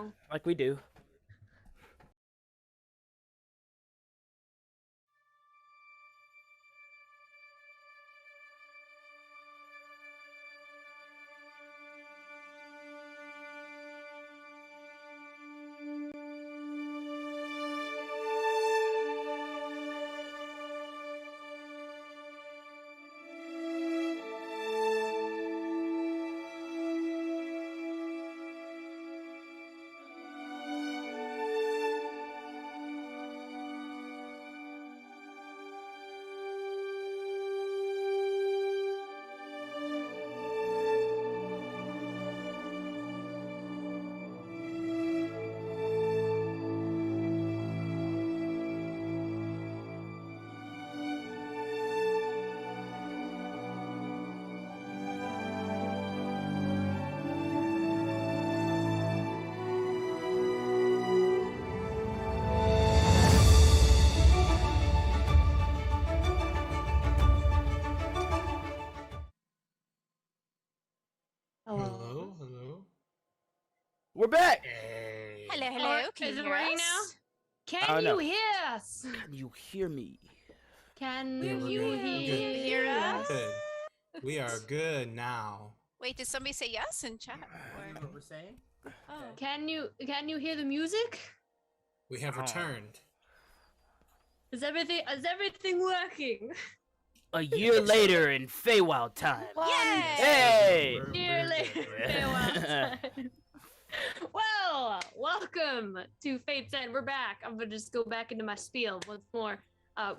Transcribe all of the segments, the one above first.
know. Like we do. Hello, hello. We're back. Hey. Hello, hello. Can Is you it hear working us? now? I Can don't you know. hear us? Can you hear me? Can Yeah, we're you good. We're good. hear us? Good. We are good now. Wait, did somebody say yes in chat? You know what we're saying? Oh. Can you hear the music? We have Oh. returned. Is everything working? A year later in Feywild time. Yay! Hey! We're Year good. later. Farewell time. Well, welcome to Fate's End. We're back. I'm gonna just go back into my spiel once more.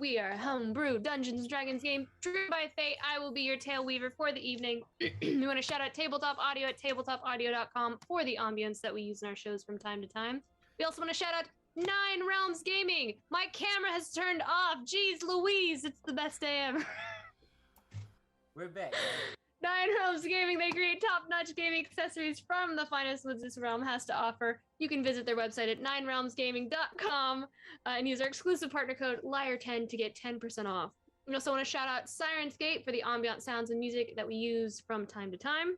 We are a homebrew Dungeons and Dragons game driven by Fate. I will be your tail weaver for the evening. We want to shout out Tabletop Audio at tabletopaudio.com for the ambience that we use in our shows from time to time. We also want to shout out Nine Realms Gaming. My camera has turned off. Jeez Louise, it's the best day ever. We're back. Nine Realms Gaming, they create top-notch gaming accessories from the finest woods this realm has to offer. You can visit their website at ninerealmsgaming.com and use our exclusive partner code LIAR10 to get 10% off. We also want to shout out Sirenscape for the ambient sounds and music that we use from time to time.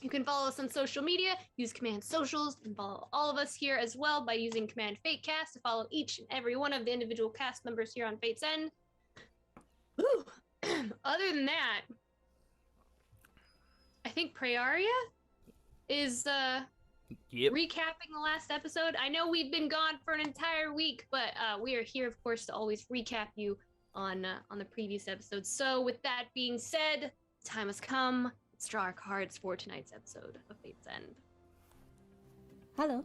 You can follow us on social media, use Command Socials, and follow all of us here as well by using Command FateCast to follow each and every one of the individual cast members here on Fate's End. Ooh. Other than that, I think Praeria is recapping the last episode. I know we've been gone for an entire week, but we are here, of course, to always recap you on the previous episodes. So with that being said, time has come. Let's draw our cards for tonight's episode of Fate's End. Hello,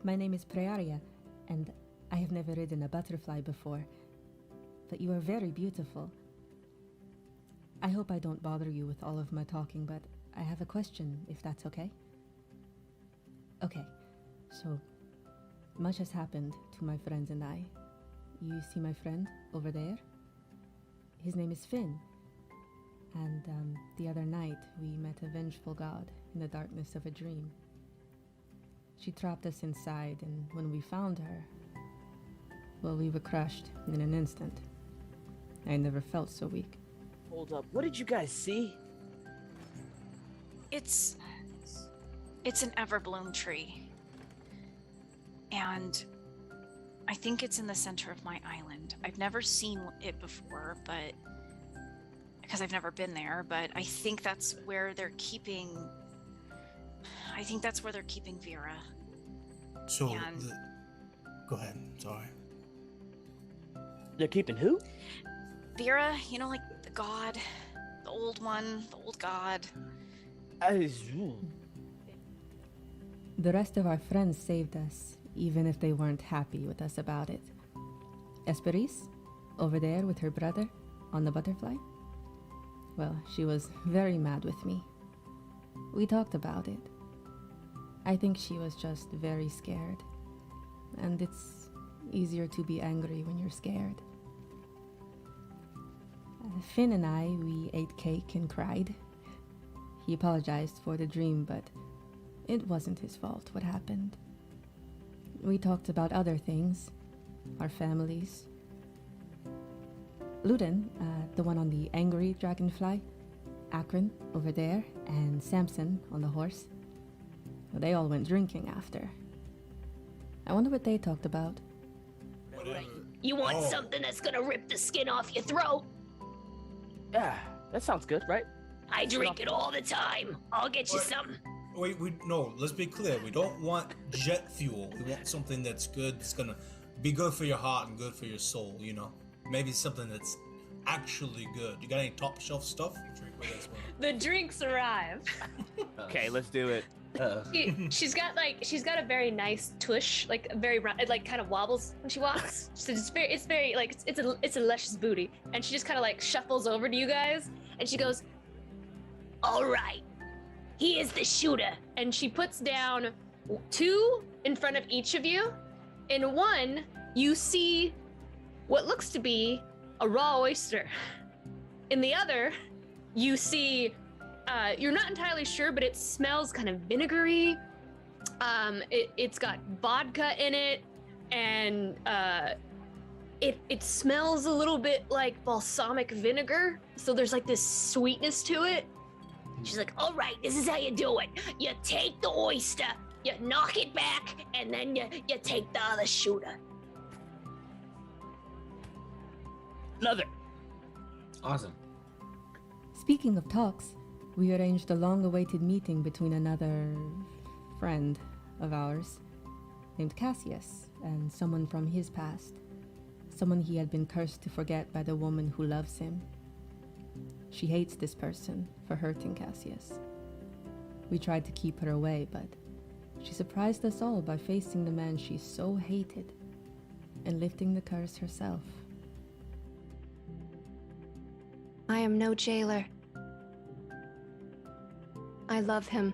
my name is Praeria, and I have never ridden a butterfly before, but you are very beautiful. I hope I don't bother you with all of my talking, but I have a question, if that's okay. Okay, so much has happened to my friends and I. You see my friend over there? His name is Finn. And the other night, we met a vengeful god in the darkness of a dream. She trapped us inside, and when we found her, well, we were crushed in an instant. I never felt so weak. Hold up. What did you guys see? It's an everbloom tree. And I think it's in the center of my island. I've never seen it before, but because I've never been there, but I think that's where they're keeping Vera. So, And- go ahead. Sorry. They're keeping who? Vera, you know, like the god, the old one, the old god. The rest of our friends saved us, even if they weren't happy with us about it. Esperise, over there with her brother, on the butterfly? Well, she was very mad with me. We talked about it. I think she was just very scared. And it's easier to be angry when you're scared. Finn and I, we ate cake and cried. He apologized for the dream, but it wasn't his fault what happened. We talked about other things, our families. Luden, the one on the angry dragonfly, Akron over there, and Samson on the horse. They all went drinking after. I wonder what they talked about. Whatever. You want Oh. something that's gonna rip the skin off your throat? Yeah, that sounds good, right? I drink it all the time. I'll get you What? some. Wait, no, let's be clear. We don't want jet fuel. We want something that's good, that's gonna be good for your heart and good for your soul, you know? Maybe something that's actually good. You got any top shelf stuff? Drink with us, man. The drinks arrive. Okay, let's do it. She's got a very nice tush, like very round, it like kind of wobbles when she walks. So it's very like it's a luscious booty, and she just kind of like shuffles over to you guys, and she goes, All right. He is the shooter. and she puts down 2 in front of each of you. In one, you see what looks to be a raw oyster. In the other, you see, you're not entirely sure, but it smells kind of vinegary. It's got vodka in it, and it smells a little bit like balsamic vinegar. So there's like this sweetness to it. She's like, all right, this is how you do it. You take the oyster, you knock it back, and then you take the other shooter. Another. Awesome. Speaking of talks, we arranged a long-awaited meeting between another friend of ours named Cassius and someone from his past. Someone he had been cursed to forget by the woman who loves him. She hates this person for hurting Cassius. We tried to keep her away, but she surprised us all by facing the man she so hated and lifting the curse herself. I am no jailer. I love him.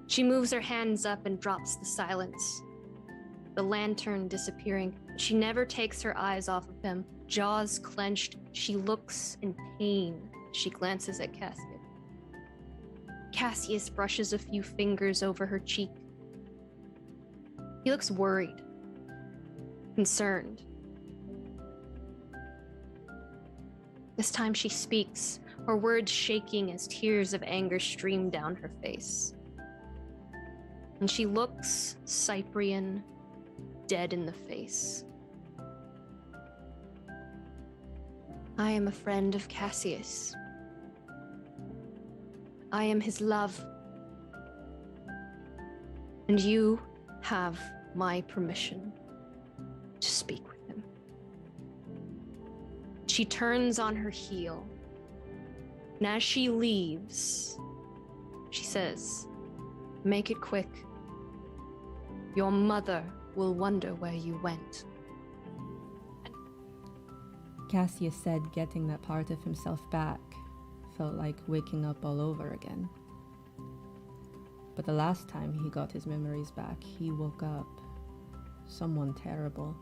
She moves her hands up and drops the silence. The lantern disappearing. She never takes her eyes off of him. Jaws clenched. She looks in pain. She glances at Cassius. Cassius brushes a few fingers over her cheek. He looks worried, concerned. This time she speaks, her words shaking as tears of anger stream down her face. And she looks Cyprian dead in the face. I am a friend of Cassius. I am his love. And you have my permission to speak with him. She turns on her heel. And as she leaves, she says, "Make it quick. Your mother will wonder where you went." Cassius said getting that part of himself back felt like waking up all over again. But the last time he got his memories back, he woke up someone terrible.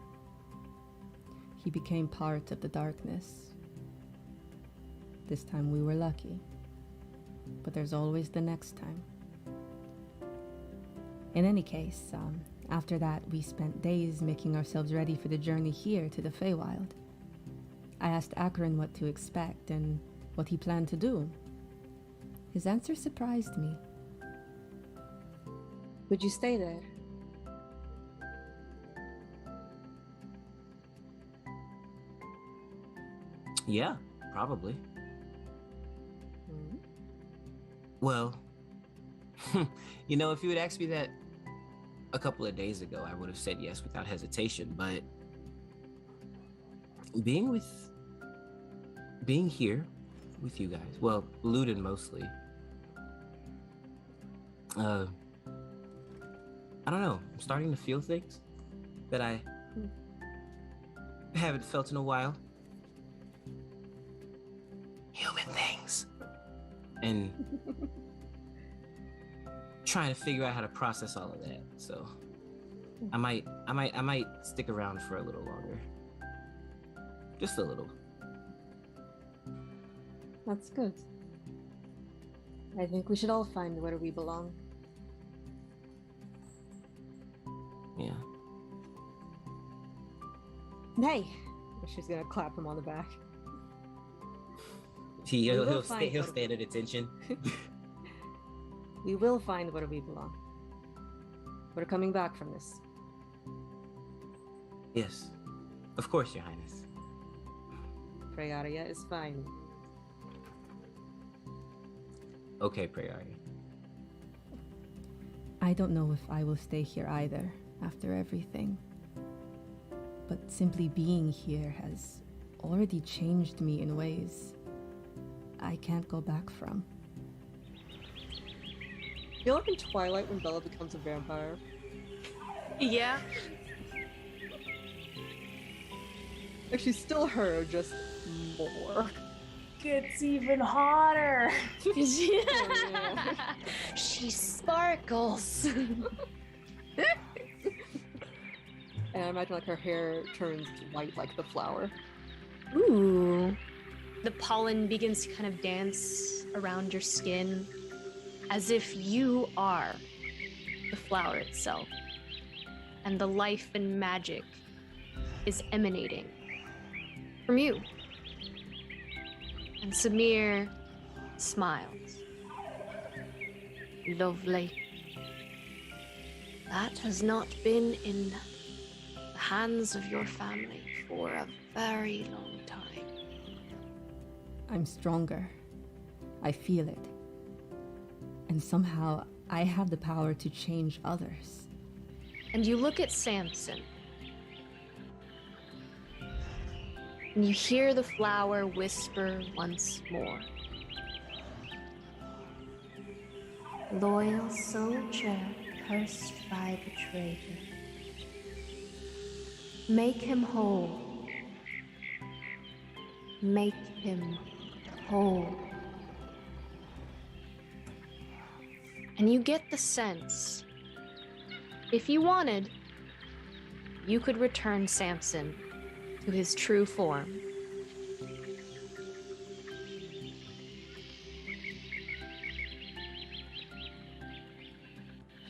He became part of the darkness. This time we were lucky, but there's always the next time. In any case, after that, we spent days making ourselves ready for the journey here to the Feywild. I asked Akron what to expect and what he planned to do. His answer surprised me. Would you stay there? Yeah, probably. Hmm? Well, you know, if you had asked me that a couple of days ago, I would have said yes without hesitation, but being here with you guys, well, Luden mostly, I don't know, I'm starting to feel things that I haven't felt in a while. Human things. And trying to figure out how to process all of that. So I might stick around for a little longer. Just a little. That's good. I think we should all find where we belong. Yeah. Hey! She's gonna clap him on the back. He'll will find stay something. at attention. We will find where we belong. We're coming back from this. Yes, of course, Your Highness. Prearia is fine. Okay, Prearia. I don't know if I will stay here either after everything. But simply being here has already changed me in ways I can't go back from. You know, like in Twilight when Bella becomes a vampire? Yeah. Like, she's still her, just more. Gets even hotter. Yeah. She sparkles. And I imagine like her hair turns white like the flower. Ooh. The pollen begins to kind of dance around your skin as if you are the flower itself. And the life and magic is emanating from you. And Samir smiles. Lovely. That has not been in the hands of your family for a very long time. I'm stronger. I feel it. And somehow I have the power to change others. And you look at Samson. And you hear the flower whisper once more. Loyal soldier, cursed by the traitor. Make him whole. Make him whole. And you get the sense, if you wanted, you could return Samson to his true form.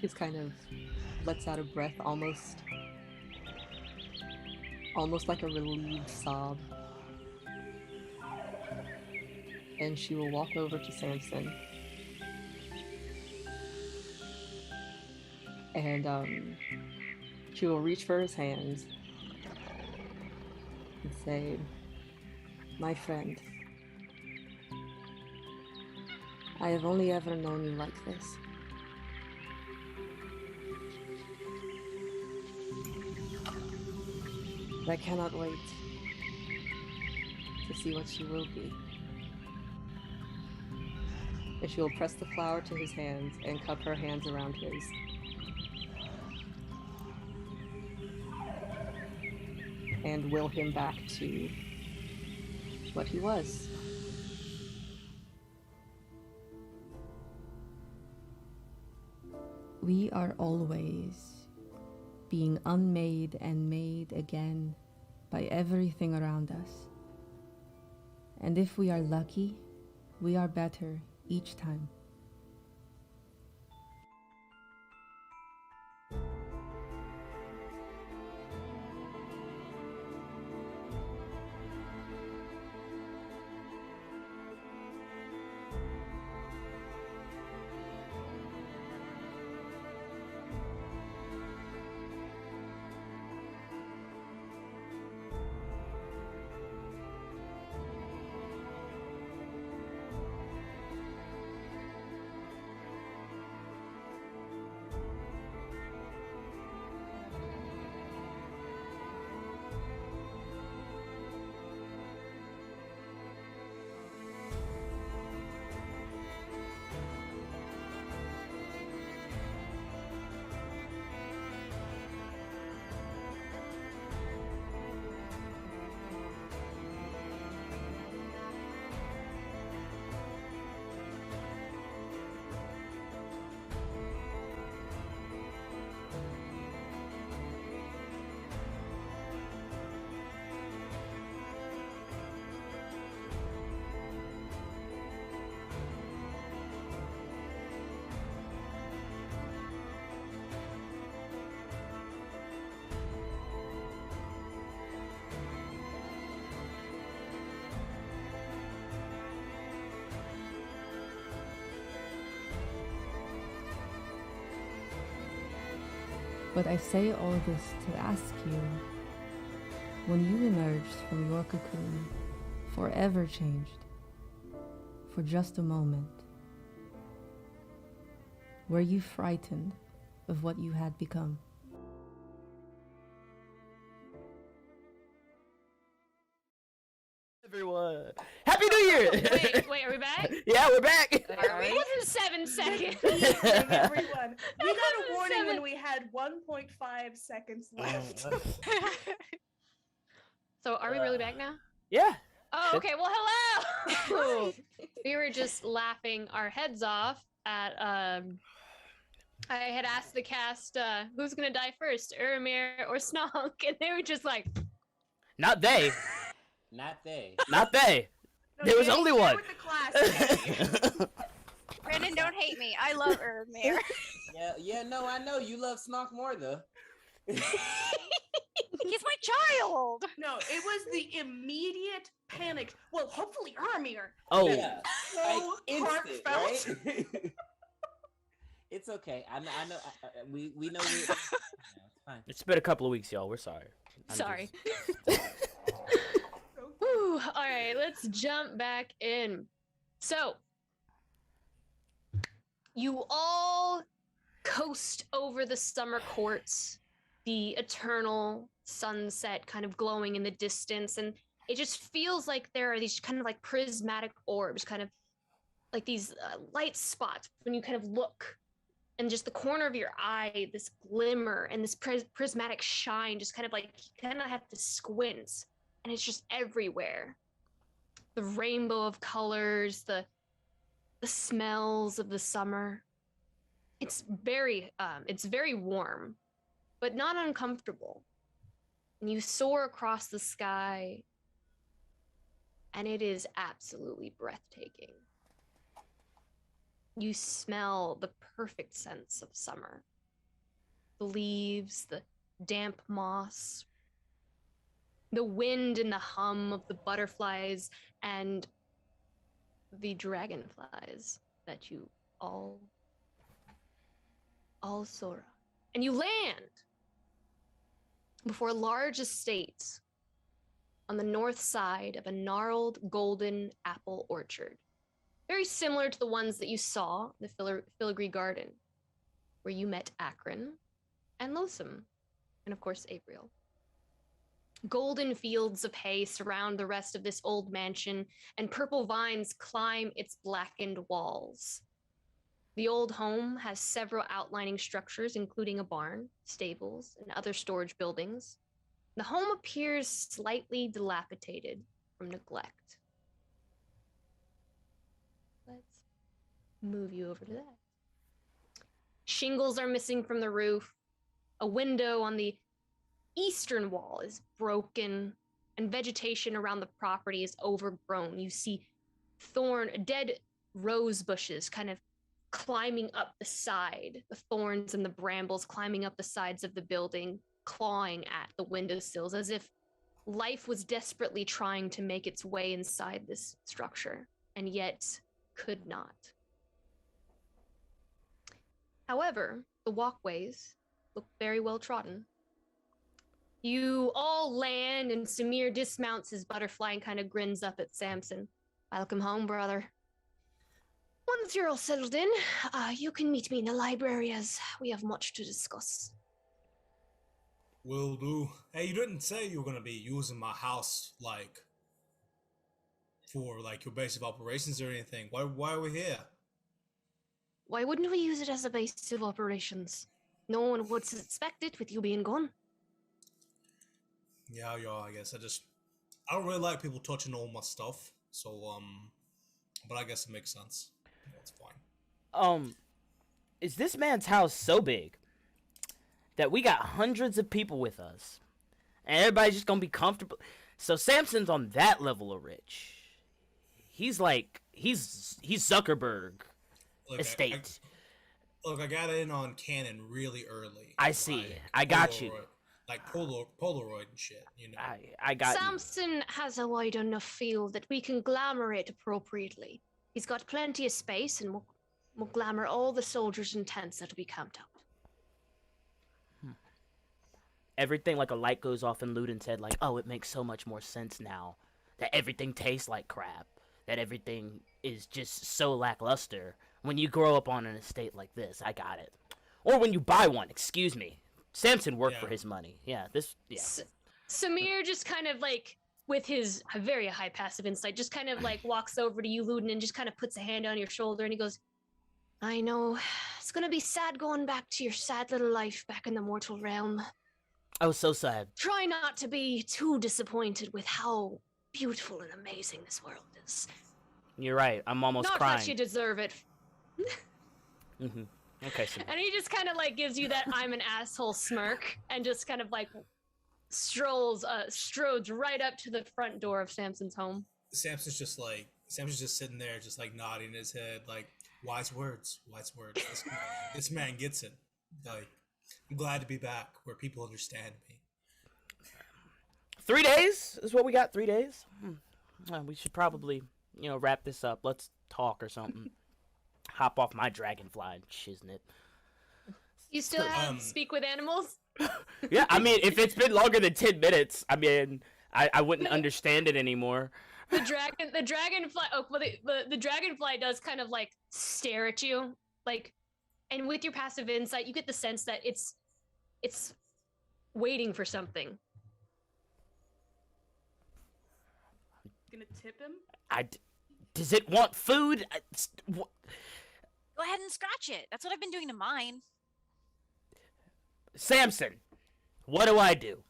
She's kind of lets out a breath, almost like a relieved sob. And she will walk over to Samson. And she will reach for his hands and say, "My friend, I have only ever known you like this. But I cannot wait to see what she will be." And she will press the flower to his hands and cup her hands around his. And will him back to what he was. We are always being unmade and made again by everything around us. And if we are lucky, we are better each time. But I say all this to ask you, when you emerged from your cocoon, forever changed, for just a moment, were you frightened of what you had become? Everyone, Happy New Year! Wait, are we back? Yeah, we're back. Are we? It wasn't 7 seconds. Everyone, we got a warning Seven. when we had 1.5 seconds left. So are we really back now? Yeah. Oh, okay. Well, hello. We were just laughing our heads off at I had asked the cast who's gonna die first, Uramir or Snog, and they were just like, Not they. Not they. Not they. No, There was Danny, only share one. with the class, Brandon, don't hate me. I love Uramir. Yeah, no, I know you love Snog more though. He's my child. No, it was the immediate panic. Well, hopefully Uramir. Oh, Yeah, So instant, heartfelt. right? It's okay. I know. We know. It's fine. it's been a couple of weeks, y'all. We're sorry. I'm sorry. just- Whew. All right, let's jump back in. So, you all coast over the summer courts, the eternal sunset kind of glowing in the distance, and it just feels like there are these kind of like prismatic orbs, kind of like these light spots when you kind of look, and just the corner of your eye, this glimmer and this prismatic shine, just kind of like you kind of have to squint, and it's just everywhere. The rainbow of colors, the smells of the summer. It's very warm, but not uncomfortable. And you soar across the sky, and it is absolutely breathtaking. You smell the perfect sense of summer. The leaves, the damp moss, the wind and the hum of the butterflies and the dragonflies that you all soar. And you land before a large estate on the north side of a gnarled golden apple orchard, very similar to the ones that you saw in the filigree garden, where you met Akron and Lotham, and of course Abriel. Golden fields of hay surround the rest of this old mansion, and purple vines climb its blackened walls. The old home has several outlining structures, including a barn, stables, and other storage buildings. The home appears slightly dilapidated from neglect. Let's move you over to that. Shingles are missing from the roof. A window on the eastern wall is broken, and vegetation around the property is overgrown. You see dead rose bushes kind of climbing up the side, the thorns and the brambles climbing up the sides of the building, clawing at the windowsills as if life was desperately trying to make its way inside this structure, and yet could not. However, the walkways look very well trodden. You all land, and Samir dismounts his butterfly and kind of grins up at Samson. Welcome home, brother. Once you're all settled in, you can meet me in the library as we have much to discuss. Will do. Hey, you didn't say you were gonna be using my house like for like your base of operations or anything. Why are we here? Why wouldn't we use it as a base of operations? No one would suspect it with you being gone. Yeah, I guess I don't really like people touching all my stuff. So but I guess it makes sense. That's fine. Is this man's house so big that we got hundreds of people with us, and everybody's just gonna be comfortable? So Samson's on that level of rich. He's Zuckerberg Look, estate. I got in on canon really early. I see. I got you. Like Polaroid and shit, you know. I got you. Samson has a wide enough field that we can glamour it appropriately. He's got plenty of space, and we'll glamour all the soldiers and tents that'll be camped out. everything, like a light goes off in Ludin's head, like, oh, it makes so much more sense now that everything tastes like crap, that everything is just so lackluster when you grow up on an estate like this. I got it. Or when you buy one, excuse me. Samson worked for his money. Yeah, Samir just kind of like, with his very high passive insight, just kind of like walks over to you, Ludin, and just kind of puts a hand on your shoulder, and he goes, I know, it's gonna be sad going back to your sad little life back in the mortal realm. I was so sad. Try not to be too disappointed with how beautiful and amazing this world is. You're right. I'm almost crying. Not that you deserve it. Mm-hmm. Okay, Samir. And he just kind of like gives you that I'm an asshole smirk, and just kind of like strodes right up to the front door of Samson's home. Samson's just sitting there, just like nodding his head, like, wise words. This man gets it. Like, I'm glad to be back where people understand me. 3 days is what we got. 3 days. We should probably, wrap this up. Let's talk or something. Hop off my dragonfly and shiznit. You still have speak with animals? Yeah, I mean, if it's been longer than 10 minutes, I mean, I wouldn't understand it anymore. The dragonfly. Oh, well, the dragonfly does kind of like stare at you, like, and with your passive insight, you get the sense that it's waiting for something. Gonna tip him? Does it want food? Go ahead and scratch it. That's what I've been doing to mine. Samson, what do I do?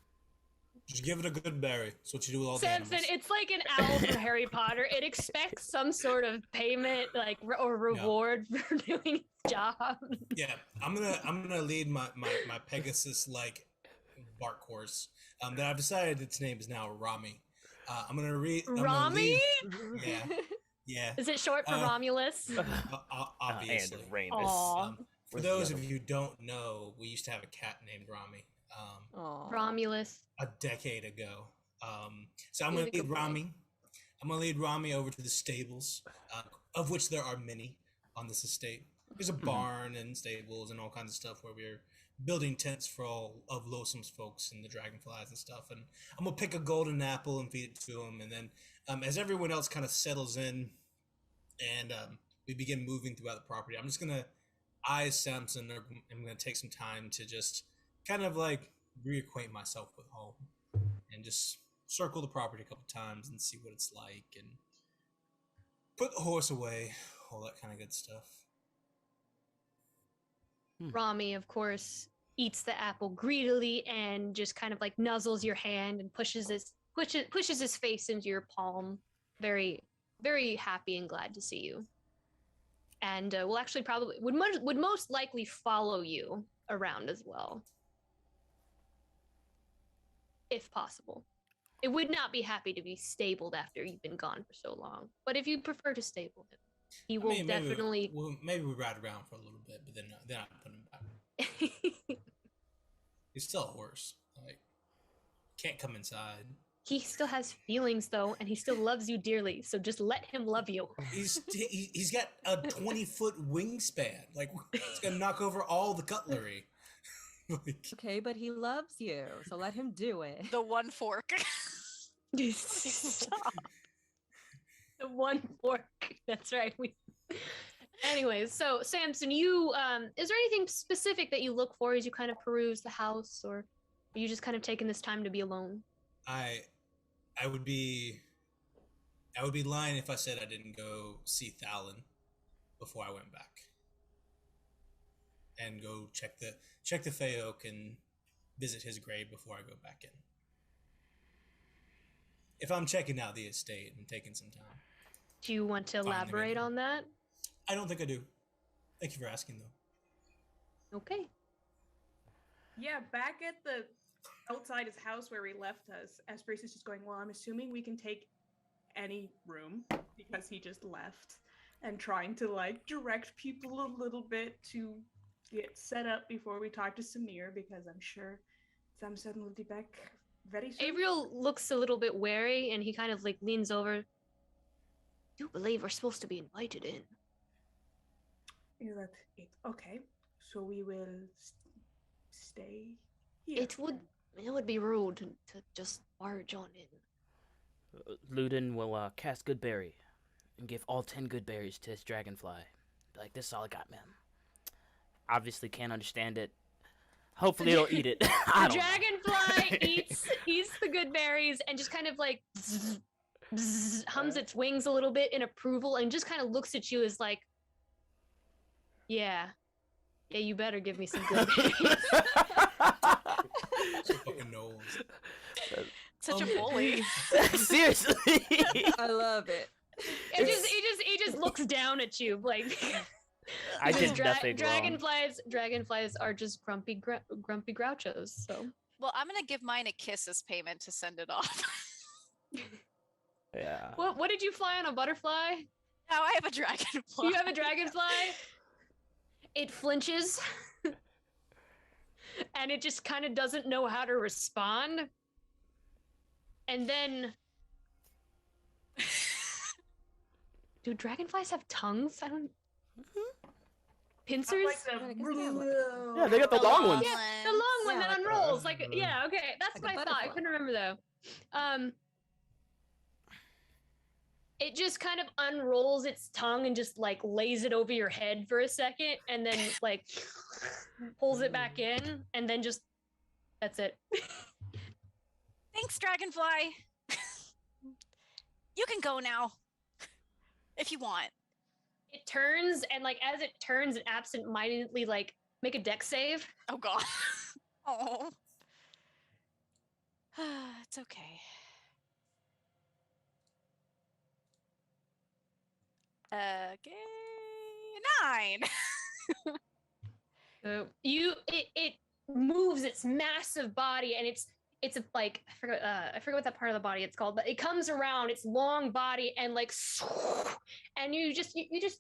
Just give it a good berry. That's what you do with all Samson, the animals. it's like an owl from Harry Potter. It expects some sort of payment, like, or reward for doing its job. Yeah, I'm gonna lead my Pegasus like bark horse. That I've decided its name is now Rami. I'm gonna read. Rami? Yeah. Is it short for Romulus? Obviously. And Ramus. For those of you who don't know, we used to have a cat named Rami. Romulus. A decade ago. So I'm gonna lead Rami. I'm gonna lead Rami over to the stables, of which there are many on this estate. There's a barn and stables and all kinds of stuff where we're building tents for all of Losum's folks and the dragonflies and stuff. And I'm gonna pick a golden apple and feed it to them. And then, as everyone else kind of settles in, and we begin moving throughout the property, I'm just gonna eyes Samson. I'm gonna take some time to just kind of like reacquaint myself with home and just circle the property a couple times and see what it's like and put the horse away, all that kind of good stuff. Rami, of course, eats the apple greedily and just kind of like nuzzles your hand and pushes his face into your palm. Very, very happy and glad to see you. And will actually probably would most likely follow you around as well, if possible. It would not be happy to be stabled after you've been gone for so long. But if you prefer to stable him, he will definitely. Maybe we ride around for a little bit, but then I put him back. He's still a horse. Like, can't come inside. He still has feelings though, and he still loves you dearly. So just let him love you. He's got a 20-foot wingspan. Like, he's gonna knock over all the cutlery. Okay, but he loves you, so let him do it. The one fork. Stop. The one fork. That's right. Anyways, so Samson, you is there anything specific that you look for as you kind of peruse the house, or are you just kind of taking this time to be alone? I would be lying if I said I didn't go see Thalin before I went back and go check the Fey Oak and visit his grave before I go back in. If I'm checking out the estate and taking some time. Do you want to elaborate on that? I don't think I do. Thank you for asking, though. Okay. Yeah, back at the outside his house where we left us, Esperis is just going, well, I'm assuming we can take any room because he just left, and trying to like direct people a little bit to get set up before we talk to Samir, because I'm sure Samson will be back very soon. Avriel looks a little bit wary, and he kind of like leans over. I do believe we're supposed to be invited in. Is that it? Okay, so we will stay here. It would be rude to just barge on in. Ludin will cast Good Berry and give all 10 good berries to his dragonfly. Be like, this is all I got, man. Obviously can't understand it. Hopefully it'll eat it. The I don't know. dragonfly eats the good berries and just kind of like hums its wings a little bit in approval and just kind of looks at you as like, yeah, you better give me some good berries. So fucking knows. Such a bully. Seriously. I love it. He just looks down at you like. I did nothing wrong. Dragonflies are just grumpy grouchos. So. Well, I'm gonna give mine a kiss as payment to send it off. Yeah. What did you fly on, a butterfly? No, I have a dragonfly. You have a dragonfly? It flinches. And it just kind of doesn't know how to respond. And then... Do dragonflies have tongues? I don't... Pincers? Yeah, they got the long ones. Yeah, the long one that like unrolls. Like, yeah, okay. That's like a what I thought. I butterfly. couldn't remember though. It just kind of unrolls its tongue and just like lays it over your head for a second and then like pulls it back in and then just that's it. Thanks, dragonfly. You can go now. If you want. It turns and like as it turns, it absent-mindedly like make a dex save. Oh god. Oh. It's okay. Okay. 9. So it moves its massive body and it's a, like I forget what that part of the body it's called, but it comes around its long body and like and you just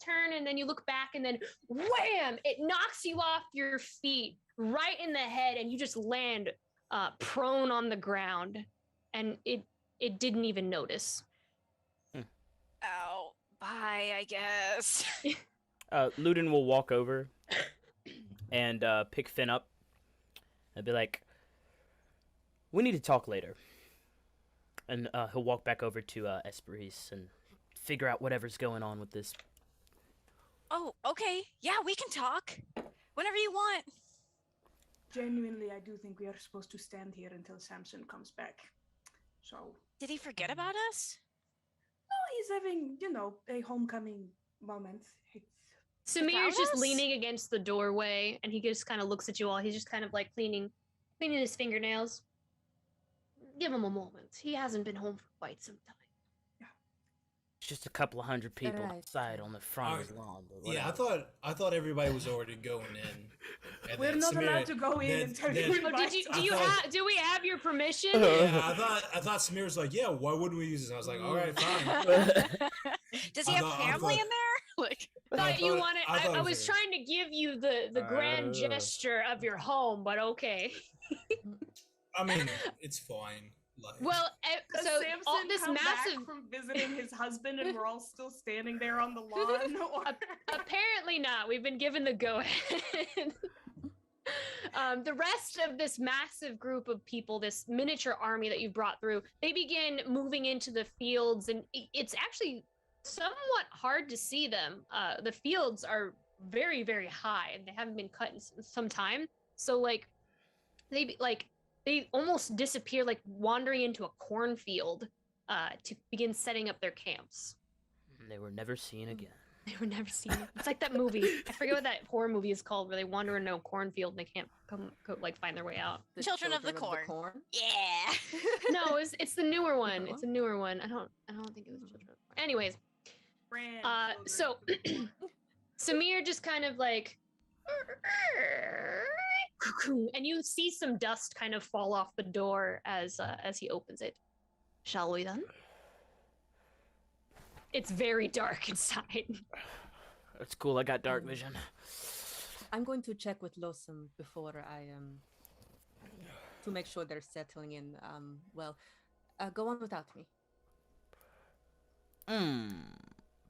turn and then you look back and then wham, it knocks you off your feet right in the head and you just land prone on the ground and it didn't even notice. Oh, bye, I guess. Ludin will walk over and pick Finn up and be like, we need to talk later. And he'll walk back over to Esperis and figure out whatever's going on with this. Oh, okay. Yeah, we can talk. Whenever you want. Genuinely, I do think we are supposed to stand here until Samson comes back. So... Did he forget about us? Oh, he's having, a homecoming moment. Samir's just us? leaning against the doorway and he just kind of looks at you all. He's just kind of like cleaning his fingernails. Give him a moment. He hasn't been home for quite some time. It's just a couple of hundred people Right. outside on the front of the lawn. but Yeah, whatever. I thought everybody was already going in. And We're then not Samira- allowed to go in then- until then- you Oh, do we have your permission? Yeah, I thought Samir was like, yeah, why wouldn't we use this? I was like, all right, fine. Does he I have thought- I family thought- in there? Like, Thought you thought- wanted. I thought I it was was trying to give you the grand gesture of your home, but okay. I mean, it's fine. Like, Well, Does so Samson all this come massive. back from visiting his husband and we're all still standing there on the lawn? Or... Apparently not. We've been given the go ahead. The rest of this massive group of people, this miniature army that you brought through, they begin moving into the fields, and it's actually somewhat hard to see them. The fields are very, very high, and they haven't been cut in some time. So, they almost disappear, like wandering into a cornfield to begin setting up their camps. They were never seen again. They were never seen. It's like that movie. I forget what that horror movie is called, where they wander into a cornfield and they can't find their way out. The Children of the Corn. Yeah. No, it's the newer one. It's a newer one. I don't think it was Children of the Corn. Anyways, so Samir just kind of like, and you see some dust kind of fall off the door as he opens it. Shall we then? It's very dark inside. That's cool. I got dark vision. I'm going to check with Losum before I to make sure they're settling in. Go on without me.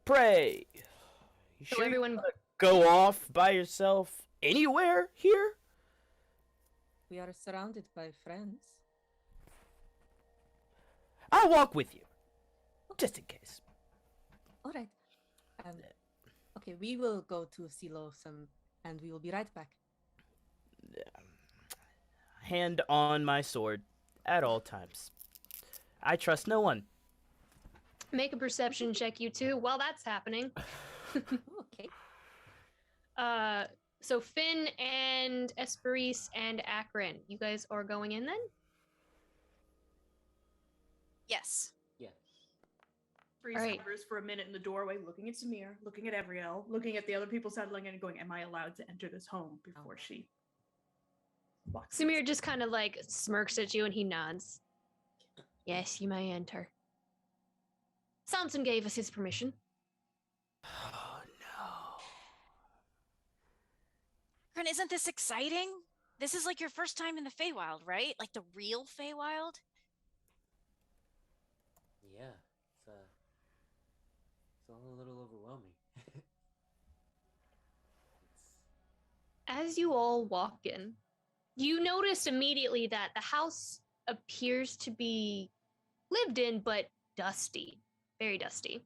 Pray. You So sure everyone- you wanna go off by yourself anywhere here? We are surrounded by friends. I'll walk with you, just in case. All right. Okay, we will go to Silo and we will be right back. Hand on my sword at all times. I trust no one. Make a perception check, you two, while that's happening. Okay. So Finn and Esperise and Akron, you guys are going in then? Yes. Yeah. Freeze Alright. hovers for a minute in the doorway, looking at Samir, looking at Evriel, looking at the other people settling in and going, am I allowed to enter this home before she walks in? Samir just kind of like smirks at you and he nods. Yes, you may enter. Samson gave us his permission. Oh no. Akron, isn't this exciting? This is like your first time in the Feywild, right? Like the real Feywild? Yeah, it's all a little overwhelming. As you all walk in, you notice immediately that the house appears to be lived in, but dusty, very dusty.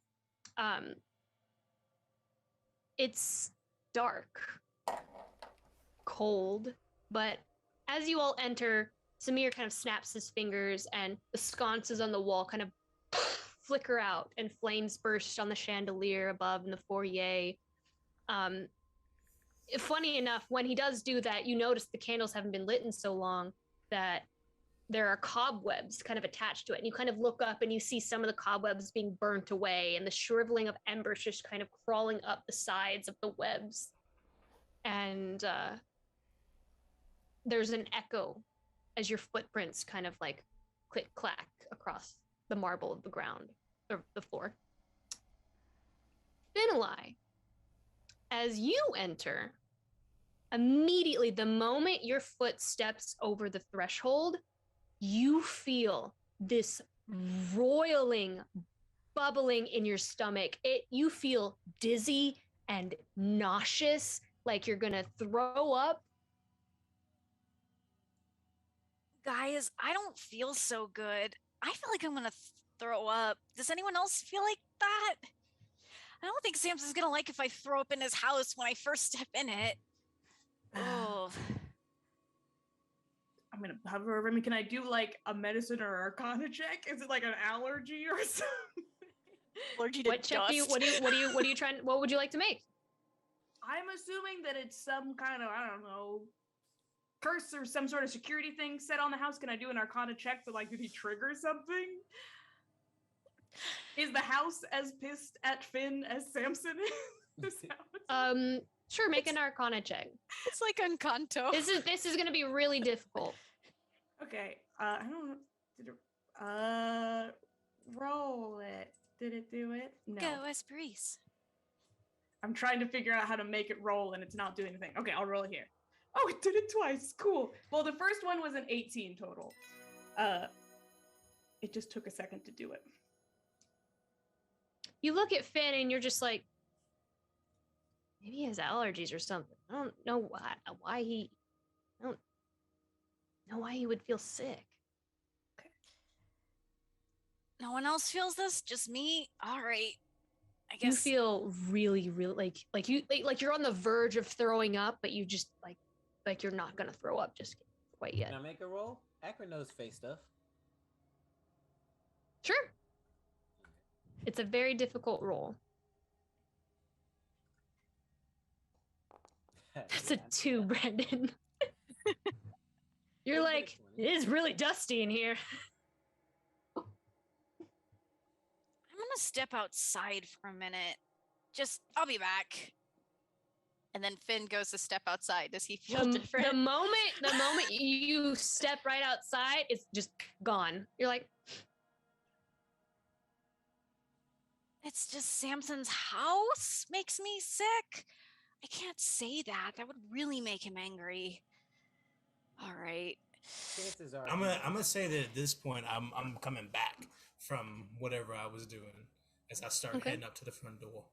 It's dark, cold, but as you all enter, Samir kind of snaps his fingers and the sconces on the wall kind of flicker out and flames burst on the chandelier above in the foyer. Funny enough, when he does do that, you notice the candles haven't been lit in so long that there are cobwebs kind of attached to it. And you kind of look up and you see some of the cobwebs being burnt away and the shriveling of embers just kind of crawling up the sides of the webs. And there's an echo as your footprints kind of like click clack across the marble of the ground or the floor. Finalai, as you enter, immediately the moment your foot steps over the threshold, you feel this roiling, bubbling in your stomach. You feel dizzy and nauseous, like you're gonna throw up. Guys, I don't feel so good. I feel like I'm gonna throw up. Does anyone else feel like that? I don't think Samson's gonna like if I throw up in his house when I first step in it. Oh. I'm gonna hover over him. Can I do like a medicine or arcana check? Is it like an allergy or something? Allergy to What check dust. do you? What are you trying? What would you like to make? I'm assuming that it's some kind of, I don't know, curse or some sort of security thing set on the house. Can I do an arcana check to like, did he trigger something? Is the house as pissed at Finn as Samson is? Sure, make an arcana check. It's like Encanto. This is gonna be really difficult. Okay, I don't know. Did it, roll it. Did it do it? No. Go, Esperise. I'm trying to figure out how to make it roll and it's not doing anything. Okay, I'll roll it here. Oh, it did it twice. Cool. Well, the first one was an 18 total. It just took a second to do it. You look at Finn and you're just like, maybe he has allergies or something. I don't know why he would feel sick. No one else feels this? Just me? All right. I You guess. feel really, really like you're on the verge of throwing up, but you just like you're not gonna throw up just quite yet. Can I make a roll? Akron knows face stuff. Sure. It's a very difficult roll. That's a 2, Brandon. You're like, it is really dusty in here. I'm gonna step outside for a minute. I'll be back. And then Finn goes to step outside. Does he feel different? The moment you step right outside, it's just gone. You're like, It's just Samson's house makes me sick. I can't say that. That would really make him angry. All right. Chances are. I'm gonna say that at this point I'm coming back from whatever I was doing as I start heading up to the front door.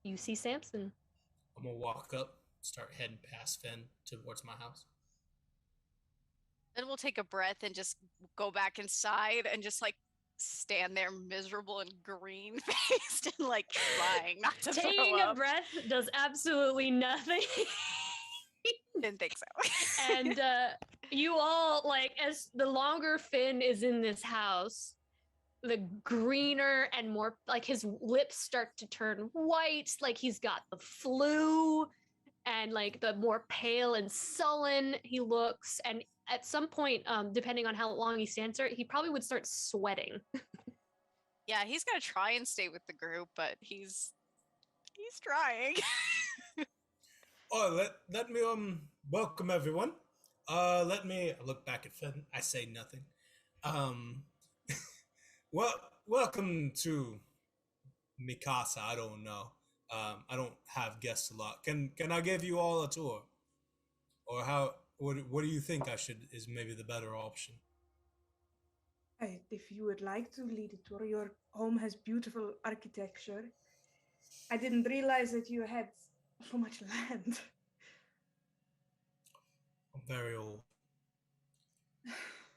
you see Samson. I'm gonna walk up, start heading past Finn towards my house. Then we'll take a breath and just go back inside and just like stand there miserable and green faced and like trying not to Taking throw a up. breath does absolutely nothing. Didn't think so. And you all, like, as the longer Finn is in this house, the greener and more, like, his lips start to turn white, like he's got the flu, and like the more pale and sullen he looks. And at some point, depending on how long he stands there, he probably would start sweating. Yeah, he's gonna try and stay with the group, but he's trying. Oh, let me welcome everyone. Let me look back at Finn. I say nothing. Um, well, welcome to Mikasa. I don't know. I don't have guests a lot. Can I give you all a tour, or how? What do you think I should is maybe the better option? If you would like to lead a tour, your home has beautiful architecture. I didn't realize that you had so much land. I'm very old.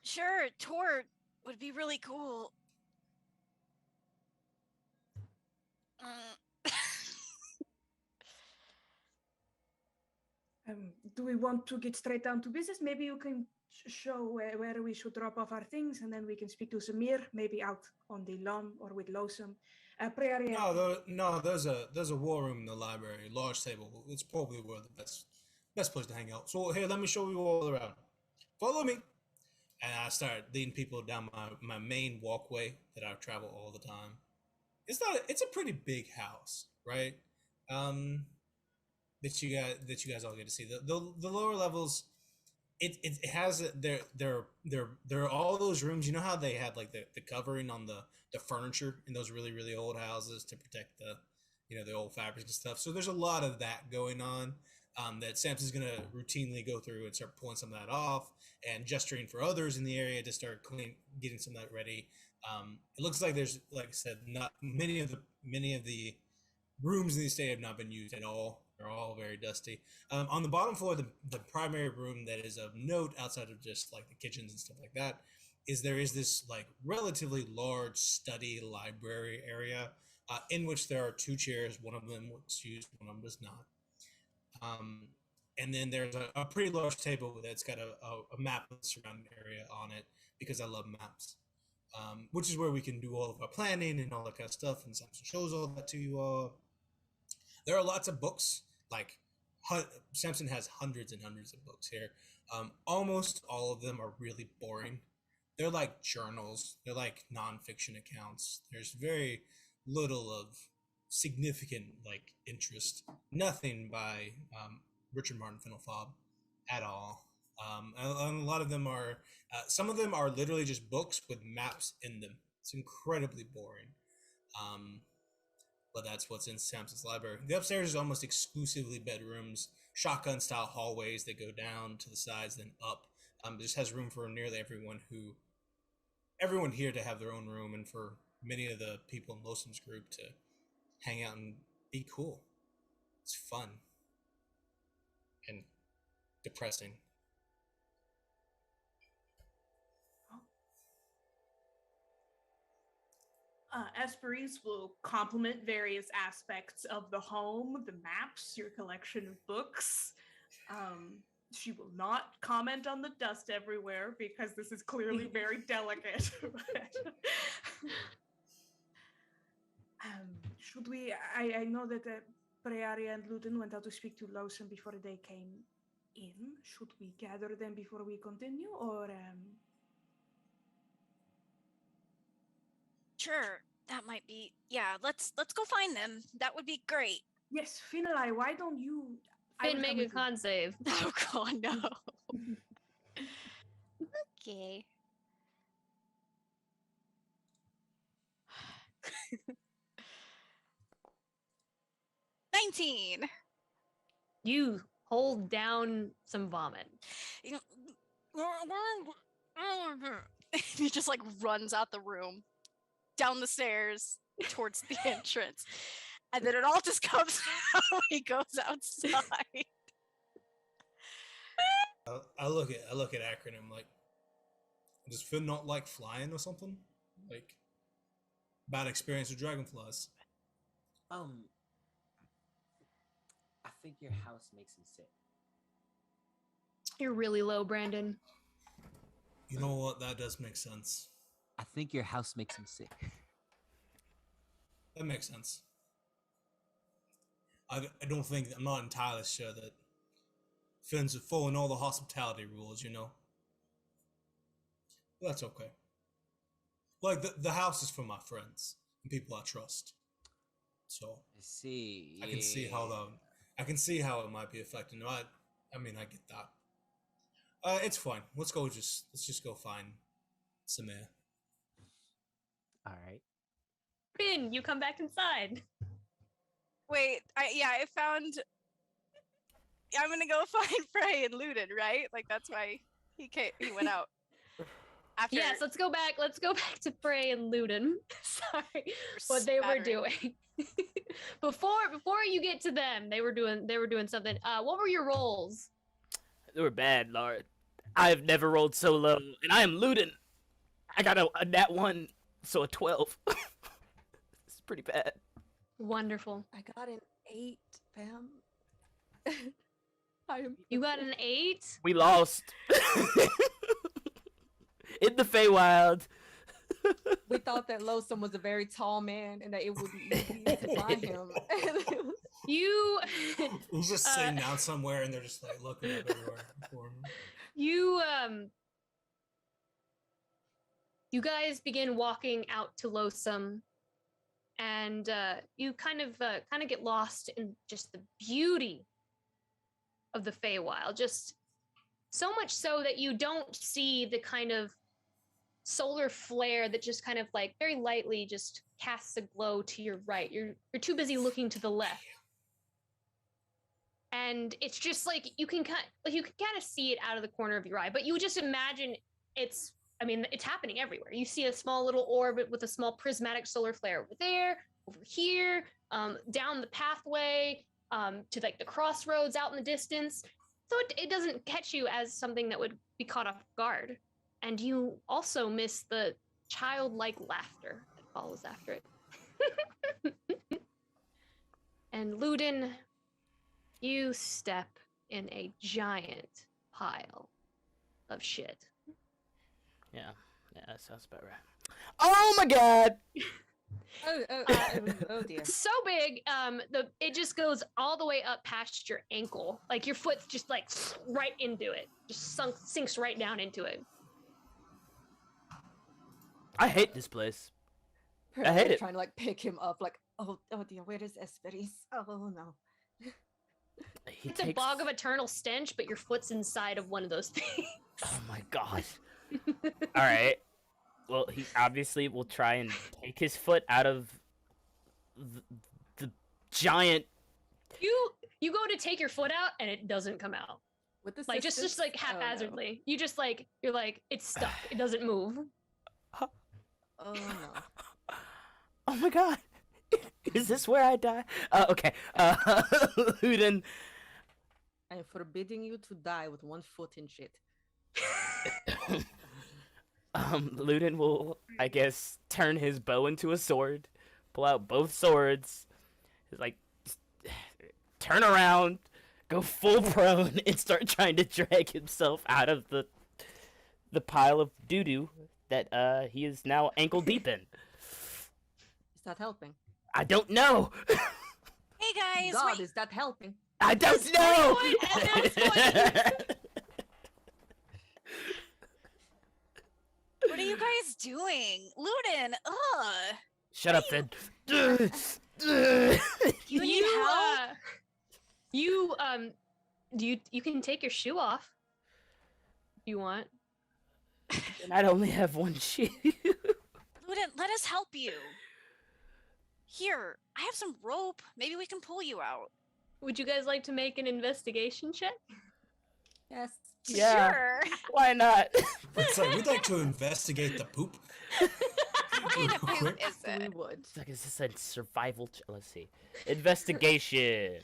Sure, tour would be really cool. Do we want to get straight down to business? Maybe you can show where we should drop off our things, and then we can speak to Samir, maybe out on the lawn or with Losum. Prairie. No, there's a war room in the library, large table. It's probably where the best place to hang out. So here, let me show you all around. Follow me. And I start leading people down my main walkway that I travel all the time. It's a pretty big house, right? That you guys all get to see. The lower levels, it has there are all those rooms. You know how they had like the covering on the furniture in those really old houses to protect the old fabrics and stuff. So there's a lot of that going on. That Samson's gonna routinely go through and start pulling some of that off and gesturing for others in the area to start getting some of that ready. It looks like there's, like I said, not many of the rooms in the estate have not been used at all. They're all very dusty. On the bottom floor, the primary room that is of note outside of just like the kitchens and stuff like that there is this like relatively large study library area in which there are two chairs. One of them was used, one of them was not. And then there's a pretty large table that's got a map of the surrounding area on it because I love maps, which is where we can do all of our planning and all that kind of stuff. And Samson shows all that to you all. There are lots of books. Like Samson has hundreds and hundreds of books here. Almost all of them are really boring. They're like journals. They're like nonfiction accounts. There's very little of significant like interest. Nothing by Richard Martin Finnelfob at all. And a lot of them are some of them are literally just books with maps in them. It's incredibly boring. But that's what's in Samson's library. The upstairs is almost exclusively bedrooms, shotgun style hallways that go down to the sides then up. It just has room for nearly everyone here to have their own room, and for many of the people in Losum's group to hang out and be cool. It's fun and depressing. Esperise will complement various aspects of the home, the maps, your collection of books. She will not comment on the dust everywhere because this is clearly very delicate. Should we? I know that Prearia and Luton went out to speak to Losum before they came in. Should we gather them before we continue, or? Sure, that might be. Yeah, let's go find them. That would be great. Yes, Finalai, why don't you? Finn, make a con save. Oh god, no. Okay. $19. You hold down some vomit. He just like runs out the room, down the stairs towards the entrance, and then it all just comes out when he goes outside. I look at Akron. I'm like, Does Finn not like flying or something? Like, bad experience with dragonflies? I think your house makes him sick. You're really low, Brandon. You know what? That does make sense. I think your house makes him sick. That makes sense. I don't think, I'm not entirely sure that Finn's following all the hospitality rules, you know? But that's okay. Like, the house is for my friends and people I trust. So, I see. I can see how it might be affecting. I mean, I get that. It's fine. Let's just go find some air. All right. Finn, you come back inside. Wait, I found. I'm gonna go find Frey and Luden, right? Like that's why he went out. After... Yes, let's go back to Frey and Luden. Sorry, what they were doing. before you get to them, they were doing something. What were your rolls? They were bad, Lord. I have never rolled so low, and I am Luden. I got a nat 1, so a 12. It's pretty bad. Wonderful. I got an 8, fam. You got an 8? We lost. In the Feywild. We thought that Losum was a very tall man and that it would be easy to find him. You He's just sitting down somewhere and they're just like looking up everywhere for him. You guys begin walking out to Losum, and you kind of get lost in just the beauty of the Feywild. Just so much so that you don't see the kind of solar flare that just kind of like very lightly just casts a glow to your right. You're too busy looking to the left. And it's just like you can kind of see it out of the corner of your eye, but you just imagine it's happening everywhere. You see a small little orb with a small prismatic solar flare over there, over here, down the pathway, to like the crossroads out in the distance. So it doesn't catch you as something that would be caught off guard. And you also miss the childlike laughter that follows after it. And Luden, you step in a giant pile of shit. Yeah, that sounds about right. Oh my god! Oh dear. So big, it just goes all the way up past your ankle. Like your foot's just like right into it. Just sinks right down into it. I hate this place. I hate it. Trying to like pick him up, like, oh dear, where is Esperis? Oh no. It's a bog of eternal stench, but your foot's inside of one of those things. Oh my god. Alright. Well, he obviously will try and take his foot out of the giant... You go to take your foot out, and it doesn't come out. With the like, just like haphazardly. No. You just like, you're like, it's stuck. It doesn't move. Oh no. Oh my god. Is this where I die? Okay. Luden. I am forbidding you to die with one foot in shit. Luden will, I guess, turn his bow into a sword, pull out both swords, like, turn around, go full prone, and start trying to drag himself out of the pile of doo-doo that he is now ankle deep in. Is that helping? I don't know. Hey guys, God, is that helping? I don't know. What are you guys doing? Luden, ugh. Shut up, Finn. You need help? You can take your shoe off if you want. And I'd only have one shoe. Luden, let us help you. Here, I have some rope. Maybe we can pull you out. Would you guys like to make an investigation check? Yes. Yeah. Sure. Why not? It's like, we'd like to investigate the poop. What kind of poop is We it? would. It's like, is this a survival? Let's see. Investigation.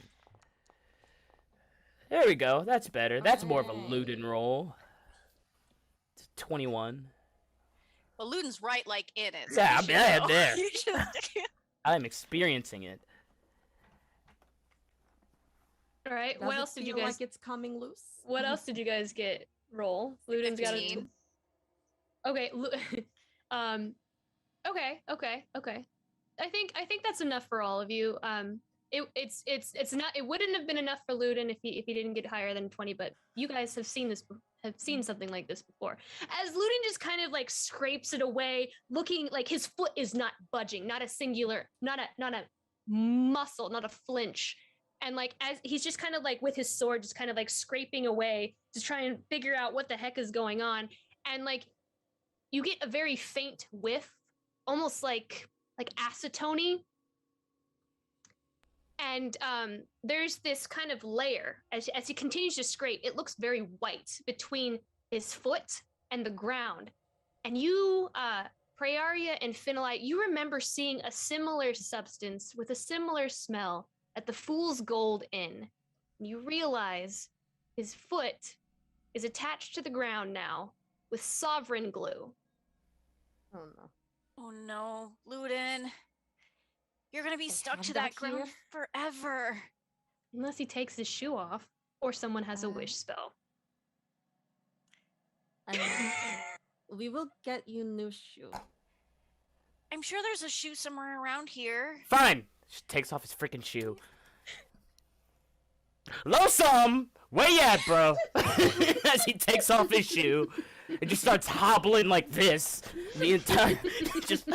There we go. That's better. That's more of a Luden roll. It's 21. Well, Luden's right, like in it. So Yeah, you I'm should there, know. there. You just- I'm experiencing it. All right. Does What it else did you feel guys? like it's coming loose? What else did you guys get? Roll. Luden's got a. 15. Okay. Okay. I think that's enough for all of you. It's not. It wouldn't have been enough for Luden if he didn't get higher than 20. But you guys have seen something like this before. As Luden just kind of like scrapes it away, looking like his foot is not budging, not a muscle, not a flinch. And like as he's just kind of like with his sword, just kind of like scraping away, just trying to figure out what the heck is going on. And like you get a very faint whiff, almost like acetone. And there's this kind of layer as he continues to scrape. It looks very white between his foot and the ground. And you, Praeria and Phenolite, you remember seeing a similar substance with a similar smell at the Fool's Gold Inn. You realize his foot is attached to the ground now with sovereign glue. Oh no. Oh no, Luden. You're gonna be stuck have to that that ground forever. Unless he takes his shoe off or someone has a wish spell. I mean, we will get you new shoe. I'm sure there's a shoe somewhere around here. Fine. She takes off his freaking shoe. Losum, where you at, bro? As he takes off his shoe and just starts hobbling like this the entire. Just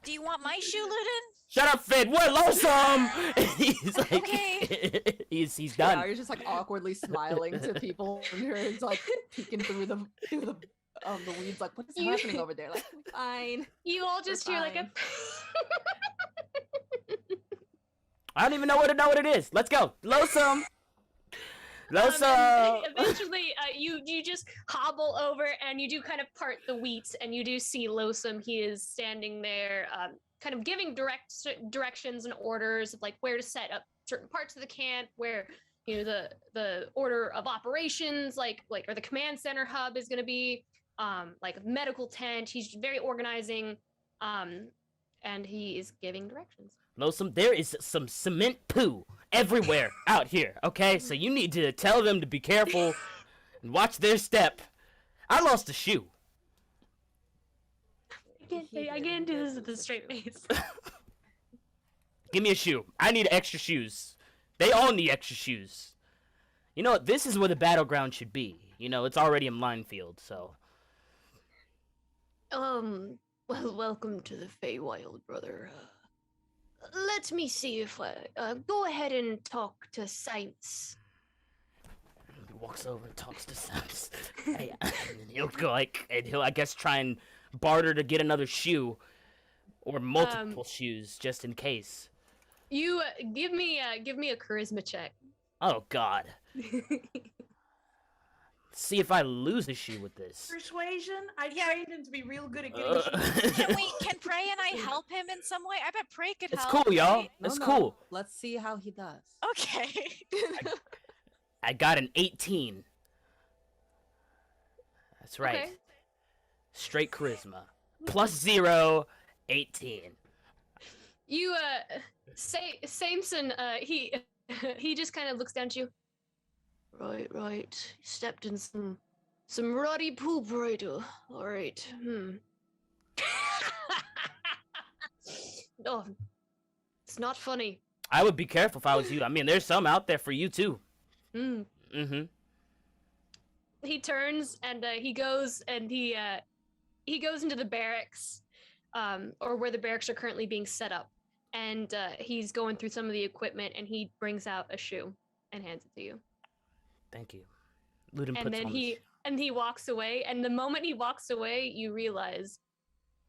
Do you want my shoe, Luden? shut up, Fid. Where Losum? He's like, Okay. he's Yeah, done. you're just like awkwardly smiling to people, and you're like peeking through the weeds, like what's happening over there? Like fine. You all just hear like a. I don't even know what it is. Let's go, Losum. Losum. Eventually, you just hobble over and you do kind of part the wheat, and you do see Losum. He is standing there, kind of giving directions and orders of like where to set up certain parts of the camp, where the order of operations, like or the command center hub is going to be, like a medical tent. He's very organizing, and he is giving directions. Losum, there is some cement poo everywhere out here, okay? So you need to tell them to be careful and watch their step. I lost a shoe. I can't do this with a straight face. Give me a shoe. I need extra shoes. They all need extra shoes. You know what? This is where the battleground should be. You know, it's already a minefield, so. Well, welcome to the Feywild, brother. Let me see if I go ahead and talk to Science. He walks over and talks to Samson. Hey, and he'll go like, and he'll, I guess, try and barter to get another shoe. Or multiple shoes, just in case. You give me a charisma check. Oh, God. See if I lose a shoe with this. Persuasion? I trained him to be real good at getting shoes. Can Prey and I help him in some way? I bet Prey could It's help. cool, y'all. right? It's No, cool. Let's see how he does. Okay. I got an 18. That's right. Okay. Straight charisma. Plus 0, 18. You Samson, he just kind of looks down at you. Right. Stepped in some ruddy poop right. All right. Oh, it's not funny. I would be careful if I was you. I mean, there's some out there for you, too. Mm-hmm. He turns and he goes into the barracks, or where the barracks are currently being set up, and he's going through some of the equipment, and he brings out a shoe and hands it to you. Thank you. Ludin And puts then on he walks away, and the moment he walks away, you realize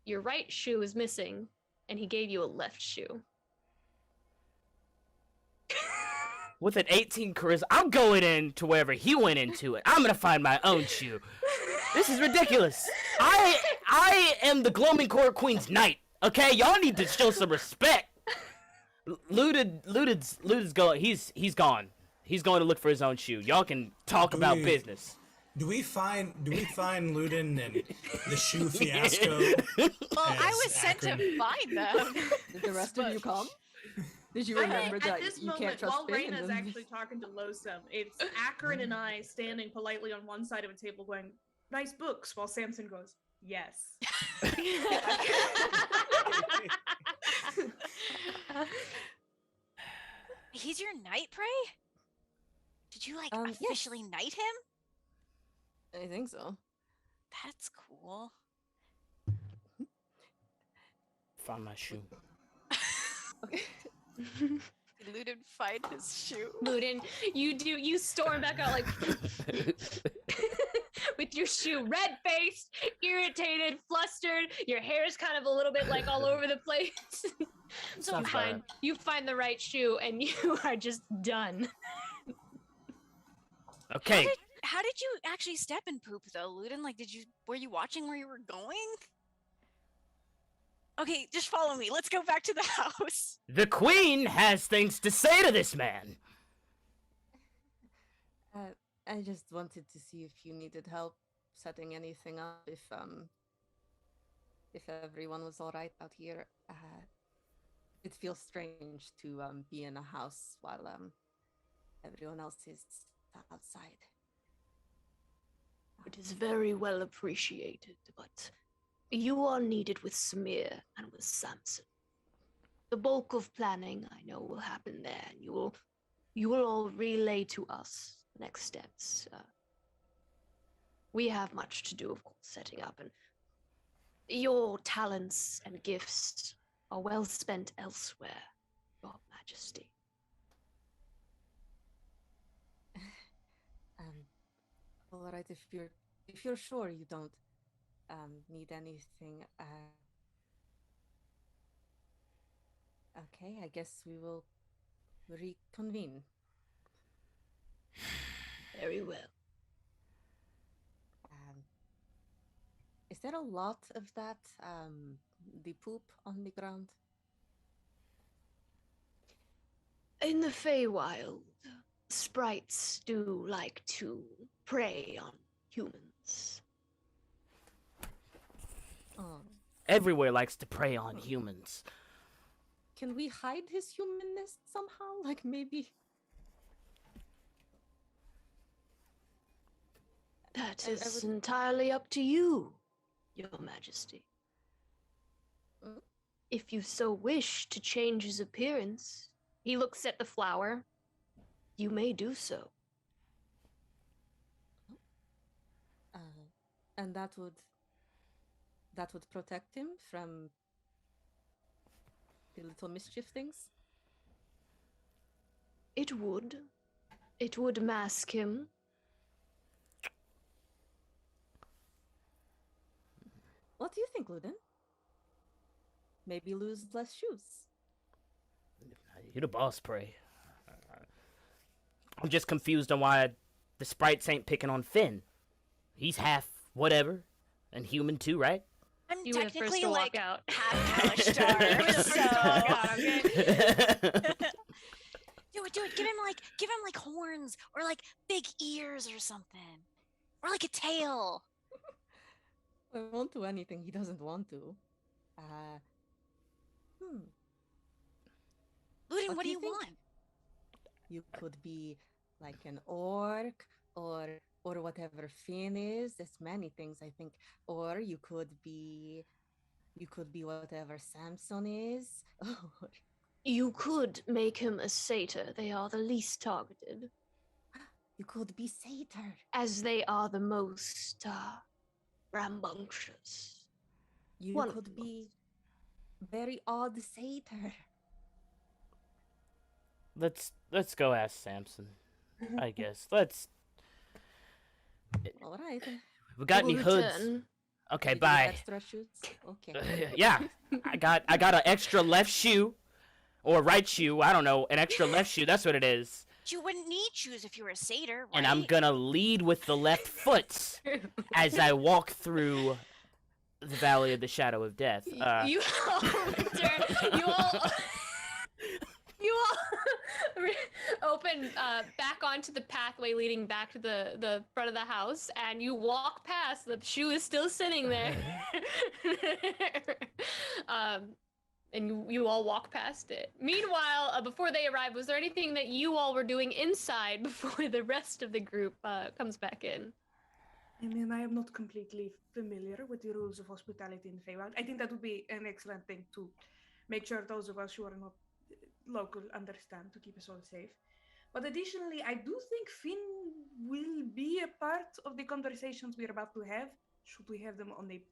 your right shoe is missing, and he gave you a left shoe. With an 18 charisma, I'm going into wherever he went into it. I'm gonna find my own shoe. This is ridiculous. I am the Gloaming Court Queen's knight. Okay, y'all need to show some respect. Ludin's going. He's gone. He's going to look for his own shoe. Y'all can talk about Agreed. business. Do we find Ludin and the shoe fiasco? Well, I as was sent to Akron? find them. Did the rest of you come? Did you I remember think that at this you moment, can't trust while Finn? Raina's actually talking to Losum, it's Akron and I standing politely on one side of a table going, nice books, while Samson goes, yes. He's your knight, Prey? Did you like Yes. officially knight him? I think so. That's cool. Find my shoe. Did Ludin find his shoe? Ludin, you storm back out like with your shoe red-faced, irritated, flustered. Your hair is kind of a little bit like all over the place. So you find the right shoe and you are just done. Okay. How did you actually step in poop though, Ludin? Like, were you watching where you were going? Okay, just follow me. Let's go back to the house. The queen has things to say to this man. I just wanted to see if you needed help setting anything up. If everyone was all right out here. It feels strange to be in a house while everyone else is outside. It is very well appreciated, but you are needed with Samir and with Samson. The bulk of planning, I know, will happen there, and you will all relay to us the next steps. We have much to do, of course, setting up, and your talents and gifts are well spent elsewhere, Your Majesty. All right, if you're sure you don't need anything, okay, I guess we will reconvene. Very well. Is there a lot of that, the poop on the ground? In the Feywild, sprites do like to prey on humans. Oh. Everywhere likes to prey on humans. Can we hide his humanness somehow? Like maybe... That is entirely up to you, Your Majesty. If you so wish to change his appearance, He looks at the flower. you may do so. And that would protect him from the little mischief things? It would. It would mask him. What do you think, Ludin? Maybe lose less shoes. You're the boss, Prey. I'm just confused on why the sprites ain't picking on Finn. He's half whatever, and human too, right? I'm You were the first technically to like walk out. half Kalishtar, You were the first to walk out, okay? Do it. Give him like horns or like big ears or something, or like a tail. I won't do anything he doesn't want to. Ludin, what do you think? want? You could be like an orc or whatever Finn is. There's many things I think. Or you could be whatever Samson is. Or You could make him a satyr. They are the least targeted, you could be satyr. as they are the most rambunctious. You One of could the be very odd satyr. Let's go ask Samson. I guess. Let's. All right. We got any We'll hoods? return. Okay, You do bye. Extra shoots. Okay. Yeah, I got an extra left shoe, or right shoe. I don't know, an extra left shoe. That's what it is. You wouldn't need shoes if you were a satyr, right? And I'm gonna lead with the left foot as I walk through the Valley of the Shadow of Death. You all return. You all open back onto the pathway leading back to the front of the house, and you walk past. The shoe is still sitting there. And you all walk past it. Meanwhile, before they arrive, was there anything that you all were doing inside before the rest of the group comes back in? I mean, I am not completely familiar with the rules of hospitality in the Feywild. I think that would be an excellent thing to make sure those of us who are not local understand to keep us all safe. But additionally, I do think Finn will be a part of the conversations we're about to have. Should we have them on the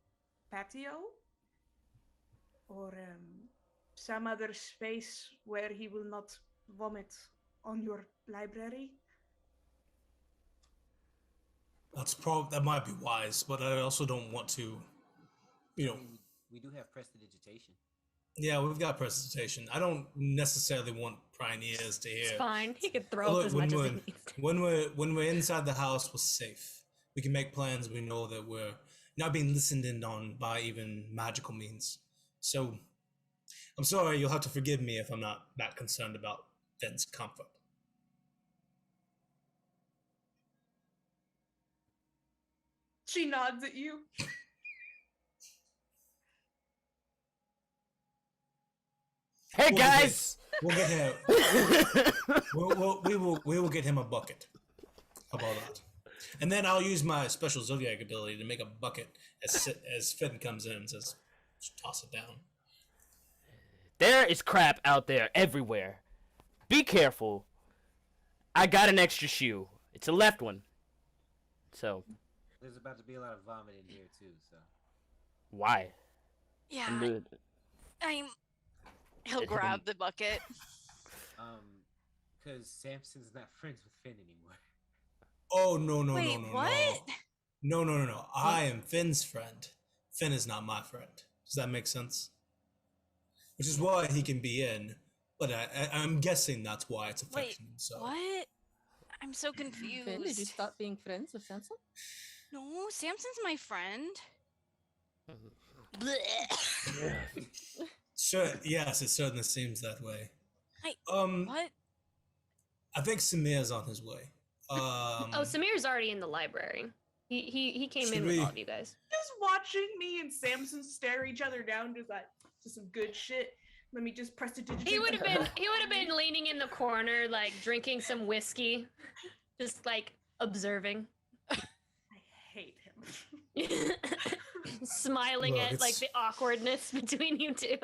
patio? Or some other space where he will not vomit on your library? That might be wise, but I also don't want to, you know. We do have prestidigitation. Yeah, we've got prestidigitation. I don't necessarily want prying ears to hear. It's fine. He can throw up as much as he needs. When we're inside the house, we're safe. We can make plans. We know that we're not being listened in on by even magical means. So, I'm sorry. You'll have to forgive me if I'm not that concerned about Finn's comfort. She nods at you. Hey guys! We'll get him. we will get him a bucket. How about that? And then I'll use my special zodiac ability to make a bucket as Finn comes in and says, just toss it down. There is crap out there everywhere. Be careful. I got an extra shoe. It's a left one. So. There's about to be a lot of vomit in here too, so. Why? Yeah. He'll grab the bucket. Because Samson's not friends with Finn anymore. Oh, no. Wait, what? No. I am Finn's friend. Finn is not my friend. Does that make sense? Which is why he can be in, but I'm guessing that's why it's affecting him. So. What? I'm so confused. Finn, did you stop being friends with Samson? No, Samson's my friend. Sure. Yes, it certainly seems that way. What? I think Samir's on his way. Samir's already in the library. He came in with all of you guys. Just watching me and Samson stare each other down, just like, just some good shit. Let me just prestidigitate. He would have been leaning in the corner, like drinking some whiskey, just like observing. I hate him. Smiling at like the awkwardness between you two.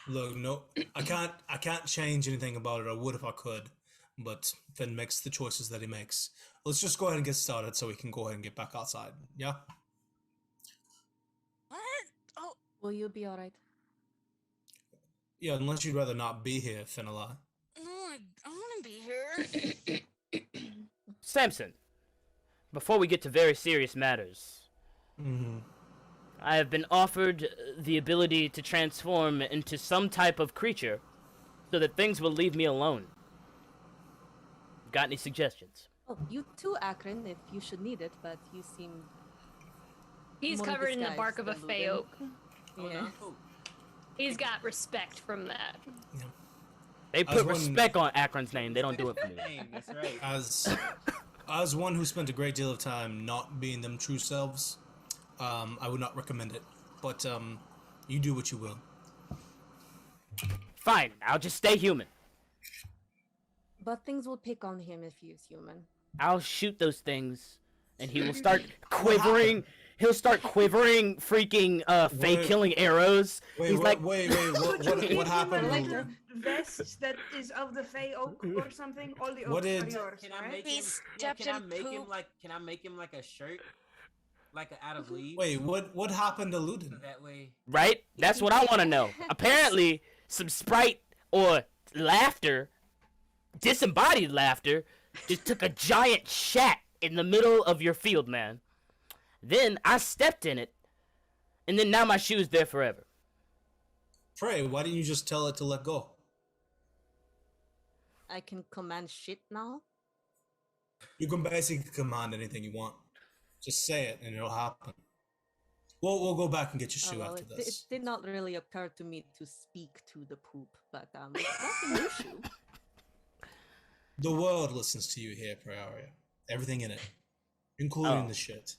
Look, no, I can't change anything about it. I would if I could, but Finn makes the choices that he makes. Let's just go ahead and get started so we can go ahead and get back outside. Yeah. What? Oh, will you be all right? Yeah, unless you'd rather not be here, Finala. No, I want to be here. Samson, before we get to very serious matters, I have been offered the ability to transform into some type of creature so that things will leave me alone. Got any suggestions? Oh, you too, Akron, if you should need it, but you seem... He's covered in the bark of a fey oak. Yeah. He's got respect from that. Yeah. They put respect on Akron's name. They don't do it for me. That's right. As one who spent a great deal of time not being them true selves, I would not recommend it. But you do what you will. Fine, I'll just stay human. But things will pick on him if he is human. I'll shoot those things, and he will start quivering. He'll start quivering, freaking fey killing arrows. Wait, what happened? Like the vest that is of the fey oak or something. All the oaks are yours, Can I right? make him? Can I make him like a shirt, like out of leaves? Wait, what happened to Ludin? So that way. Right? That's what I want to know. Apparently, some sprite or laughter, disembodied laughter, just took a giant shat in the middle of your field, man. Then I stepped in it, and then now my shoe's there forever. Pray, why didn't you just tell it to let go? I can command shit now? You can basically command anything you want. Just say it, and it'll happen. We'll go back and get your shoe after this. It did not really occur to me to speak to the poop, but that's a new shoe. The world listens to you here, Prioria. Everything in it, including Oh. the shit.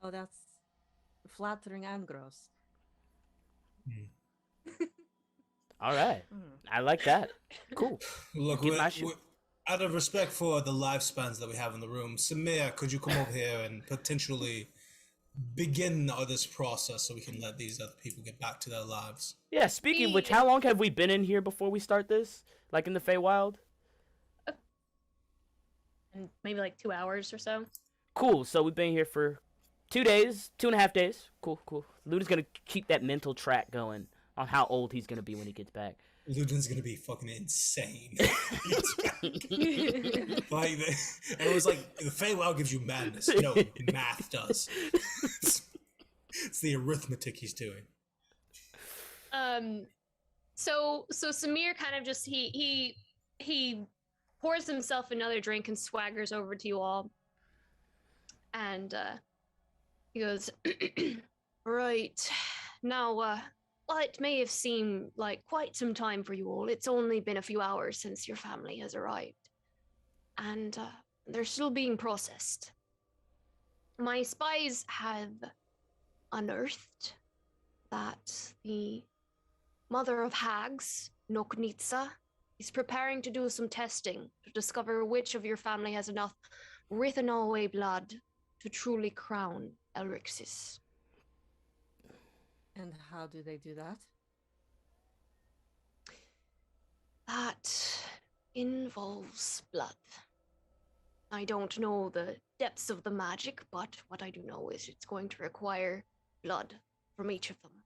Oh, that's flattering and gross. All right. I like that. Cool. Look, Get my shit. out of respect for the lifespans that we have in the room, Samir, could you come over here and potentially begin this process so we can let these other people get back to their lives? Yeah, speaking of which, how long have we been in here before we start this? Like in the Feywild? And maybe like 2 hours or so. Cool. So we've been here for 2 days, 2.5 days. Cool. Luda's gonna keep that mental track going on how old he's gonna be when he gets back. Ludin's gonna be fucking insane. Like, and it was like, the Feywild gives you madness. No, math does. It's the arithmetic he's doing. So Samir kind of just he pours himself another drink and swaggers over to you all, and he goes, "Right now, while it may have seemed like quite some time for you all, it's only been a few hours since your family has arrived, and they're still being processed. My spies have unearthed that the mother of hags, Noknitsa, is preparing to do some testing to discover which of your family has enough Rithanolway blood to truly crown Elrixis." And how do they do that? That involves blood. I don't know the depths of the magic, but what I do know is it's going to require blood from each of them.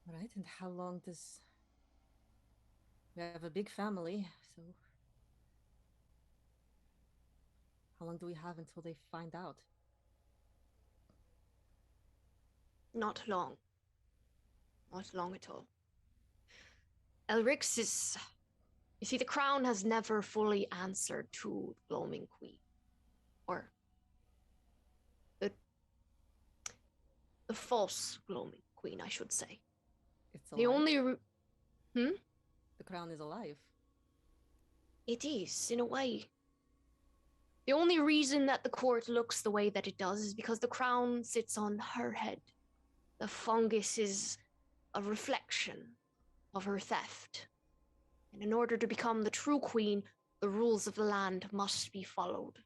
Right, and how long does... We have a big family, so... How long do we have until they find out? Not long. Not long at all. Elrixis... You see, the crown has never fully answered to the Gloaming Queen. Or... The false Gloaming Queen, I should say. It's The alive. only... The crown is alive. It is, in a way. The only reason that the court looks the way that it does is because the crown sits on her head. The fungus is a reflection of her theft. And in order to become the true queen, the rules of the land must be followed.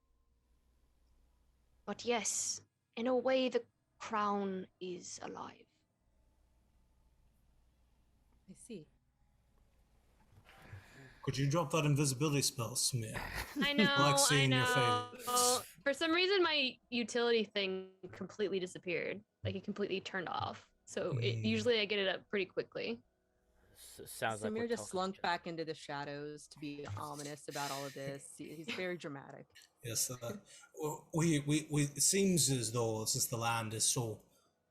But yes, in a way, the crown is alive. I see. Could you drop that invisibility spell, Samir? I know, Like seeing your face. For some reason, my utility thing completely disappeared. Like, it completely turned off. So usually I get it up pretty quickly. Sounds like Samir just slunk back into the shadows to be ominous about all of this. He's very dramatic. Yes, it seems as though since the land is so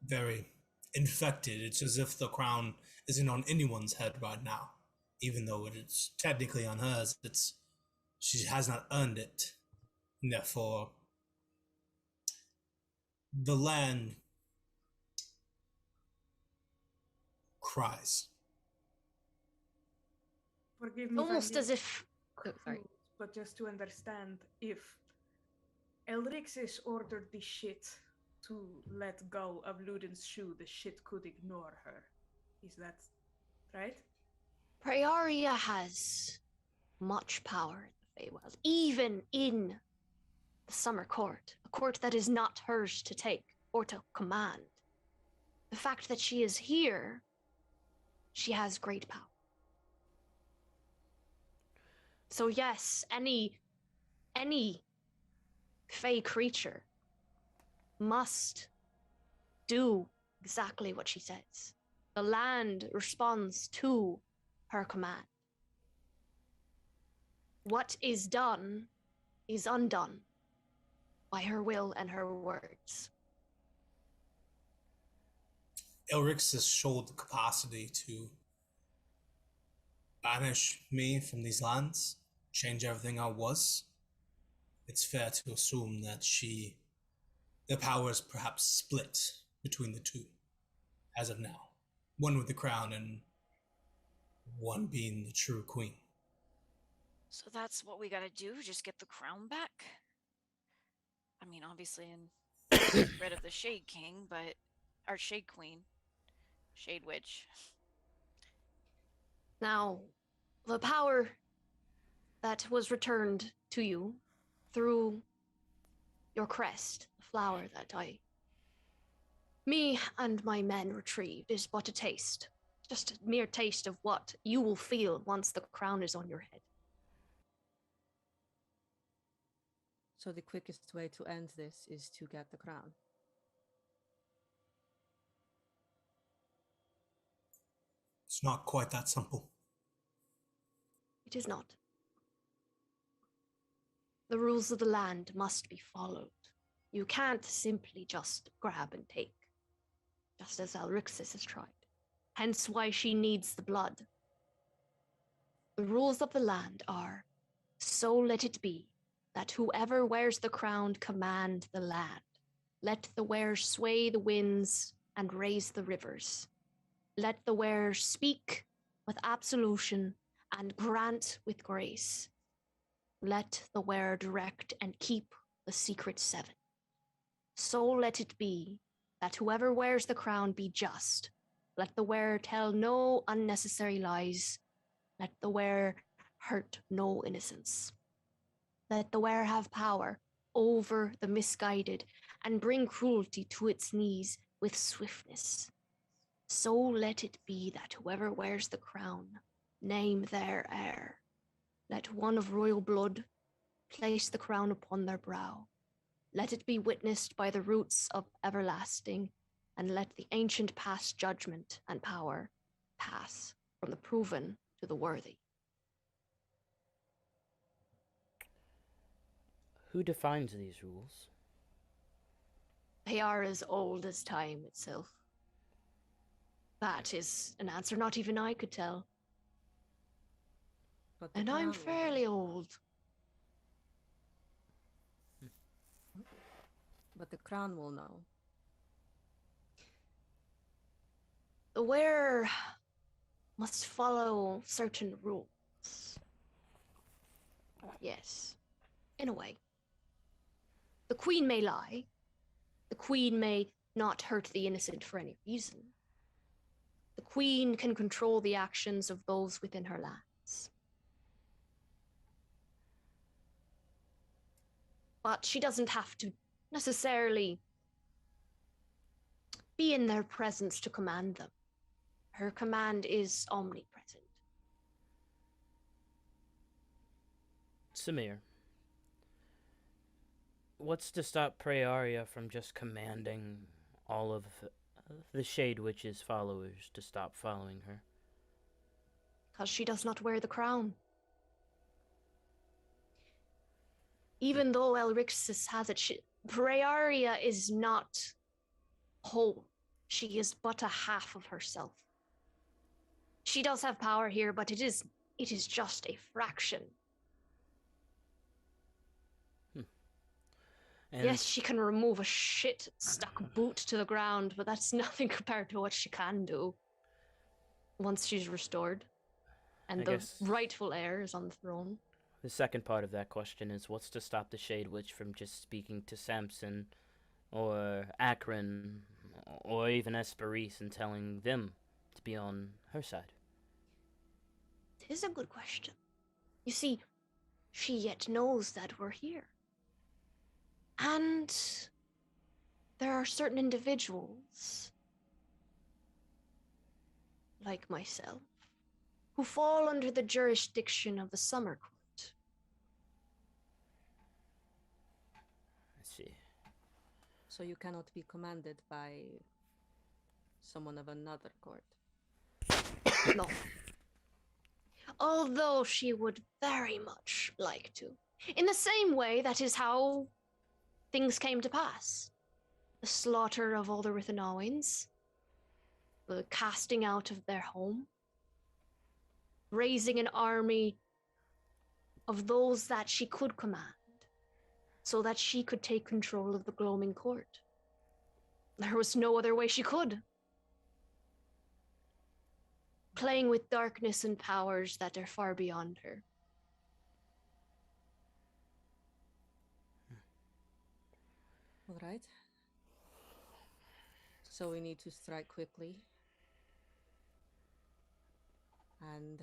very infected, it's as if the crown isn't on anyone's head right now, even though it is technically on hers. She has not earned it, and therefore the land cries. Forgive me. Almost as if... Oh, sorry. But just to understand, if Elrixis ordered the shit to let go of Ludin's shoe, the shit could ignore her. Is that right? Prioria has much power in the Feywild, even in the Summer Court, a court that is not hers to take or to command. The fact that she is here, she has great power. So yes, any Fey creature must do exactly what she says. The land responds to her command. What is done is undone by her will and her words. Elrix has showed the capacity to banish me from these lands, change everything I was. It's fair to assume that the power is perhaps split between the two, as of now. One with the crown and One being the true queen. So that's what we gotta do, just get the crown back? I mean, obviously, and get rid of the Shade King, but... Or Shade Queen. Shade Witch. Now, the power that was returned to you through your crest, the flower that me and my men retrieved, is but a taste. Just a mere taste of what you will feel once the crown is on your head. So the quickest way to end this is to get the crown. It's not quite that simple. It is not. The rules of the land must be followed. You can't simply just grab and take, just as Alrixis has tried. Hence why she needs the blood. The rules of the land are, so let it be, that whoever wears the crown command the land. Let the wearer sway the winds and raise the rivers. Let the wearer speak with absolution and grant with grace. Let the wearer direct and keep the secret seven. So let it be that whoever wears the crown be just. Let the wearer tell no unnecessary lies. Let the wearer hurt no innocence. Let the wearer have power over the misguided and bring cruelty to its knees with swiftness. So let it be that whoever wears the crown name their heir. Let one of royal blood place the crown upon their brow. Let it be witnessed by the roots of everlasting, and let the ancient past judgment and power pass from the proven to the worthy. Who defines these rules? They are as old as time itself. That is an answer not even I could tell. And I'm fairly old. But the crown will know. The wearer must follow certain rules. Yes, in a way. The queen may lie. The queen may not hurt the innocent for any reason. The queen can control the actions of those within her lands. But she doesn't have to necessarily be in their presence to command them. Her command is omnipresent. Samir, what's to stop Praeria from just commanding all of the Shade Witch's followers to stop following her? Because she does not wear the crown. Even though Elrixis has it, Praeria is not whole. She is but a half of herself. She does have power here, but it is just a fraction. Yes, she can remove a shit-stuck boot to the ground, but that's nothing compared to what she can do once she's restored and the rightful heir is on the throne. The second part of that question is, what's to stop the Shade Witch from just speaking to Samson or Akron or even Esperise and telling them to be on her side? It is a good question. You see, she yet knows that we're here. And there are certain individuals, like myself, who fall under the jurisdiction of the Summer Court. I see. So you cannot be commanded by someone of another court? No. Although she would very much like to. In the same way, that is how things came to pass. The slaughter of all the Rithanawins, the casting out of their home, raising an army of those that she could command, so that she could take control of the Gloaming Court. There was no other way she could. playing with darkness and powers that are far beyond her. All right. So we need to strike quickly and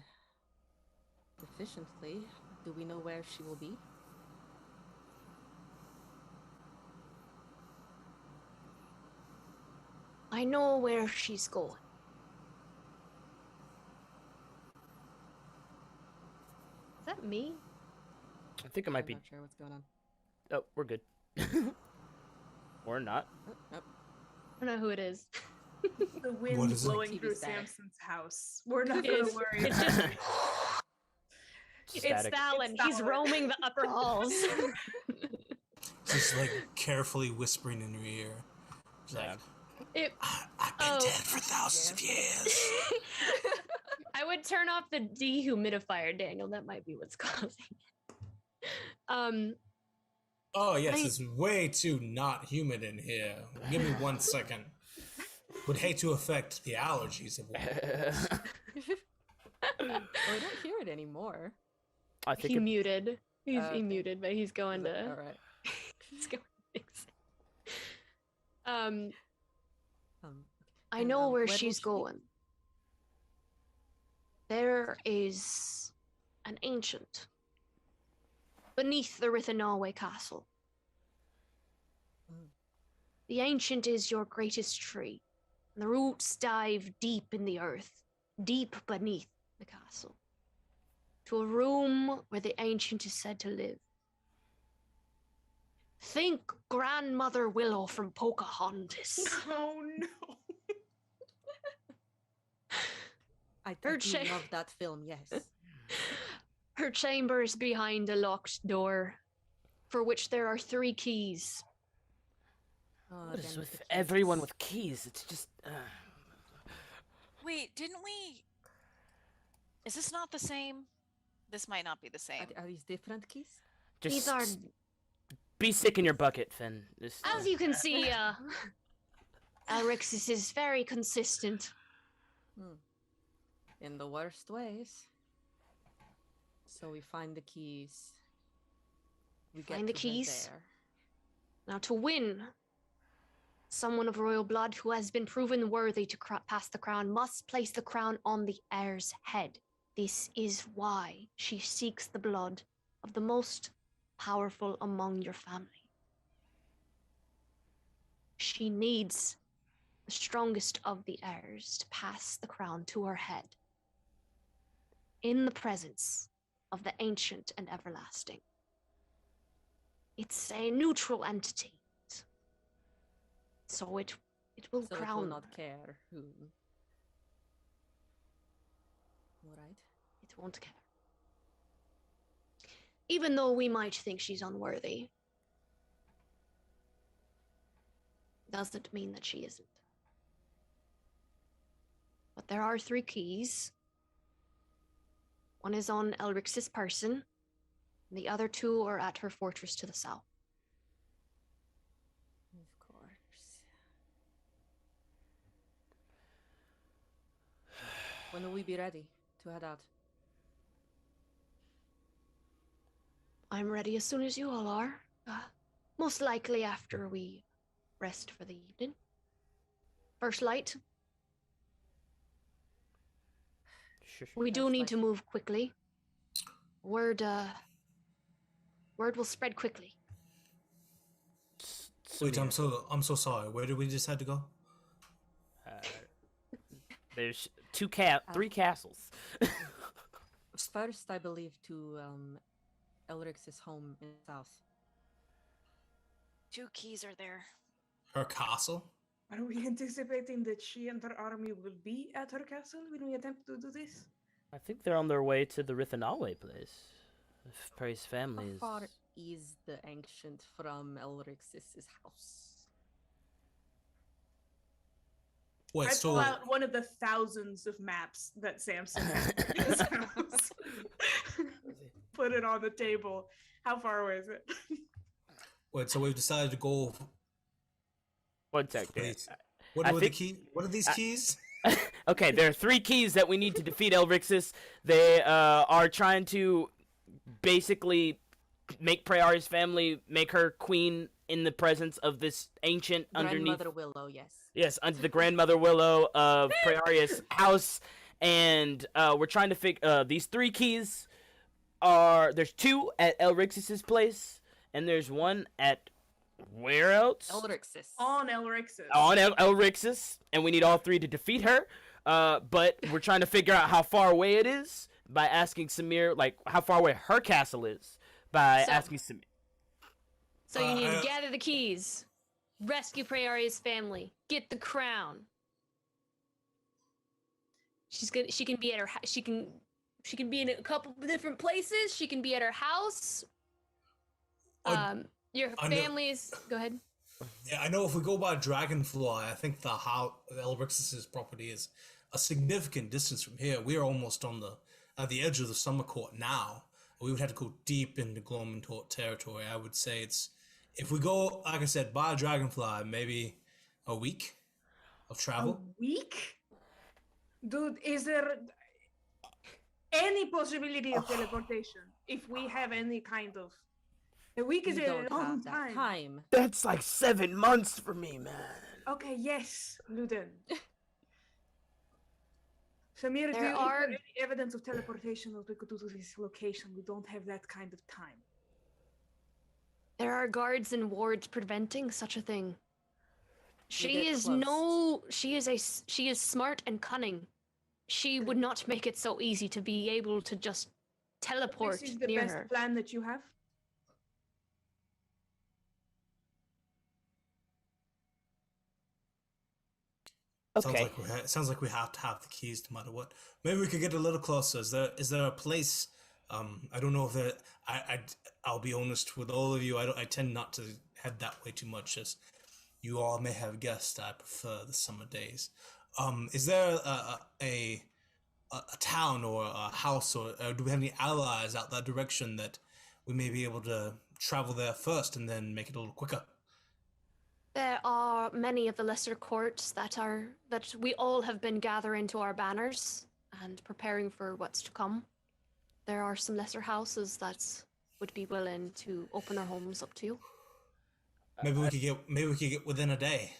efficiently. Do we know where she will be? I know where she's going. Is that me? I think it might I'm be. not sure what's going on. Oh, we're good. Or not. Oh, nope. I don't know who it is. The What wind is it? blowing TV through static. Samson's house. We're not It's- gonna worry it's about just- it. It's Static. Fallon. He's Fallon. roaming the upper halls. Just like carefully whispering in your ear. It's like, It, I've been Oh. dead for thousands of years. I would turn off the dehumidifier, Daniel. That might be what's causing it. Oh yes, I- it's way too not humid in here. Give me 1 second. Would hate to affect the allergies of one. Oh, I don't hear it anymore. I think he it, muted. He Okay. muted, but he's going Is it- to. All right. He's going to fix it. I And, know where will she's she be? going. There is an ancient beneath the Rithanaway castle. Mm. The ancient is your greatest tree, and the roots dive deep in the earth, deep beneath the castle, to a room where the ancient is said to live. Think Grandmother Willow from Pocahontas. Oh no. I Her do cha- love that film, yes. Her chamber is behind a locked door, for which there are 3 keys. Oh, what is damn it, with the everyone keys. with keys? It's just. Wait, didn't we? Is this not the same? This might not be the same. Are these different keys? Just These are, be sick in your bucket, Finn. Just, as you can see, Elrixis is very consistent. In the worst ways. So we find the keys. We get Find the to her keys. there. Now, to win, someone of royal blood who has been proven worthy to pass the crown must place the crown on the heir's head. This is why she seeks the blood of the most powerful among your family. She needs the strongest of the heirs to pass the crown to her head in the presence of the ancient and everlasting. It's a neutral entity, so it will So it crown will not her. care who. Alright. It won't care. Even though we might think she's unworthy, doesn't mean that she isn't. But there are 3 keys. One is on Elrix's person, and the other 2 are at her fortress to the south. Of course. When will we be ready to head out? I'm ready as soon as you all are. Most likely after we rest for the evening. First light. Sure. We do First need light. to move quickly. Word will spread quickly. Wait, I'm so sorry. Where did we decide to go? There's 3 castles. First, I believe, to Elrix's home in the south. 2 keys are there. Her castle? Are we anticipating that she and her army will be at her castle when we attempt to do this? I think they're on their way to the Rithanaway place. If Prey's family How is. far is the ancient from Elrix's house? Wait, I so pull out one of the thousands of maps that Samson has in his house. Put it on the table. How far away is it? wait, so we've decided to go. One sec, Dan. Wait, what I are think- the key? What are these keys? Okay, there are 3 keys that we need to defeat Elrixis. They are trying to basically make Priori's family make her queen in the presence of this ancient underneath. Grandmother Willow, yes. Yes, under the grandmother Willow of Priori's house, and we're trying to figure. These 3 keys there's 2 at Elrixis's place, and there's 1 at where else? Elrixis. On Elrixis. On Elrixis, and we need all 3 to defeat her. But we're trying to figure out how far away it is by asking Samir, like how far away her castle is by asking Samir. So you need to gather the keys, rescue Prioria's family, get the crown. She can be at her she can be in a couple of different places. She can be at her house. Your family's go ahead. Yeah, I know if we go by Dragonfly, I think Elrixis' property is a significant distance from here. We are almost on at the edge of the Summer Court now. We would have to go deep into Gloaming territory. I would say it's, if we go, like I said, by Dragonfly, maybe a week of travel. A week? Dude, is there any possibility of teleportation? If we have any kind of... A week is a long time. That's like 7 months for me, man. Okay, yes, Luden. Samir, do you There are- have any evidence of teleportation that we could do to this location? We don't have that kind of time. There are guards and wards preventing such a thing. She get is close. she is smart and cunning. She would not make it so easy to be able to just teleport This is the near best her. plan that you have? Okay. Sounds like we have to have the keys no matter what. Maybe we could get a little closer. Is there a place? I don't know if there. I'll be honest with all of you. I tend not to head that way too much, as you all may have guessed. I prefer the summer days. Is there a town or a house, or do we have any allies out that direction that we may be able to travel there first and then make it a little quicker? There are many of the lesser courts that we all have been gathering to our banners and preparing for what's to come. There are some lesser houses that would be willing to open their homes up to you. Maybe we could get within a day,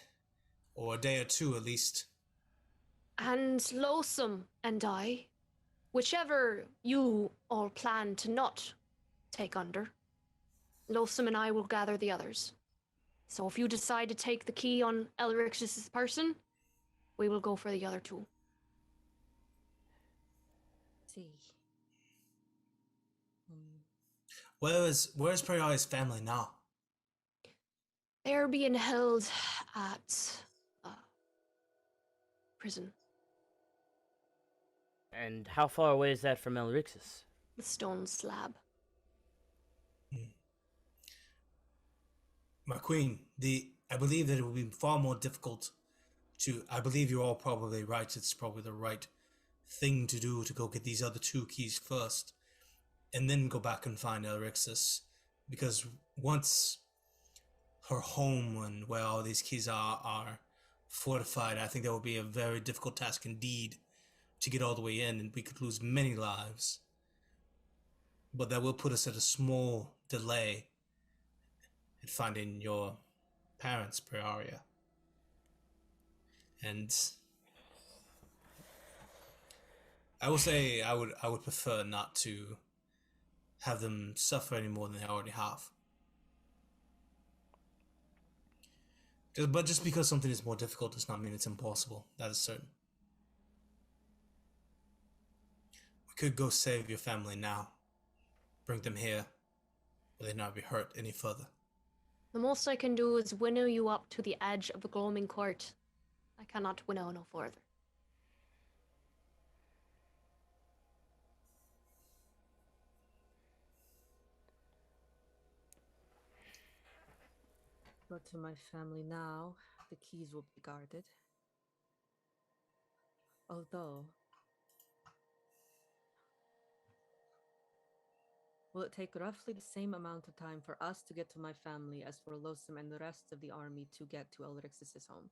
or a day or 2 at least. And Lonesome and I, whichever you all plan to not take under, Lonesome and I will gather the others. So if you decide to take the key on Elrixis' person, we will go for the other 2. See. Where's Priori's family now? They're being held at prison. And how far away is that from Elrixis? The stone slab. My queen, I believe that it would be far more difficult I believe you're all probably right. It's probably the right thing to do to go get these other 2 keys first, and then go back and find Elrixis, because once her home and where all these keys are fortified, I think that would be a very difficult task indeed to get all the way in, and we could lose many lives. But that will put us at a small delay in finding your parents, Prioria. And I will say I would prefer not to have them suffer any more than they already have. But just because something is more difficult does not mean it's impossible. That is certain. We could go save your family now. Bring them here, where they not be hurt any further. The most I can do is winnow you up to the edge of the Gloaming Court. I cannot winnow no further. But to my family now, the keys will be guarded. Although, will it take roughly the same amount of time for us to get to my family as for Losum and the rest of the army to get to Elrixis' home?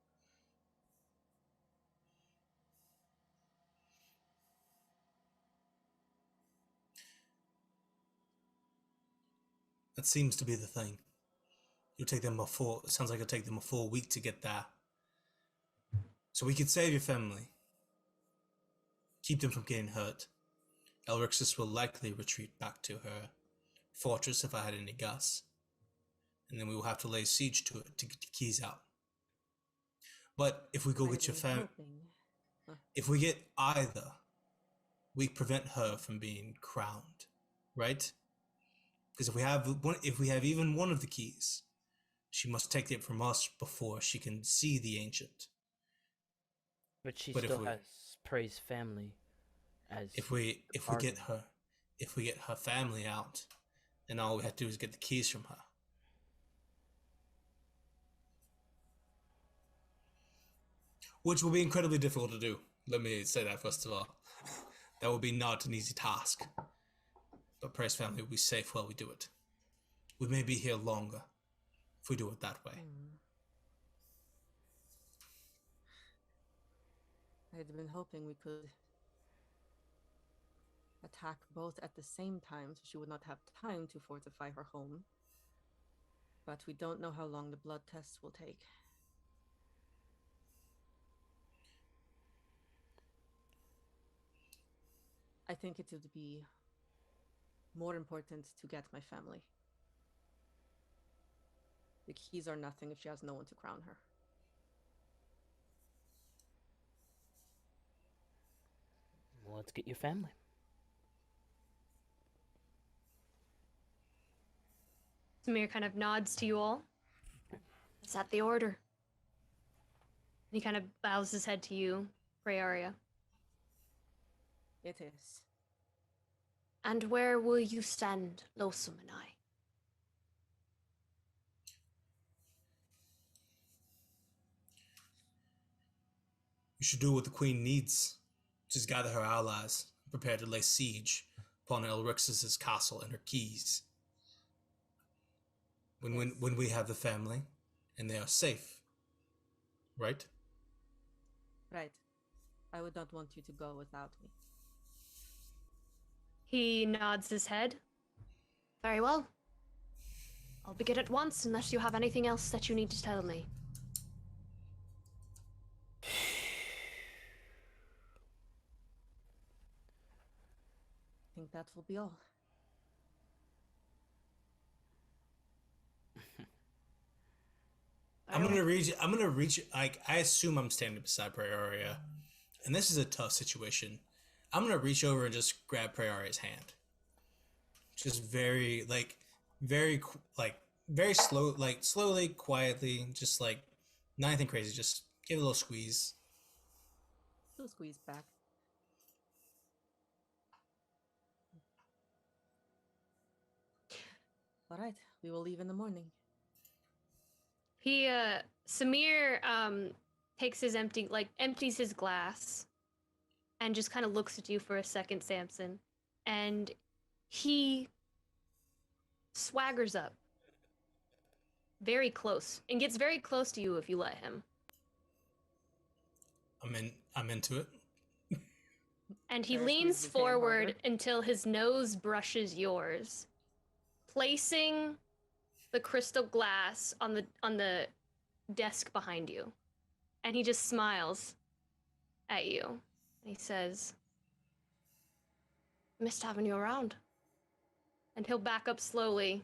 That seems to be the thing. It'll take them it sounds like it'll take them a full week to get there. So we could save your family. Keep them from getting hurt. Elrixis will likely retreat back to her fortress if I had any guess. And then we will have to lay siege to it to get the keys out. But if we go get your family, if we get either, we prevent her from being crowned, right? Because if we have even one of the keys, she must take it from us before she can see the ancient. But she still has Prey's family as if we get her family out, then all we have to do is get the keys from her. Which will be incredibly difficult to do. Let me say that first of all. That will be not an easy task. But Prey's family will be safe while we do it. We may be here longer if we do it that way. I had been hoping we could attack both at the same time so she would not have time to fortify her home. But we don't know how long the blood tests will take. I think it would be more important to get my family. The keys are nothing if she has no one to crown her. Well, let's get your family. Samir kind of nods to you all. Is that the order? And he kind of bows his head to you, Prearia. It is. And where will you send Lothsom and I? You should do what the queen needs. Just gather her allies, prepare to lay siege upon Elrixis' castle and her keys. When we have the family, and they are safe. Right? Right. I would not want you to go without me. He nods his head. Very well. I'll begin at once unless you have anything else that you need to tell me. I think that will be all. I'm gonna reach. Like, I assume I'm standing beside Prearia, and this is a tough situation. I'm gonna reach over and just grab Prearia's hand. Just very slow, slowly, quietly, just like not anything crazy. Just give it a little squeeze. Little squeeze back. All right, we will leave in the morning. He, Samir, takes his empties his glass and just kind of looks at you for a second, Samson. And he swaggers up very close and gets very close to you if you let him. I'm into it. And he leans forward until his nose brushes yours, placing the crystal glass on the desk behind you. And he just smiles at you. And he says, "Missed having you around." And he'll back up slowly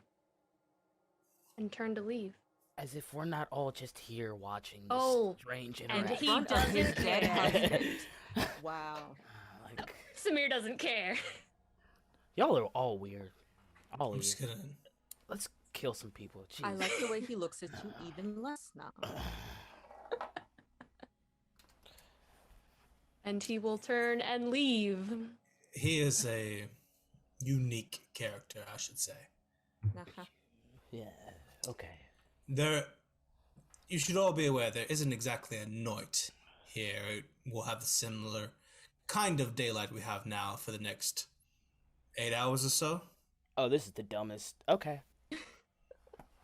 and turn to leave. As if we're not all just here watching this strange interaction. And he doesn't care. Wow. Samir doesn't care. Y'all are all weird. All I'm just weird. gonna... Let's kill some people. Jeez. I like the way he looks at you even less now. And he will turn and leave. He is a unique character, I should say. Yeah, okay. You should all be aware there isn't exactly a night here. We'll have a similar kind of daylight we have now for the next 8 hours or so. Oh, this is the dumbest. Okay.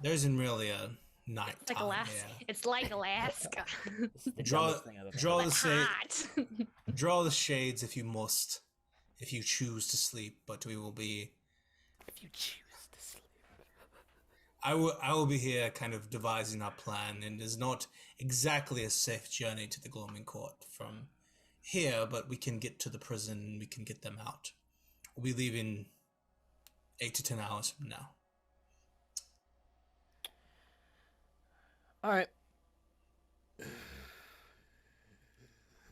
There isn't really a night It's like time Alaska. here. It's like Alaska. This is the Draw dumbest thing I've ever heard. Hot. draw the shades if you must, if you choose to sleep, but we will be... If you choose to sleep. I will be here kind of devising our plan, and it's not exactly a safe journey to the Gloaming Court from here, but we can get to the prison, we can get them out. We'll be leaving 8 to 10 hours from now. All right.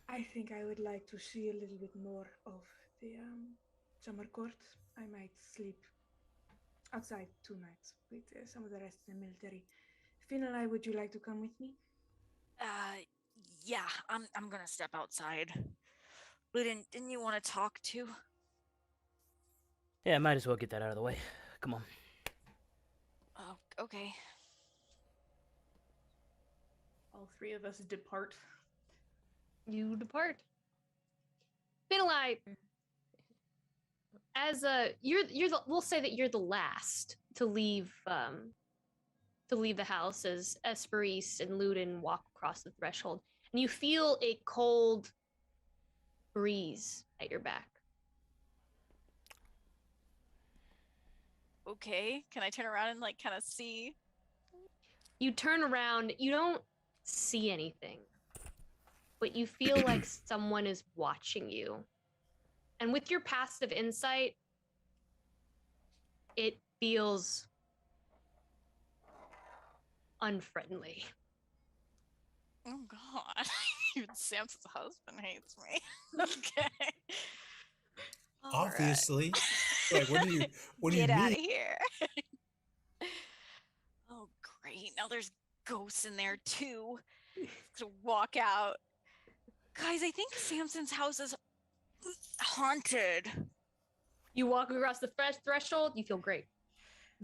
I think I would like to see a little bit more of the summer court. I might sleep outside 2 nights with some of the rest of the military. Finalai, would you like to come with me? Yeah, I'm gonna step outside. Luden, didn't you want to talk too? Yeah, might as well get that out of the way. Come on. Oh, okay. All 3 of us depart. You depart. Finalai, as we'll say that you're the last to leave the house as Esperise and Luden walk across the threshold, and you feel a cold breeze at your back. Okay, can I turn around and like kind of see? You turn around, you don't see anything, but you feel like someone is watching you. And with your passive insight, it feels unfriendly. Oh God, even Samson's husband hates me. Okay. All right. Obviously. Like, what do you Get out mean? of here. Oh, great. Now there's ghosts in there too. To walk out. Guys, I think Samson's house is haunted. You walk across the threshold, you feel great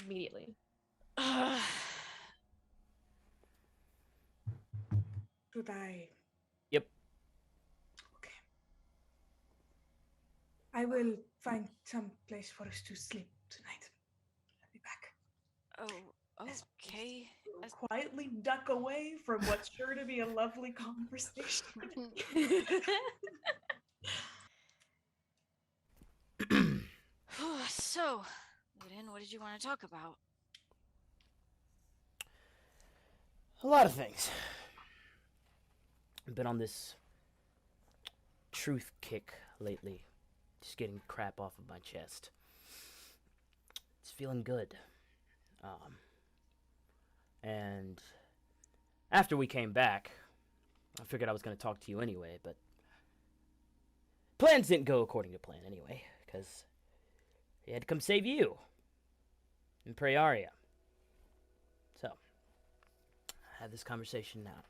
immediately. Should I? Yep. Okay. I will find some place for us to sleep tonight. I'll be back. Oh, okay. Quietly duck away from what's sure to be a lovely conversation. So, Luden, what did you want to talk about? A lot of things. I've been on this truth kick lately. Just getting crap off of my chest. It's feeling good. And after we came back, I figured I was going to talk to you anyway, but plans didn't go according to plan anyway, because he had to come save you in Praeria. So, I have this conversation now.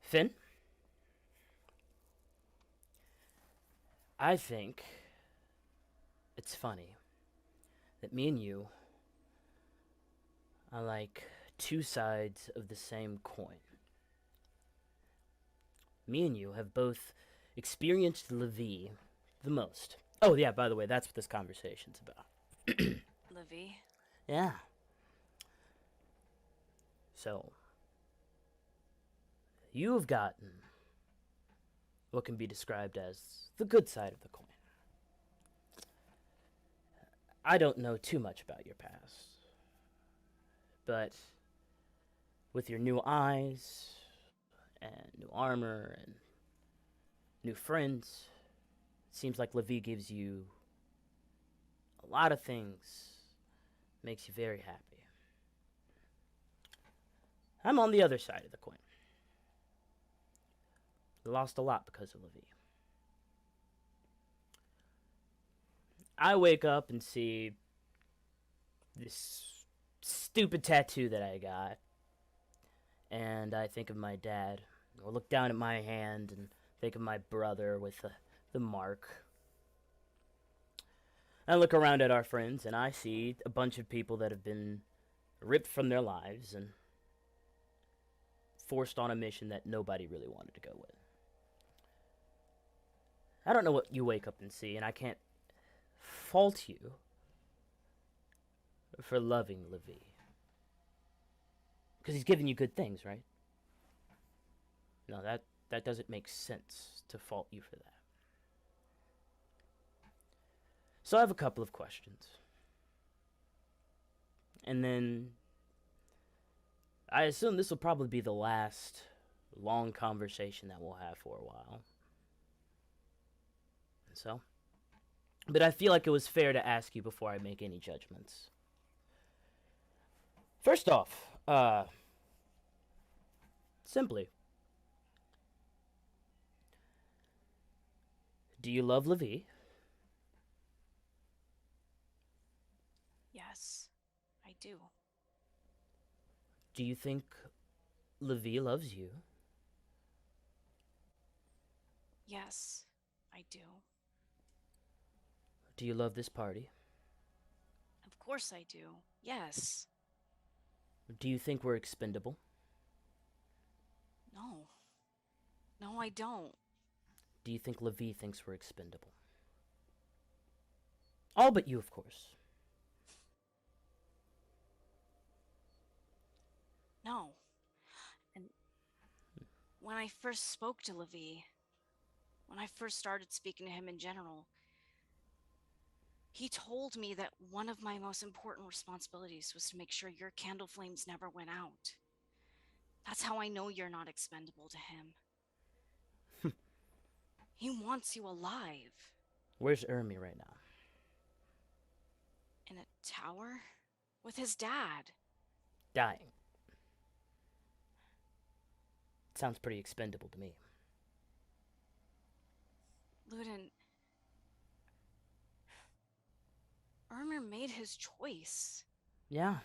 Finn, I think it's funny that me and you are like 2 sides of the same coin. Me and you have both experienced Levi the most. Oh, yeah, by the way, that's what this conversation's about. Levi? Yeah. So, you've gotten what can be described as the good side of the coin. I don't know too much about your past, but with your new eyes and new armor and new friends, it seems like Levi gives you a lot of things, makes you very happy. I'm on the other side of the coin. Lost a lot because of Levi. I wake up and see this stupid tattoo that I got, and I think of my dad, or look down at my hand and think of my brother with the mark. I look around at our friends, and I see a bunch of people that have been ripped from their lives and forced on a mission that nobody really wanted to go with. I don't know what you wake up and see, and I can't fault you for loving Levi. Because he's giving you good things, right? No, that doesn't make sense to fault you for that. So I have a couple of questions. And then I assume this will probably be the last long conversation that we'll have for a while. So, but I feel like it was fair to ask you before I make any judgments. First off, simply, do you love Levi? Yes, I do. Do you think Levi loves you? Yes, I do. Do you love this party? Of course I do. Yes. Do you think we're expendable? No. No, I don't. Do you think Levi thinks we're expendable? All but you, of course. No. And when I first spoke to Levi, when I first started speaking to him in general, he told me that one of my most important responsibilities was to make sure your candle flames never went out. That's how I know you're not expendable to him. He wants you alive. Where's Ermi right now? In a tower? With his dad. Dying. Sounds pretty expendable to me. Ludin, Ermir made his choice. Yeah.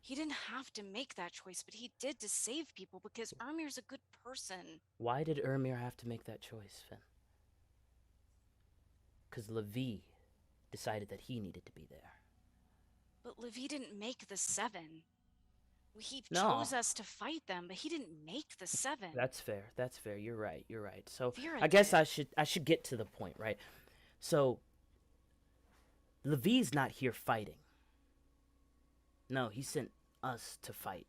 He didn't have to make that choice, but he did to save people because Ermir's a good person. Why did Ermir have to make that choice, Finn? Because Levi decided that he needed to be there. But Levi didn't make the 7. He No. chose us to fight them, but he didn't make the 7. That's fair. That's fair. You're right. You're right. So Vera I guess did. I should get to the point, right? So Levi's not here fighting. No, he sent us to fight,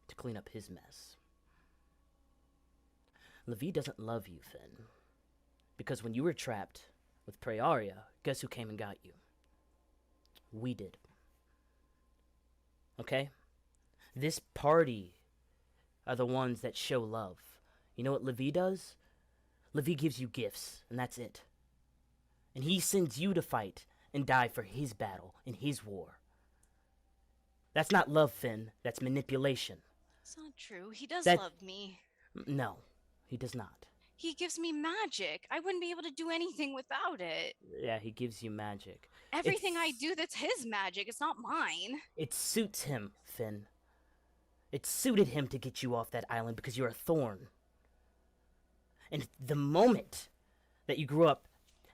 to clean up his mess. Levi doesn't love you, Finn. Because when you were trapped with Praeria, guess who came and got you? We did. Okay? This party are the ones that show love. You know what Levi does? Levi gives you gifts, and that's it. And he sends you to fight and die for his battle in his war. That's not love, Finn. That's manipulation. It's not true. He does That- love me. No, he does not. He gives me magic. I wouldn't be able to do anything without it. Yeah, he gives you magic. Everything I do, that's his magic. It's not mine. It suits him, Finn. It suited him to get you off that island because you're a thorn. And the moment that you grew up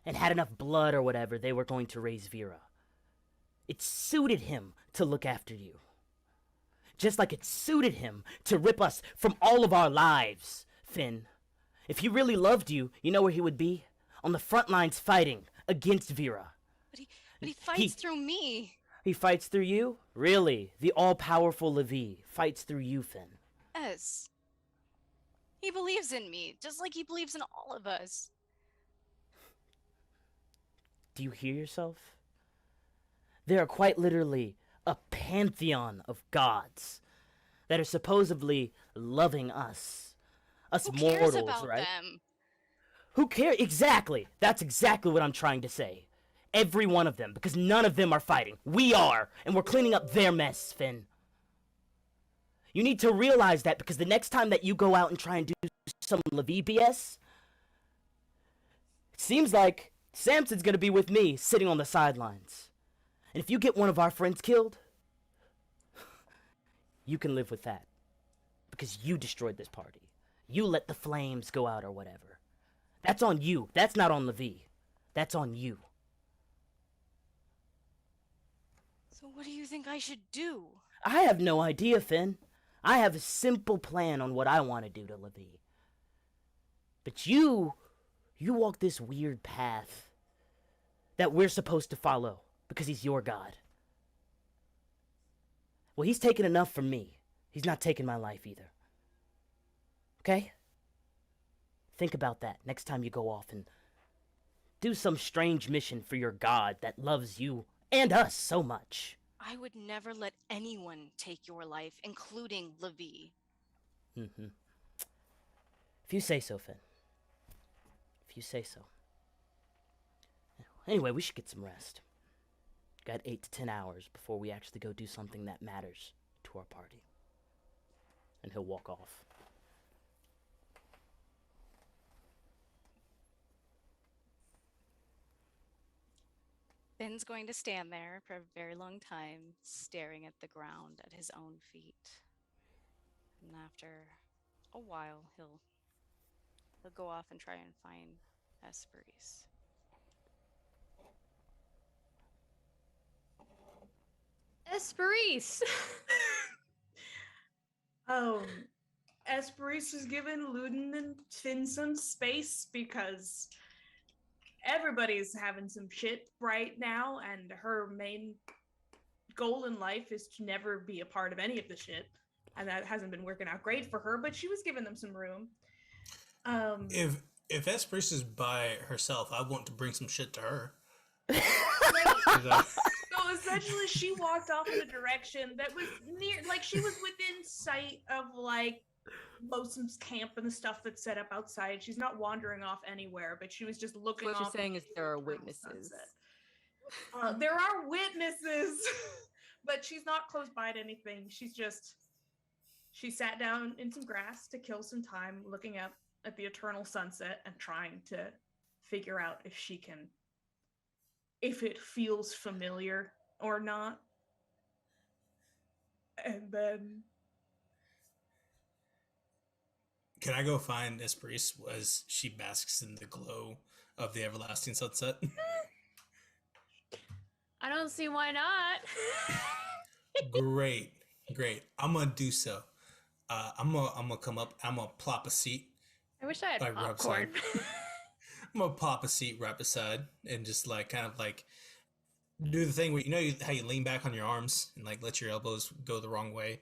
and had enough blood or whatever, they were going to raise Vera. It suited him to look after you. Just like it suited him to rip us from all of our lives, Finn. If he really loved you, you know where he would be? On the front lines fighting against Vera. But he fights through me. He fights through you? Really? The all-powerful Levi fights through you, Finn. Yes. He believes in me, just like he believes in all of us. Do you hear yourself? There are quite literally a pantheon of gods that are supposedly loving us. Us Who mortals, cares about right? them? Who cares? Exactly. That's exactly what I'm trying to say. Every one of them, because none of them are fighting. We are, and we're cleaning up their mess, Finn. You need to realize that because the next time that you go out and try and do some Levi BS, it seems like Samson's gonna be with me, sitting on the sidelines. And if you get one of our friends killed, you can live with that. Because you destroyed this party. You let the flames go out or whatever. That's on you. That's not on Levi. That's on you. So what do you think I should do? I have no idea, Finn. I have a simple plan on what I want to do to Levi. But you walk this weird path that we're supposed to follow because he's your god. Well, he's taken enough from me. He's not taking my life either. Okay? Think about that next time you go off and do some strange mission for your god that loves you and us so much. I would never let anyone take your life, including Levi. Mm-hmm. If you say so, Finn. If you say so. Anyway, we should get some rest. Got 8 to 10 hours before we actually go do something that matters to our party. And he'll walk off. Finn's going to stand there for a very long time, staring at the ground at his own feet. And after a while, he'll go off and try and find Esperis. Esperis! Esperis is giving Luden and Finn some space because everybody's having some shit right now, and her main goal in life is to never be a part of any of the shit, and that hasn't been working out great for her, but she was giving them some room. If Esperis is by herself, I want to bring some shit to her. So essentially, she walked off in a direction that was near, like she was within sight of like Losum's camp and the stuff that's set up outside. She's not wandering off anywhere, but she was just looking. What off you're saying is there are witnesses. There are witnesses, but she's not close by to anything. She sat down in some grass to kill some time, looking up at the eternal sunset and trying to figure out if it feels familiar or not. And then... Can I go find Esperis as she basks in the glow of the everlasting sunset? I don't see why not. Great. I'm gonna do so. I'm gonna come up. I'm gonna plop a seat. I wish I had popcorn. I'm gonna pop a seat right beside and just like kind of like do the thing where how you lean back on your arms and like let your elbows go the wrong way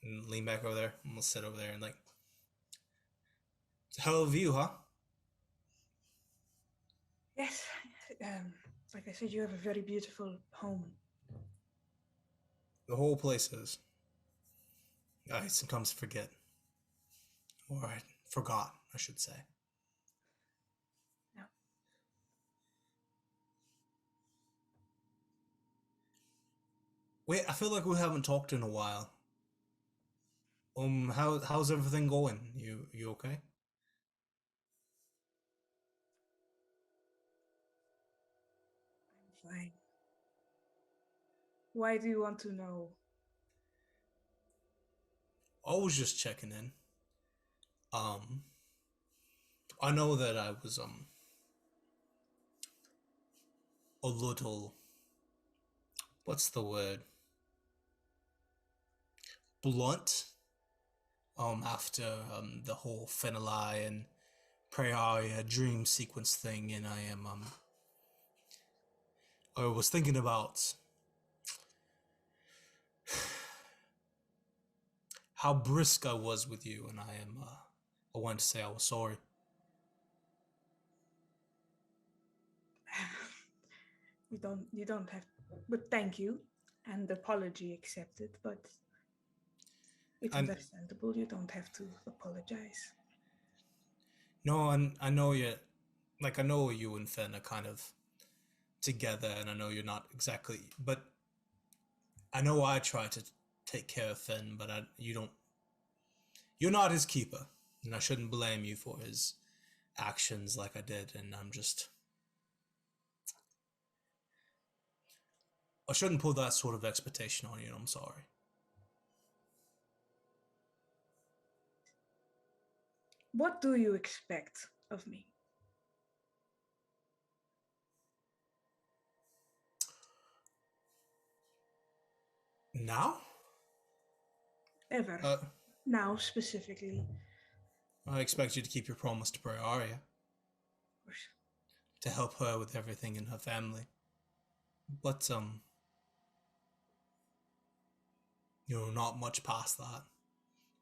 and lean back over there. I'm gonna sit over there and like, it's a hell of a view, huh? Yes. Like I said, you have a very beautiful home. The whole place is. I sometimes forget. Or I forgot, I should say. Yeah. Wait, I feel like we haven't talked in a while. How's everything going? You okay? I'm fine. Why do you want to know? I was just checking in. I know that I was a little, what's the word? Blunt. After the whole Fenelai and Praeria dream sequence thing, and I was thinking about how brisk I was with you, and I wanted to say I was sorry. You don't have, but thank you, and apology accepted, but it's understandable. You don't have to apologize. No, and I know I know you and Fen are kind of together, and I know you're not exactly, but I know I try to take care of Fen, but you're not his keeper, and I shouldn't blame you for his actions like I did, and I shouldn't put that sort of expectation on you, and I'm sorry. What do you expect of me? Now? Ever. Now, specifically. I expect you to keep your promise to Praeria. Of course. To help her with everything in her family. But, not much past that.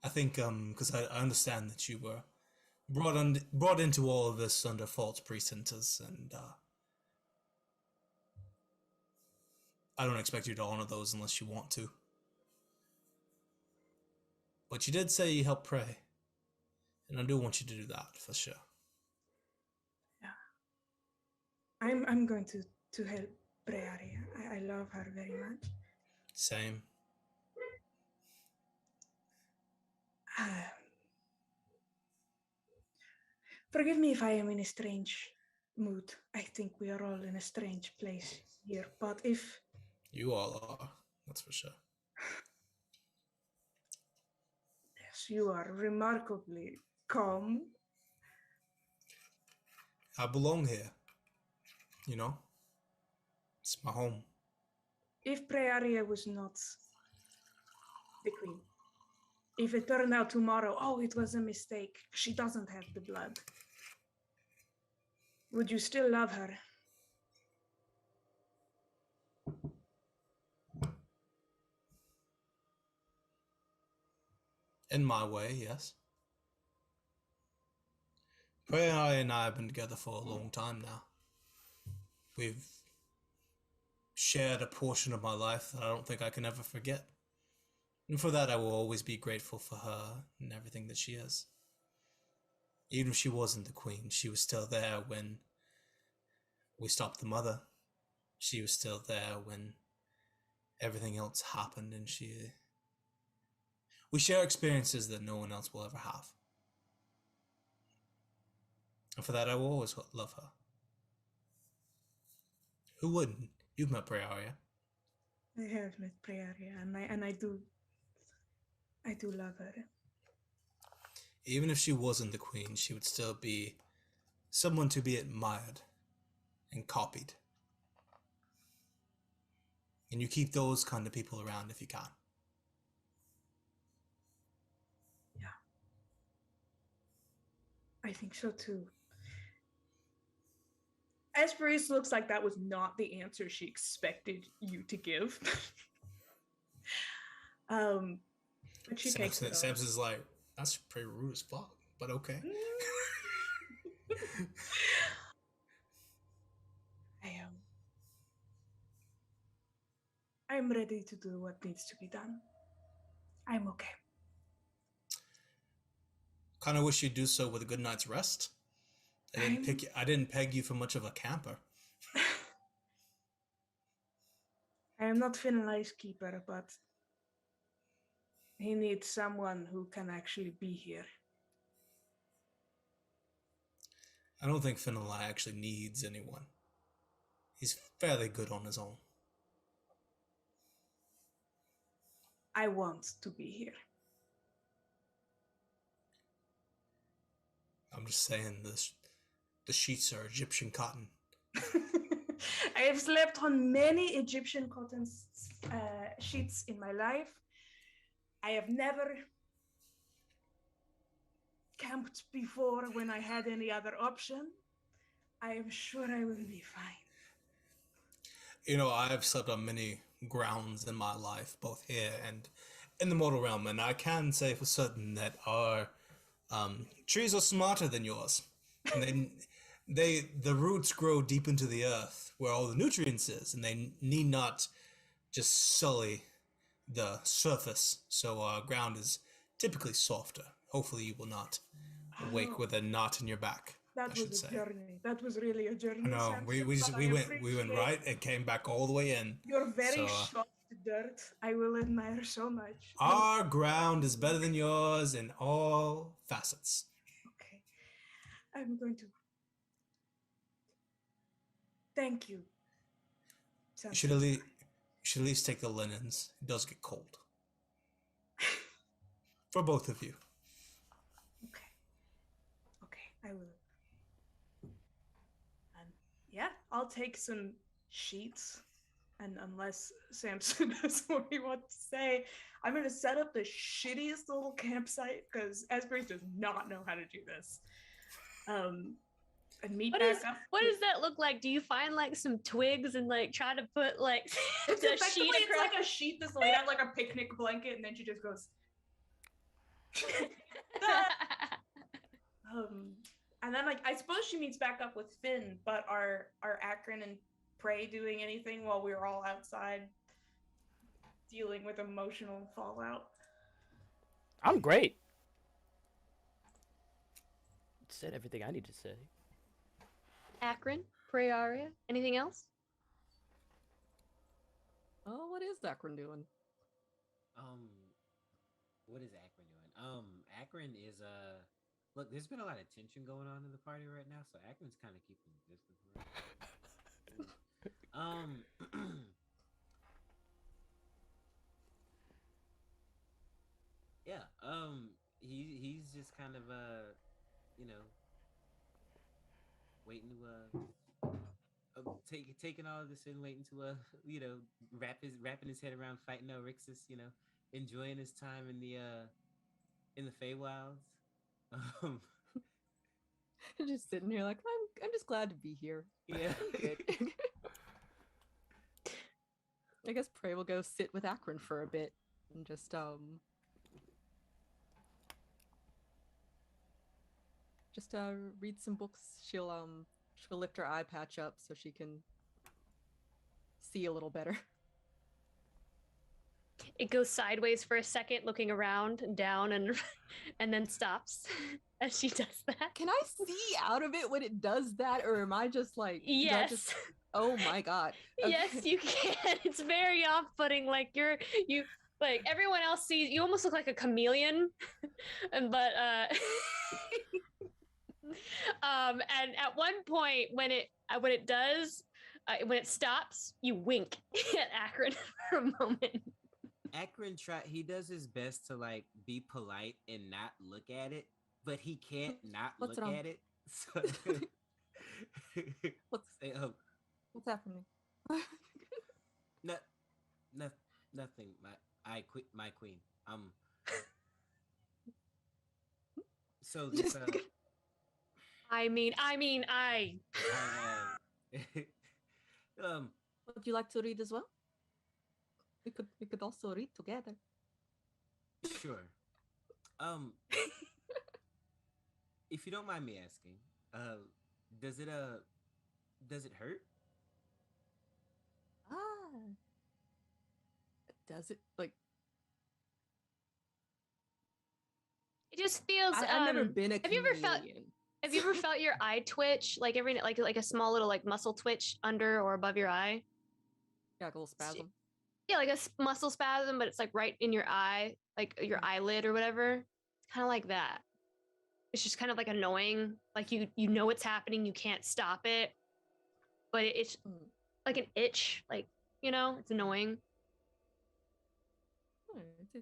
I think, because I understand that you were brought into all of this under false pretenses, and I don't expect you to honor those unless you want to. But you did say you help pray. And I do want you to do that, for sure. Yeah. I'm going to help Prearia. I love her very much. Same. Forgive me if I am in a strange mood. I think we are all in a strange place here. But if... You all are, that's for sure. Yes, you are remarkably calm. I belong here. You know? It's my home. If Prearia was not the queen, if it turned out tomorrow, oh, it was a mistake, she doesn't have the blood, would you still love her? In my way, yes. Prearia and I have been together for a long time now. We've shared a portion of my life that I don't think I can ever forget. And for that, I will always be grateful for her and everything that she is. Even if she wasn't the queen, she was still there when we stopped the mother. She was still there when everything else happened, and we share experiences that no one else will ever have. And for that, I will always love her. Who wouldn't? You've met Prearia. I have met Prearia, and I do love her. Even if she wasn't the queen, she would still be someone to be admired and copied. And you keep those kind of people around if you can. Yeah. I think so too. Esperis looks like that was not the answer she expected you to give. But she takes it. Samson's like, that's pretty rude as fuck, but okay. I'm ready to do what needs to be done. I'm okay. Kind of wish you'd do so with a good night's rest. I didn't peg you for much of a camper. I am not Finlay's keeper, but he needs someone who can actually be here. I don't think Finlay actually needs anyone. He's fairly good on his own. I want to be here. I'm just saying the sheets are Egyptian cotton. I have slept on many Egyptian cotton sheets in my life. I have never camped before when I had any other option. I am sure I will be fine. You know, I have slept on many grounds in my life, both here and in the mortal realm, and I can say for certain that our trees are smarter than yours. And the roots grow deep into the earth where all the nutrients is, and they need not just sully the surface. So our ground is typically softer. Hopefully you will not wake with a knot in your back. That was a journey. That was really a journey. No, we went right and came back all the way in. You're very soft dirt. I will admire so much. Our ground is better than yours in all facets. Okay. I'm going to thank you. You should at least take the linens. It does get cold. For both of you. Okay, I will. Yeah, I'll take some sheets, and unless Samson has what he wants to say, I'm going to set up the shittiest little campsite because Esperis does not know how to do this. And meet back up. What does that look like? Do you find like some twigs and like try to put like the sheet across? It's like a sheet that's laid out like a picnic blanket, and then she just goes. And then, like, I suppose she meets back up with Finn, but are Akron and Prey doing anything while we were all outside dealing with emotional fallout? I'm great. Said everything I need to say. Akron, Prayaria, anything else? Oh, what is Akron doing? What is Akron doing? Akron is look, there's been a lot of tension going on in the party right now, so Akron's kind of keeping distance right now. Yeah, he's just kind of you know, waiting to taking all of this in, waiting to you know, wrapping his head around fighting Orixis, you know, enjoying his time in the Feywilds. Um, Just sitting here like I'm just glad to be here. yeah. I guess Prey will go sit with Akron for a bit and just read some books. She'll lift her eye patch up so she can see a little better. It goes sideways for a second, looking around and down, and then stops as she does that. Can I see out of it when it does that, or am I just like yes? Oh my god! Okay. Yes, you can. It's very off-putting. Like you like everyone else sees you almost look like a chameleon, but and at one point when it does when it stops, you wink at Akron for a moment. Akron he does his best to like be polite and not look at it, but he can't not What's look wrong? at it. So What's happening? no, nothing. My queen. So this I mean, Would you like to read as well? We could also read together. Sure. If you don't mind me asking, does it hurt? Does it like? it just feels. I've never been a Have you chameleon. Have you ever felt your eye twitch, like every like a small little like muscle twitch under or above your eye? Yeah, like a little spasm. Yeah, like a muscle spasm, but it's like right in your eye, like your eyelid or whatever. It's kind of like that. It's just kind of like annoying. Like you know it's happening, you can't stop it, but it's like an itch. Like it's annoying.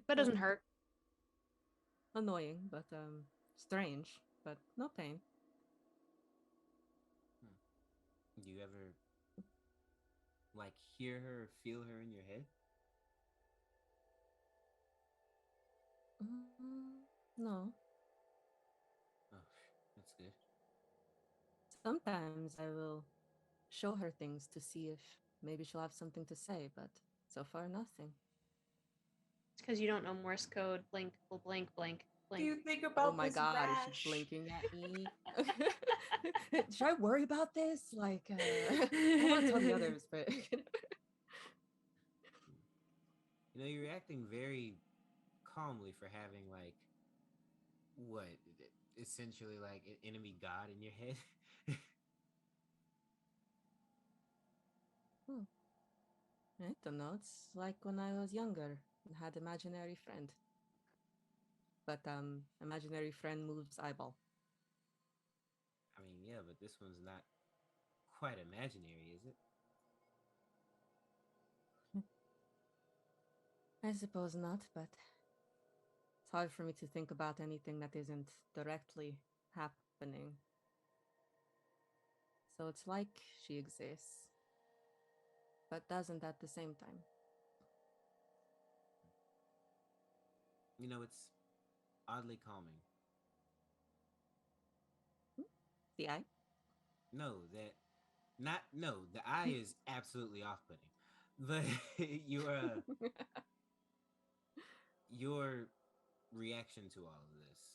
That doesn't hurt. Annoying, but strange, but no pain. Do you ever like hear her or feel her in your head? No. Oh, that's good. Sometimes I will show her things to see if maybe she'll have something to say, but so far nothing. It's because you don't know Morse code. Blank, blank, blank, blank. Do you think about Oh my this god, rash? is she blinking at me? Should I worry about this? Like, I want to tell the others, but you're reacting very calmly for having like what essentially like an enemy god in your head. I don't know. It's like when I was younger and had imaginary friend. But imaginary friend moves eyeball. I mean, yeah, but this one's not quite imaginary, is it? I suppose not, but it's hard for me to think about anything that isn't directly happening. So it's like she exists, but doesn't at the same time. It's oddly calming. The eye? No, the eye is absolutely off-putting. But your reaction to all of this.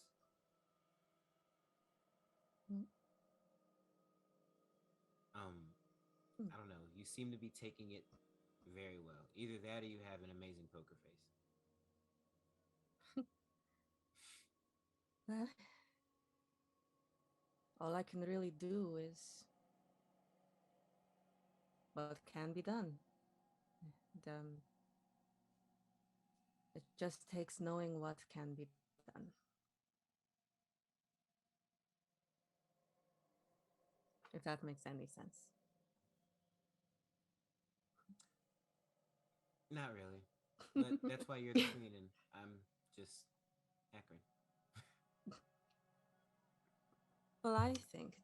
I don't know. You seem to be taking it very well. Either that or you have an amazing poker face. Well, all I can really do is what can be done. And, it just takes knowing what can be done. If that makes any sense. Not really. But that's why you're the queen and I'm just Akron. Well, I think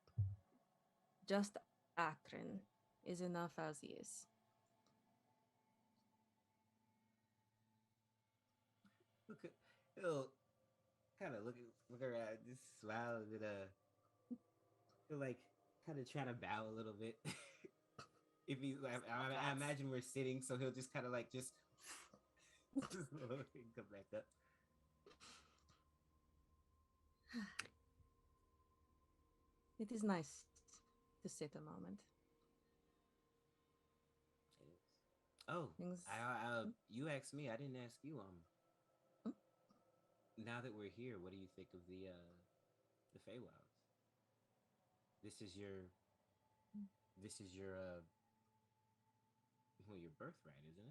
just Akron is enough as is. He'll kind of look around, just smile, and he'll like kind of try to bow a little bit. If he's, I imagine we're sitting, so he'll just kind of like just come back up. It is nice to sit a moment. Oh, you asked me. I didn't ask you. Now that we're here, what do you think of the Feywilds? This is your well, your birthright, isn't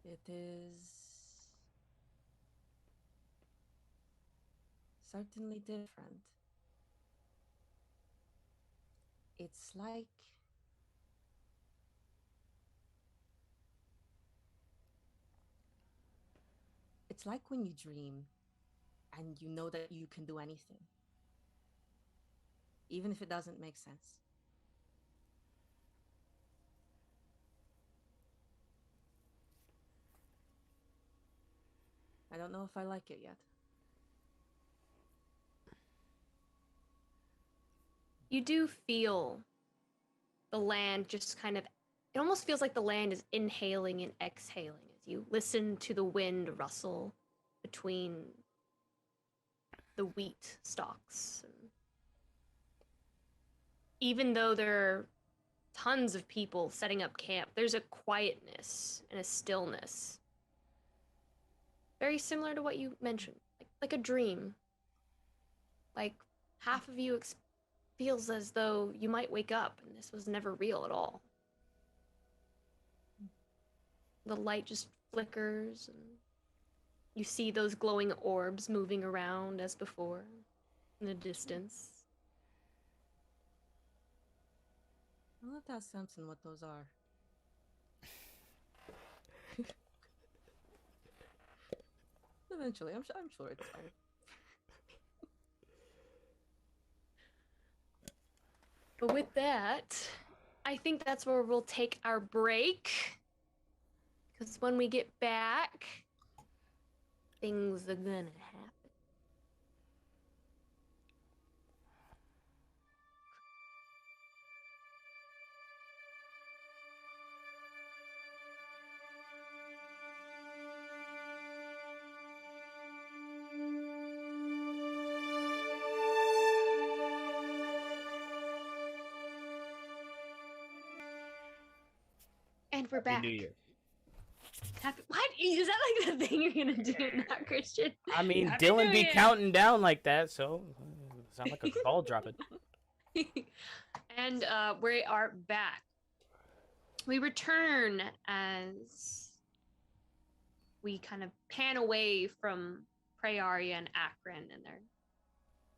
it? It is certainly different. It's like when you dream and you know that you can do anything, even if it doesn't make sense. I don't know if I like it yet. You do feel the land just kind of, it almost feels like the land is inhaling and exhaling as you listen to the wind rustle between the wheat stalks. And even though there are tons of people setting up camp, there's a quietness and a stillness. Very similar to what you mentioned, like a dream. Like half of you feels as though you might wake up and this was never real at all. The light just flickers and you see those glowing orbs moving around as before in the distance. I'll have to ask Samson what those are. Eventually, I'm sure it's fine. But with that, I think that's where we'll take our break. Because when we get back, things are gonna happen. And we're back. Happy New Year. What? Is that like the thing you're gonna do now, Christian? I mean, Happy Dylan New be Year. counting down like that, so sound like a ball dropping. And we are back. We return as we kind of pan away from Prayaria and Akron and their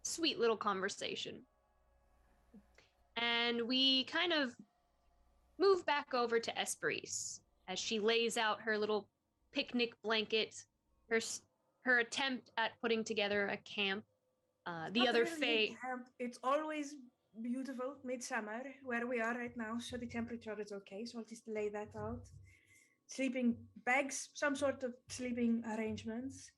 sweet little conversation. And we kind of move back over to Esperise as she lays out her little picnic blanket, her attempt at putting together a camp. The Not other really Fae. camp. It's always beautiful midsummer where we are right now, so the temperature is okay. So I'll just lay that out. Sleeping bags, some sort of sleeping arrangements.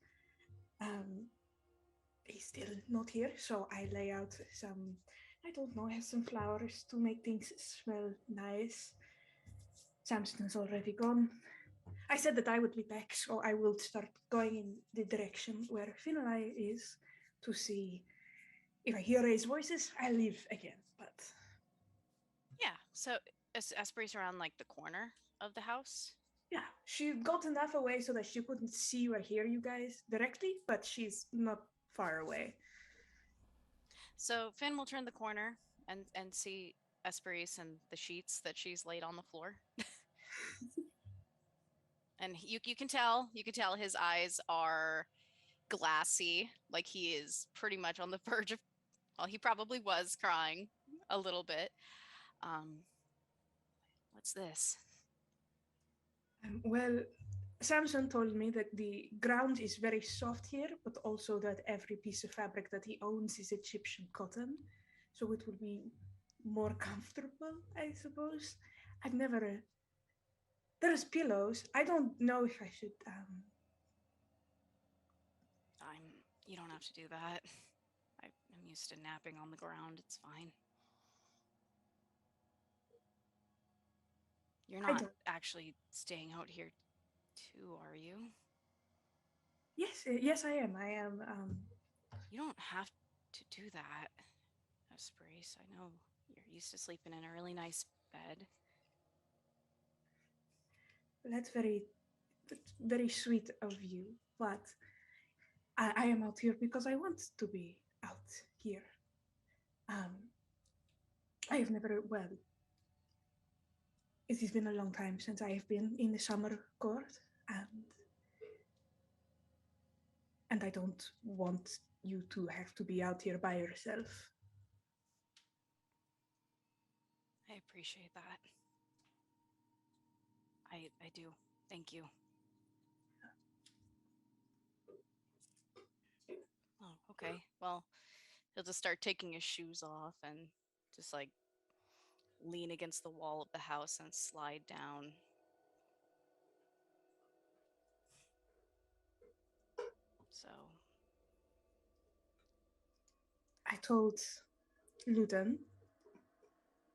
He's still not here, so I lay out some. I don't know, have some flowers to make things smell nice. Samson is already gone. I said that I would be back, so I will start going in the direction where Finlay is to see if I hear raised voices, I leave again. But Yeah. So Esprit's around like the corner of the house. yeah, she got enough away so that she couldn't see or hear you guys directly, but she's not far away. So Finn will turn the corner and see Esprit and the sheets that she's laid on the floor. And you can tell his eyes are glassy, like he is pretty much on the verge of, well, he probably was crying a little bit. What's this? Well, Samson told me that the ground is very soft here, but also that every piece of fabric that he owns is Egyptian cotton, so it will be more comfortable, I suppose. I've never. There's pillows. I don't know if I should. You don't have to do that. I'm used to napping on the ground. It's fine. You're not actually staying out here too, are you? Yes, I am. I am. You don't have to do that, Esprit. I know you're used to sleeping in a really nice bed. That's very sweet of you, but I am out here because I want to be out here. I have never, well, it has been a long time since I have been in the summer court, and I don't want you to have to be out here by yourself. I appreciate that. I do. Thank you. Oh, okay. Well, he'll just start taking his shoes off and just like lean against the wall of the house and slide down. So I told Luton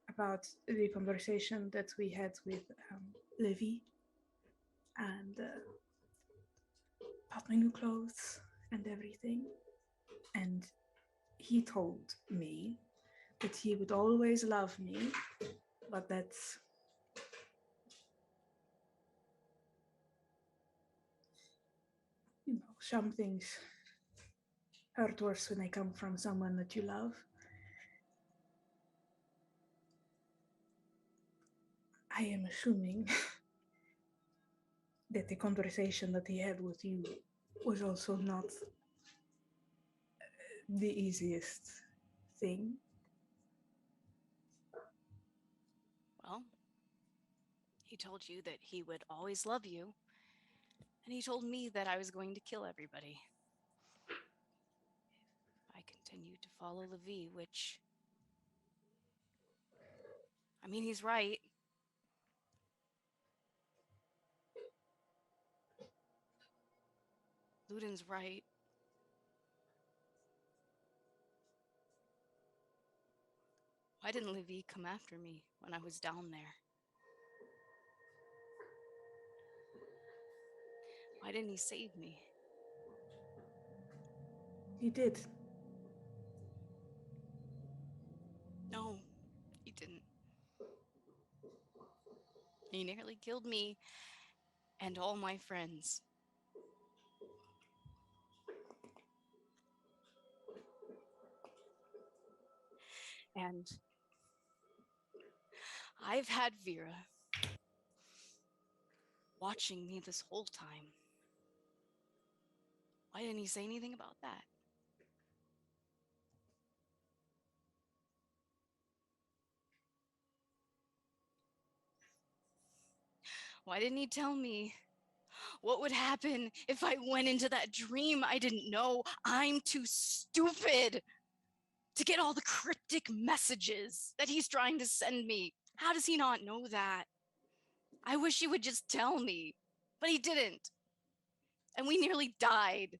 about the conversation that we had with Livy and about my new clothes and everything. And he told me that he would always love me, but that's some things hurt worse when they come from someone that you love. I am assuming that the conversation that he had with you was also not the easiest thing. well, he told you that he would always love you, and he told me that I was going to kill everybody if I continued to follow Levi, which, I mean, he's right. Luden's right. Why didn't Levi come after me when I was down there? Why didn't he save me? He did. No, he didn't. He nearly killed me and all my friends. And I've had Vera watching me this whole time. Why didn't he say anything about that? Why didn't he tell me what would happen if I went into that dream I didn't know? I'm too stupid to get all the cryptic messages that he's trying to send me. How does he not know that? I wish he would just tell me, but he didn't. And we nearly died.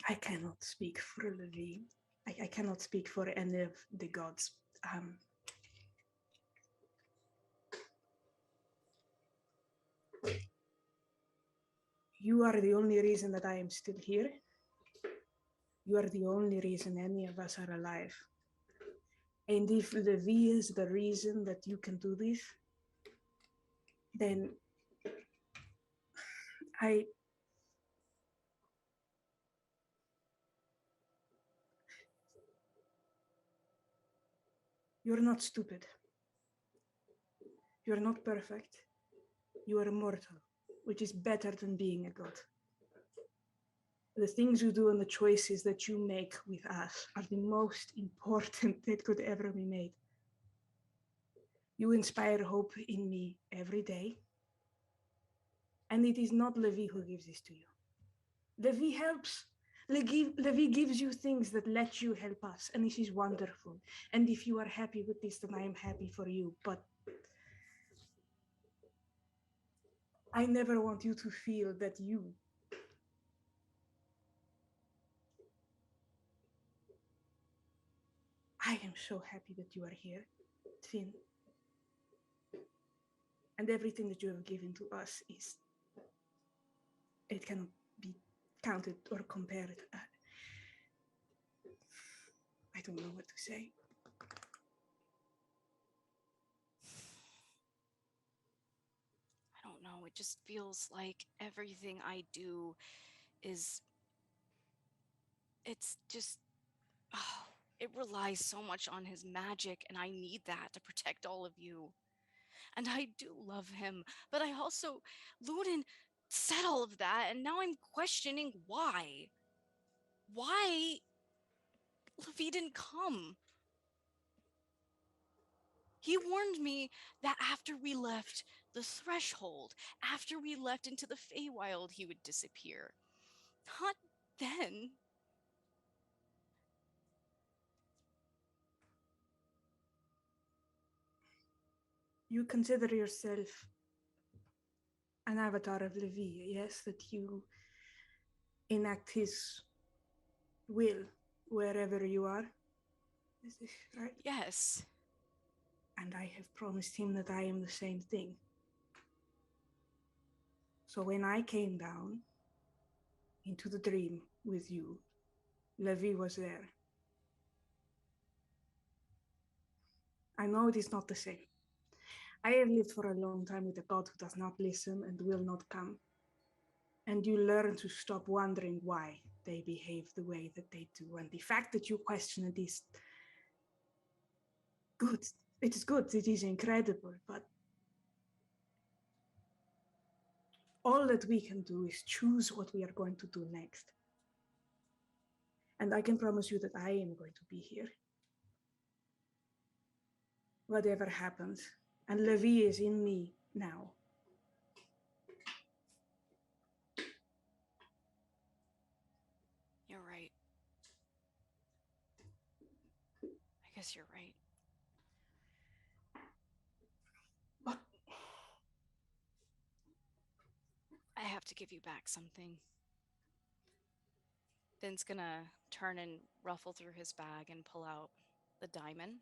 I cannot speak for Levi. I cannot speak for any of the gods. You are the only reason that I am still here. You are the only reason any of us are alive. And if Levi is the reason that you can do this, then you're not stupid. You're not perfect. You are mortal, which is better than being a god. The things you do and the choices that you make with us are the most important that could ever be made. You inspire hope in me every day. And it is not Levi who gives this to you. Levi helps. Levi gives you things that let you help us. And this is wonderful. And if you are happy with this, then I am happy for you. But I never want you to feel that you I am so happy that you are here, Finn. And everything that you have given to us it cannot be counted or compared. I don't know what to say. I don't know. It just feels like everything I do is. It's just. Oh, it relies so much on his magic, and I need that to protect all of you. And I do love him, but I also. Ludin said all of that, and now I'm questioning why. Why Levi didn't come? He warned me that after we left the threshold, after we left into the Feywild, he would disappear. Not then. You consider yourself an avatar of Levi, yes? That you enact his will wherever you are. Is this right? Yes. And I have promised him that I am the same thing. So when I came down into the dream with you, Levi was there. I know it is not the same. I have lived for a long time with a god who does not listen and will not come. And you learn to stop wondering why they behave the way that they do. And the fact that you question it is good. It is good. It is incredible. But all that we can do is choose what we are going to do next. And I can promise you that I am going to be here. Whatever happens. And Levi is in me now. You're right. I guess you're right. What? I have to give you back something. Finn's gonna turn and ruffle through his bag and pull out the diamond.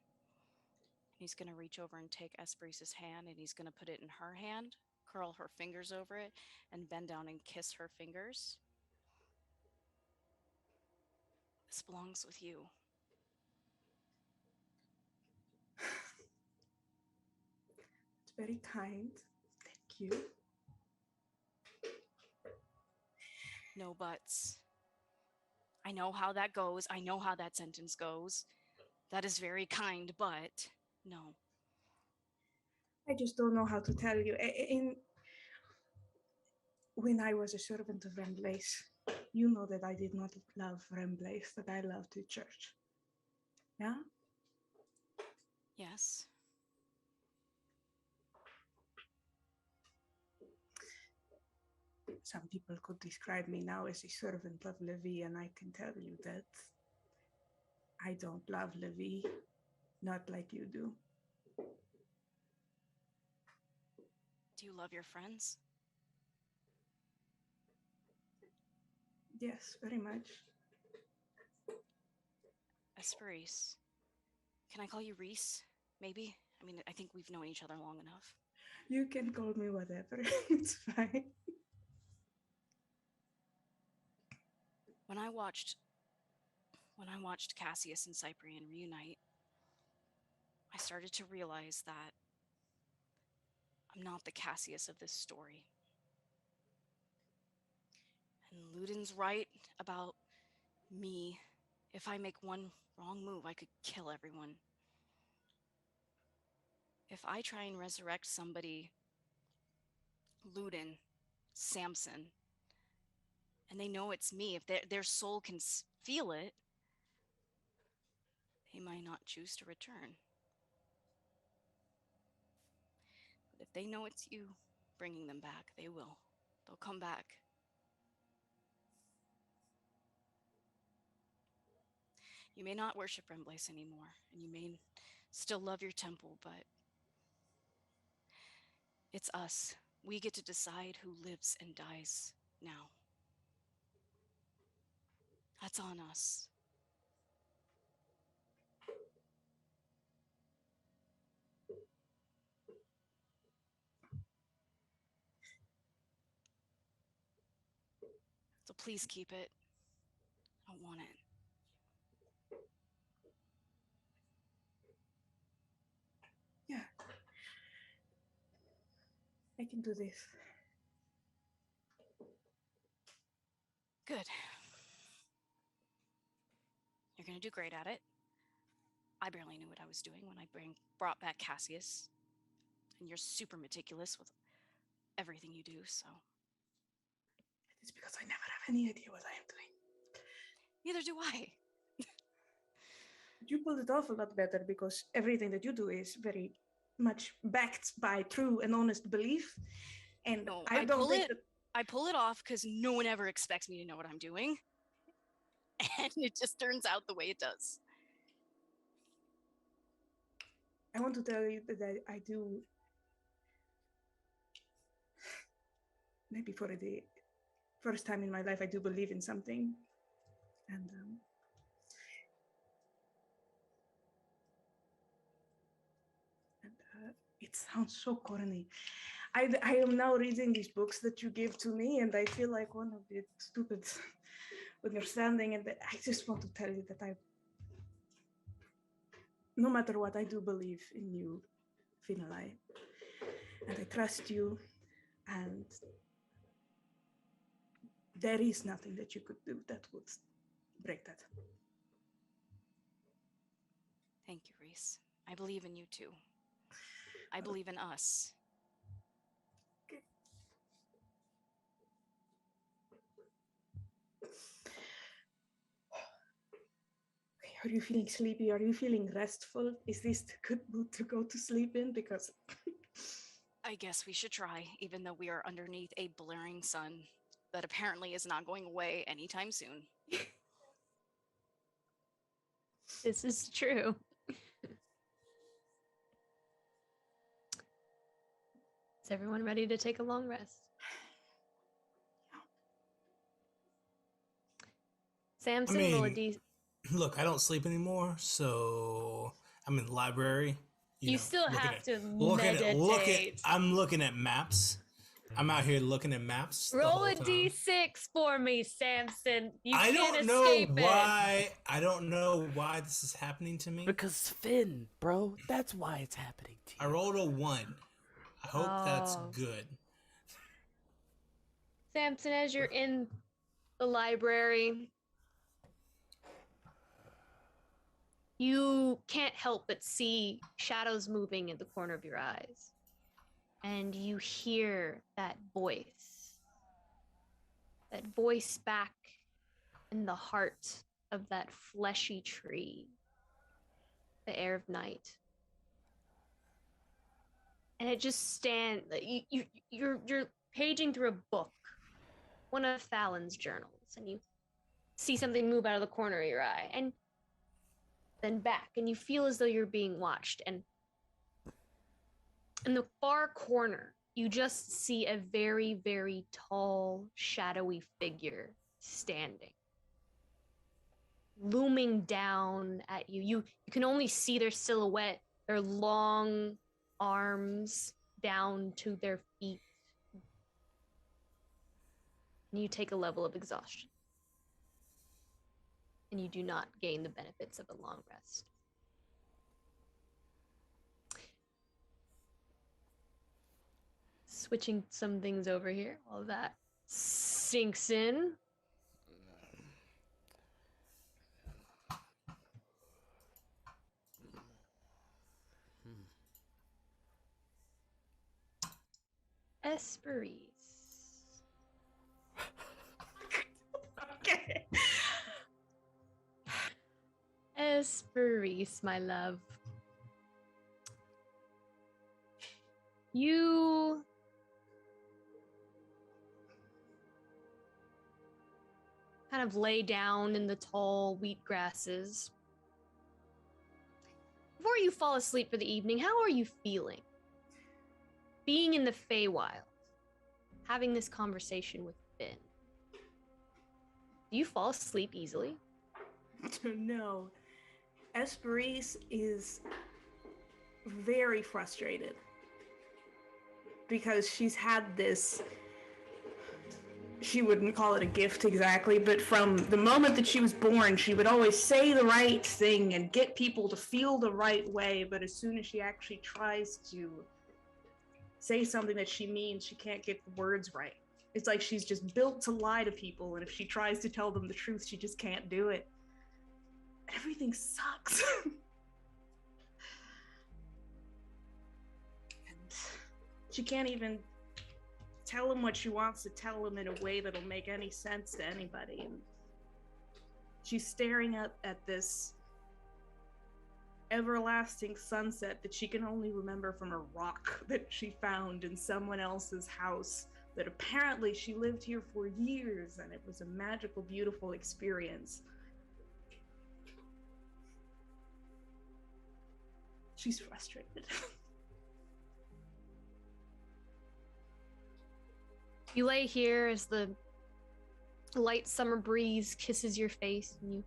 He's gonna reach over and take Esperice's hand, and he's gonna put it in her hand, curl her fingers over it, and bend down and kiss her fingers. This belongs with you. It's very kind. Thank you. No buts. I know how that goes. I know how that sentence goes. That is very kind, but no. I just don't know how to tell you. When I was a servant of Remblace, you know that I did not love Remblace, that I loved the church. Yeah? Yes. Some people could describe me now as a servant of Levi, and I can tell you that I don't love Levi, not like you do. Do you love your friends? Yes, very much. Esperise. Can I call you Reese? Maybe? I mean, I think we've known each other long enough. You can call me whatever. It's fine. When I watched Cassius and Cyprian reunite, I started to realize that I'm not the Cassius of this story. And Ludin's right about me. If I make one wrong move, I could kill everyone. If I try and resurrect somebody, Ludin, Samson, and they know it's me, if their soul can feel it, they might not choose to return. But if they know it's you bringing them back, they will. They'll come back. You may not worship Remblace anymore, and you may still love your temple, but it's us. We get to decide who lives and dies now. That's on us. So please keep it. I don't want it. Yeah. I can do this. Good. You're gonna do great at it. I barely knew what I was doing when I brought back Cassius. And you're super meticulous with everything you do, so. It's because I never have any idea what I am doing. Neither do I. You pulled it off a lot better because everything that you do is very much backed by true and honest belief. And No, I don't think that... I pull it off because no one ever expects me to know what I'm doing. And it just turns out the way it does. I want to tell you that I do... Maybe for the first time in my life, I do believe in something. And it sounds so corny. I am now reading these books that you give to me, and I feel like one of the stupid understanding. And I just want to tell you that no matter what, I do believe in you, Finalai, and I trust you. And there is nothing that you could do that would break that. Thank you, Reese. I believe in you too. I believe in us. Okay. Are you feeling sleepy? Are you feeling restful? Is this the good mood to go to sleep in? Because I guess we should try, even though we are underneath a blaring sun that apparently is not going away anytime soon. This is true. Is everyone ready to take a long rest? Samson, roll a D. Look, I don't sleep anymore, so I'm in the library. You know, still have to meditate. I'm looking at maps. I'm out here looking at maps. Roll a D6 for me, Samson. You I can't don't know escape why. I don't know why this is happening to me. Because Finn, bro. That's why it's happening to you. I rolled a 1. I hope that's good. Samson, as you're in the library, you can't help but see shadows moving in the corner of your eyes. And you hear that voice back in the heart of that fleshy tree, the air of night. And it just stands. You're paging through a book, one of Fallon's journals, and you see something move out of the corner of your eye, and then back, and you feel as though you're being watched. And in the far corner, you just see a very, very tall, shadowy figure standing. looming down at you. You can only see their silhouette, their long arms down to their feet. And you take a level of exhaustion. And you do not gain the benefits of a long rest. Switching some things over here, all that sinks in. Esperise. Okay. Esperise, my love. You kind of lay down in the tall wheat grasses. Before you fall asleep for the evening, how are you feeling? Being in the Feywild, having this conversation with Finn. Do you fall asleep easily? No. Esperise is very frustrated because she's had this, she wouldn't call it a gift exactly, but from the moment that she was born, she would always say the right thing and get people to feel the right way, but as soon as she actually tries to say something that she means, she can't get the words right. It's like she's just built to lie to people, and if she tries to tell them the truth, she just can't do it. Everything sucks. And she can't even tell him what she wants to tell him in a way that'll make any sense to anybody. And she's staring up at this everlasting sunset that she can only remember from a rock that she found in someone else's house, that apparently she lived here for years and it was a magical, beautiful experience. She's frustrated. You lay here as the light summer breeze kisses your face, and you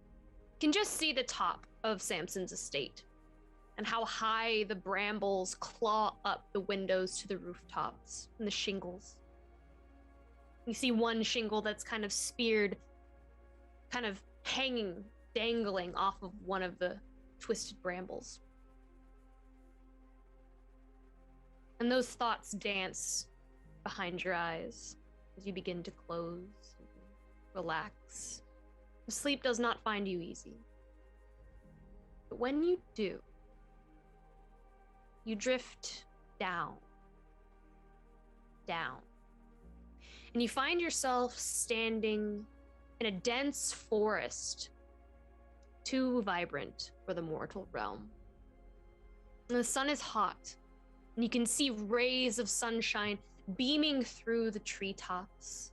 can just see the top of Samson's estate and how high the brambles claw up the windows to the rooftops and the shingles. You see one shingle that's kind of speared, kind of hanging, dangling off of one of the twisted brambles. And those thoughts dance behind your eyes as you begin to close and relax. Sleep does not find you easy. But when you do, you drift down, and you find yourself standing in a dense forest, too vibrant for the mortal realm. And the sun is hot, and you can see rays of sunshine beaming through the treetops.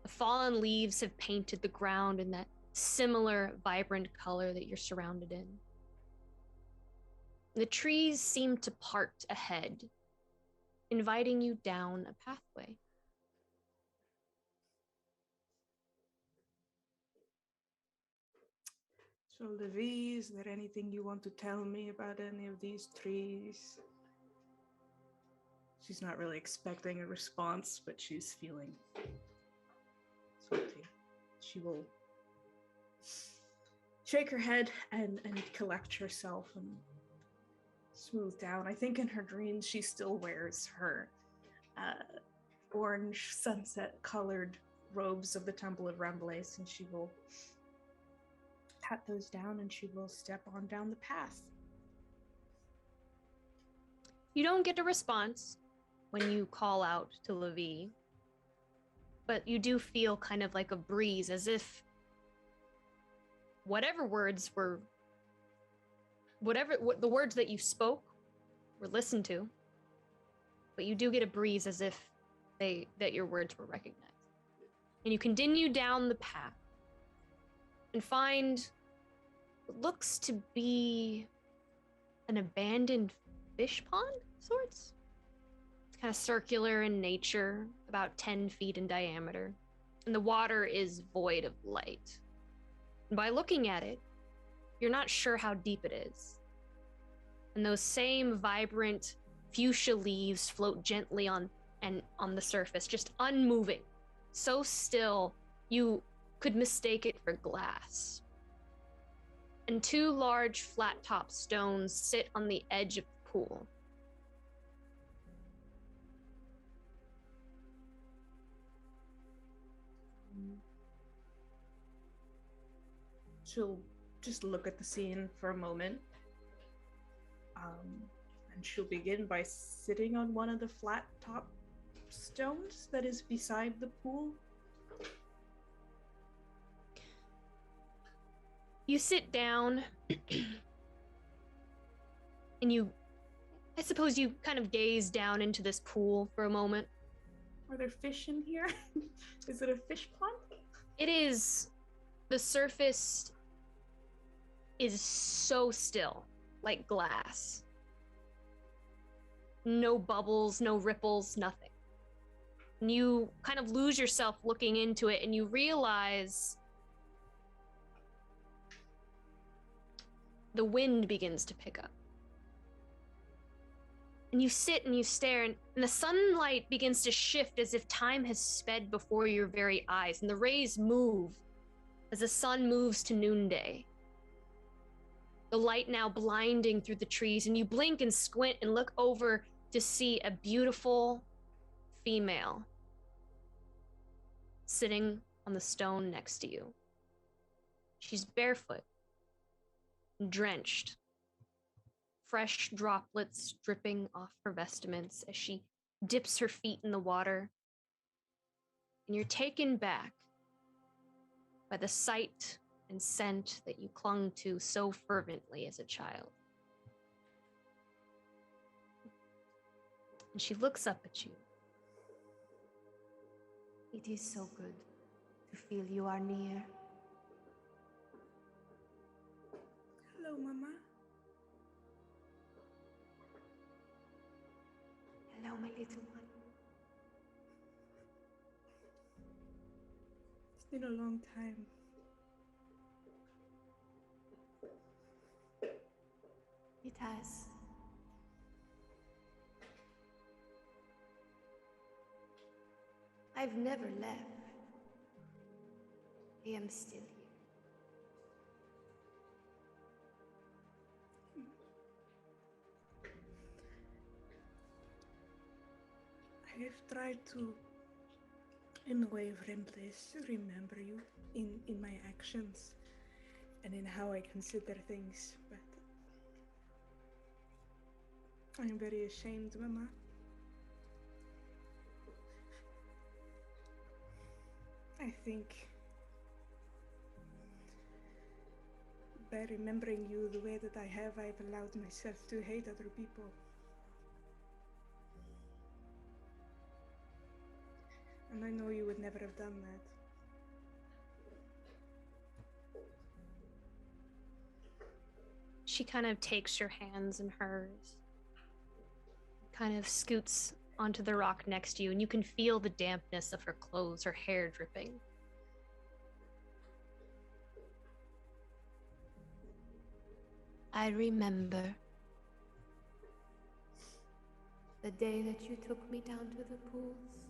The fallen leaves have painted the ground in that similar vibrant color that you're surrounded in. The trees seem to part ahead, inviting you down a pathway. So, Levi, is there anything you want to tell me about any of these trees? She's not really expecting a response, but she's feeling something. She will shake her head and collect herself and smooth down. I think in her dreams she still wears her orange sunset-colored robes of the Temple of Remblace, and she will pat those down and she will step on down the path. You don't get a response when you call out to Levi, but you do feel kind of like a breeze, as if the words that you spoke were listened to, but you do get a breeze as if that your words were recognized. And you continue down the path and find what looks to be an abandoned fish pond of sorts. It's kind of circular in nature, about 10 feet in diameter, and the water is void of light. And by looking at it, you're not sure how deep it is. And those same vibrant fuchsia leaves float gently on the surface, just unmoving, so still you could mistake it for glass. And 2 large flat-top stones sit on the edge of the pool. She'll just look at the scene for a moment. And she'll begin by sitting on one of the flat top stones that is beside the pool. You sit down and I suppose you kind of gaze down into this pool for a moment. Are there fish in here? Is it a fish pond? It is. The surface is so still, like glass. No bubbles, no ripples, nothing. And you kind of lose yourself looking into it, and you realize the wind begins to pick up. And you sit and you stare, and the sunlight begins to shift as if time has sped before your very eyes, and the rays move as the sun moves to noonday. The light now blinding through the trees, and you blink and squint and look over to see a beautiful female sitting on the stone next to you. She's barefoot, drenched, fresh droplets dripping off her vestments as she dips her feet in the water. And you're taken back by the sight and scent that you clung to so fervently as a child. And she looks up at you. It is so good to feel you are near. Hello, Mama. Hello, my little one. It's been a long time. It has. I've never left. I am still here. I have tried to, in a way of Remplace, remember you in my actions and in how I consider things, but I am very ashamed, Mama. I think by remembering you the way that I have, I've allowed myself to hate other people. And I know you would never have done that. She kind of takes your hands in hers, kind of scoots onto the rock next to you, and you can feel the dampness of her clothes, her hair dripping. I remember the day that you took me down to the pools.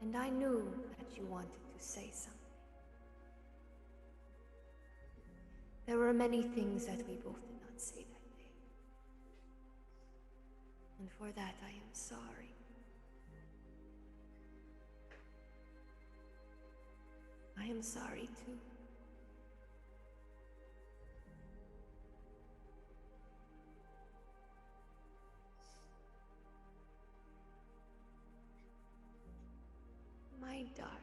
And I knew that you wanted to say something. There were many things that we both did not say that day. And for that I am sorry. I am sorry too. My darling,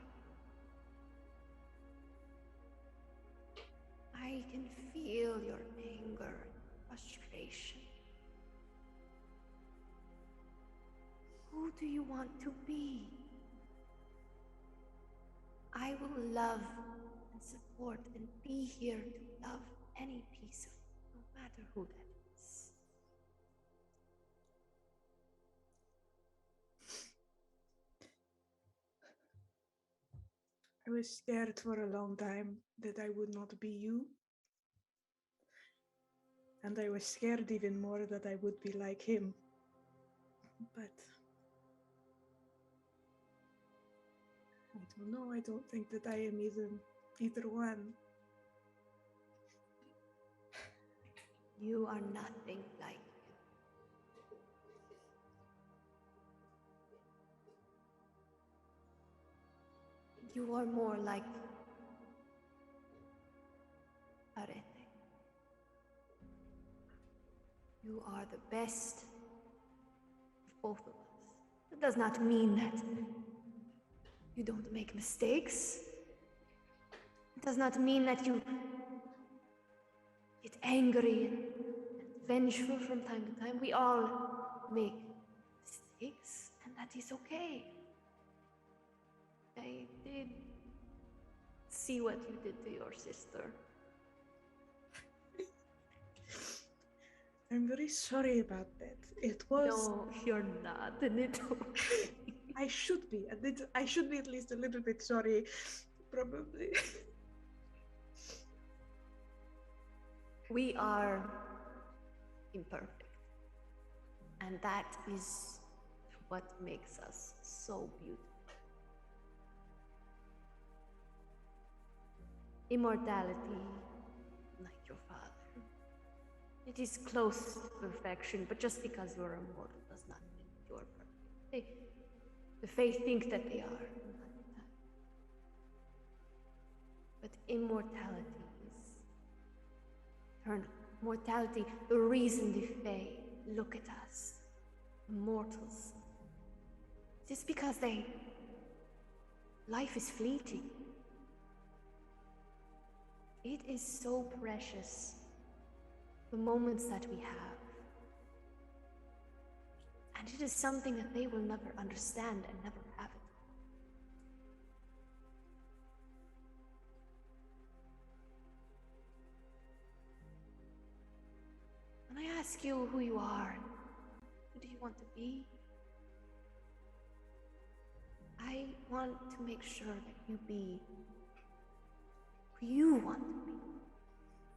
I can feel your anger and frustration. Who do you want to be? I will love and support and be here to love any piece of you, no matter who that is. I was scared for a long time that I would not be you. And I was scared even more that I would be like him. But I don't know, I don't think that I am either one. You are nothing like him. You are more like Arete. You are the best of both of us. That does not mean that you don't make mistakes. It does not mean that you get angry and vengeful from time to time. We all make mistakes, and that is okay. I did see what you did to your sister. I'm very sorry about that. It was. No, you're not, and it's okay. I should be. I should be at least a little bit sorry, probably. We are imperfect. And that is what makes us so beautiful. Immortality, like your father, it is close to perfection, but just because you're immortal does not mean you're perfect. The Faith think that they are. But immortality is eternal. Mortality, the reason the Fae look at us, mortals, it is because life is fleeting. It is so precious, the moments that we have. And it is something that they will never understand and never have it. When I ask you who you are, who do you want to be? I want to make sure that you be who you want to be,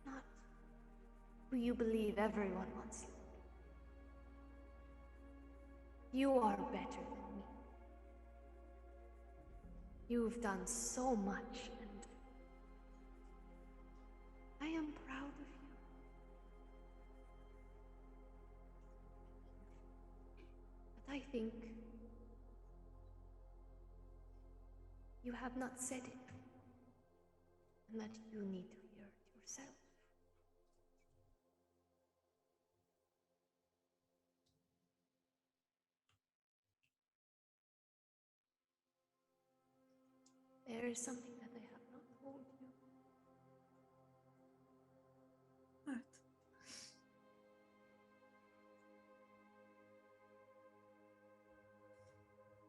not who you believe everyone wants you to be. You are better than me. You've done so much, and I am proud of you. But I think you have not said it, and that you need to hear it yourself. There is something that I have not told you. What?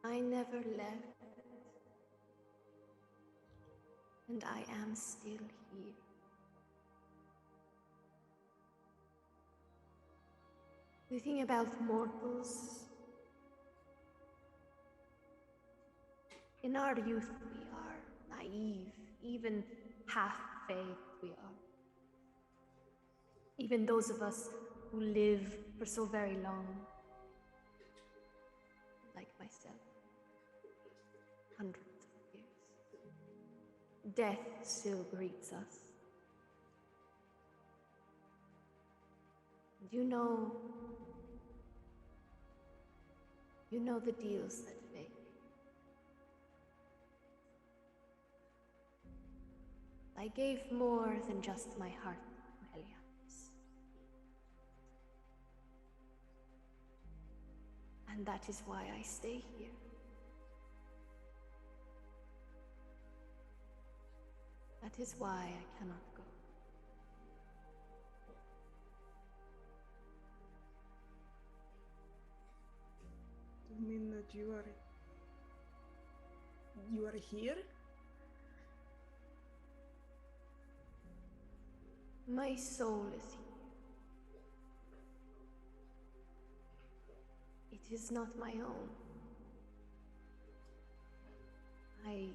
I never left, and I am still here. The thing about mortals, in our youth we are naive, even half-faith we are. Even those of us who live for so very long, like myself, hundreds of years. Death still greets us. And you know the deals that make. I gave more than just my heart to Helios. And that is why I stay here. That is why I cannot go. Do you mean that you are here? My soul is here. It is not my own. I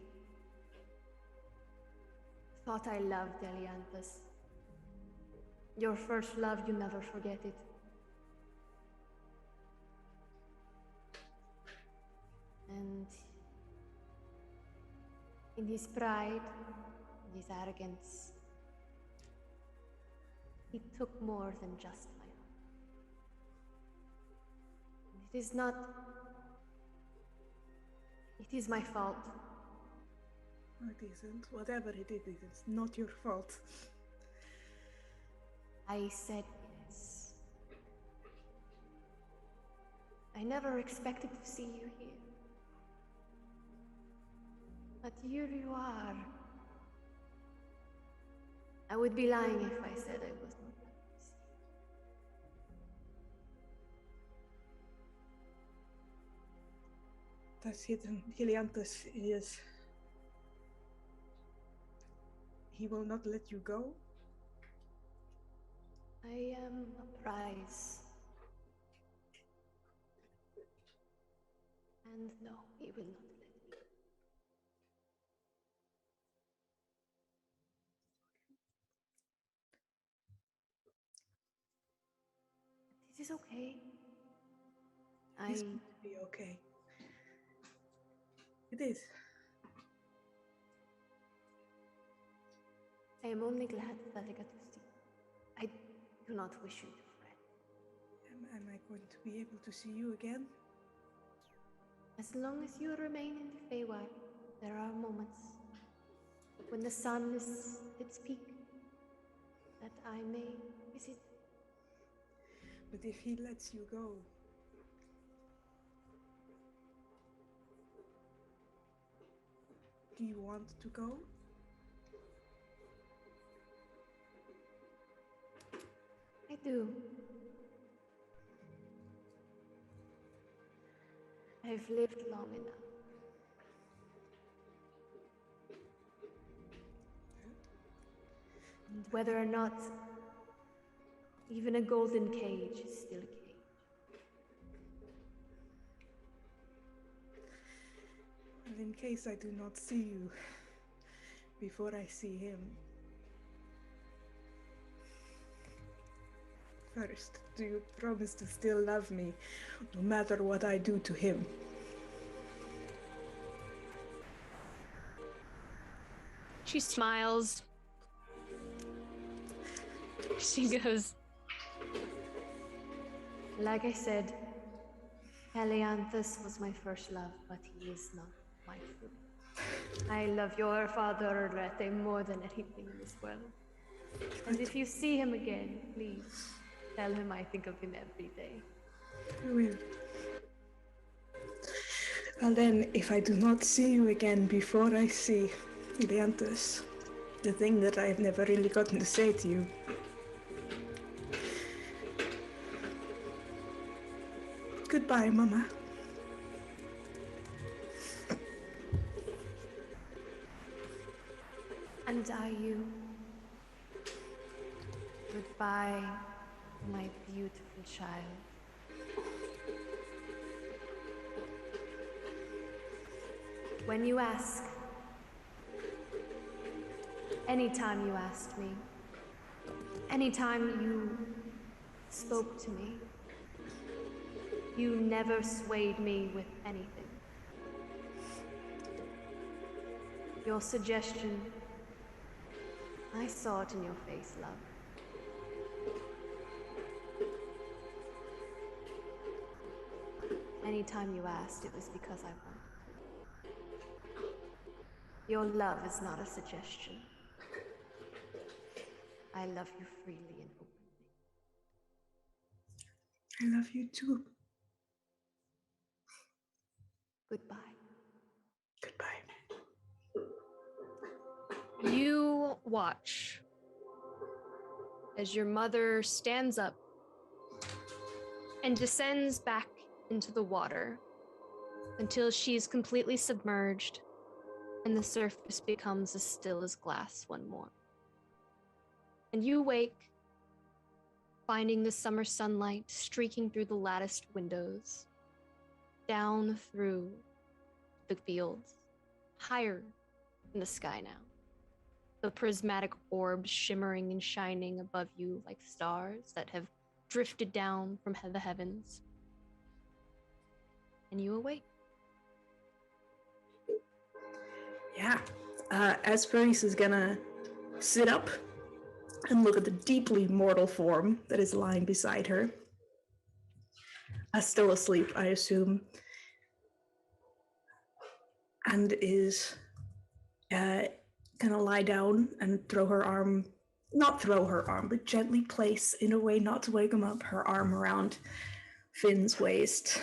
Thought I loved Elianthus. Your first love, you never forget it. And in his pride, in his arrogance, he took more than just my heart. It is not... It is my fault. It isn't. Whatever it is, it's not your fault. I said yes. I never expected to see you here. But here you are. I would be lying if I said I was not happy to see you. That's hidden. Helianthus is... He will not let you go? I am a prize. And no, he will not let me go. This is okay. It's going to be okay. It is. I am only glad that I got to see you. I do not wish you to fret. Am I going to be able to see you again? As long as you remain in the Feywild, there are moments when the sun is at its peak that I may visit. But if he lets you go... Do you want to go? I do. I've lived long enough. And whether or not even a golden cage is still a cage. And in case I do not see you before I see him, first, do you promise to still love me, no matter what I do to him? She smiles. She goes, Like I said, Helianthus was my first love, but he is not my true. I love your father, Rete, more than anything in this world. And if you see him again, please tell him I think of him every day. I will. And then, if I do not see you again before I see Leanthus, the thing that I've never really gotten to say to you, goodbye, Mama. And are you? Goodbye, my beautiful child. When you ask, anytime you asked me, anytime you spoke to me, you never swayed me with anything. Your suggestion, I saw it in your face, love. Anytime you asked, it was because I wanted. Your love is not a suggestion. I love you freely and openly. I love you too. Goodbye. Goodbye. you watch as your mother stands up and descends back into the water until she's completely submerged and the surface becomes as still as glass once more. And you wake, finding the summer sunlight streaking through the latticed windows, down through the fields, higher in the sky now. the prismatic orbs shimmering and shining above you like stars that have drifted down from the heavens. And you awake. Yeah. Esperis is gonna sit up and look at the deeply mortal form that is lying beside her. Still asleep, I assume. And is gonna lie down and throw her arm, not throw her arm, but gently place, in a way not to wake him up, her arm around Finn's waist.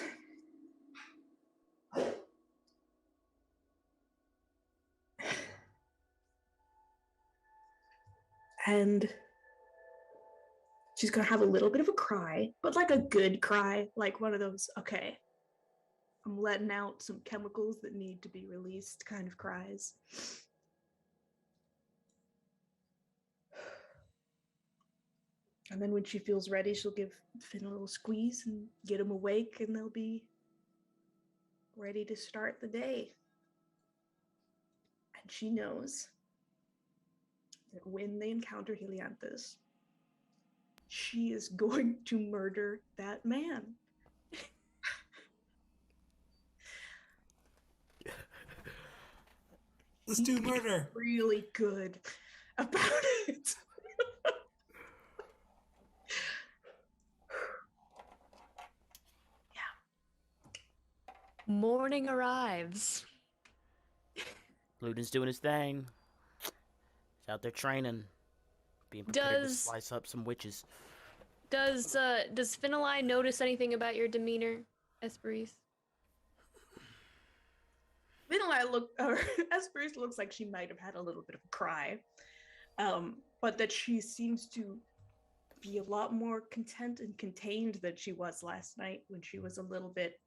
And she's gonna have a little bit of a cry, but like a good cry, like one of those, okay, I'm letting out some chemicals that need to be released kind of cries. And then when she feels ready, she'll give Finn a little squeeze and get him awake, and they'll be ready to start the day. And she knows that when they encounter Helianthus, she is going to murder that man. Let's do murder. Really good about it. Morning arrives. Luden's doing his thing. He's out there training, being prepared to slice up some witches. Does Finali notice anything about your demeanor, Esperis? Esperis looks like she might have had a little bit of a cry, but that she seems to be a lot more content and contained than she was last night when she was a little bit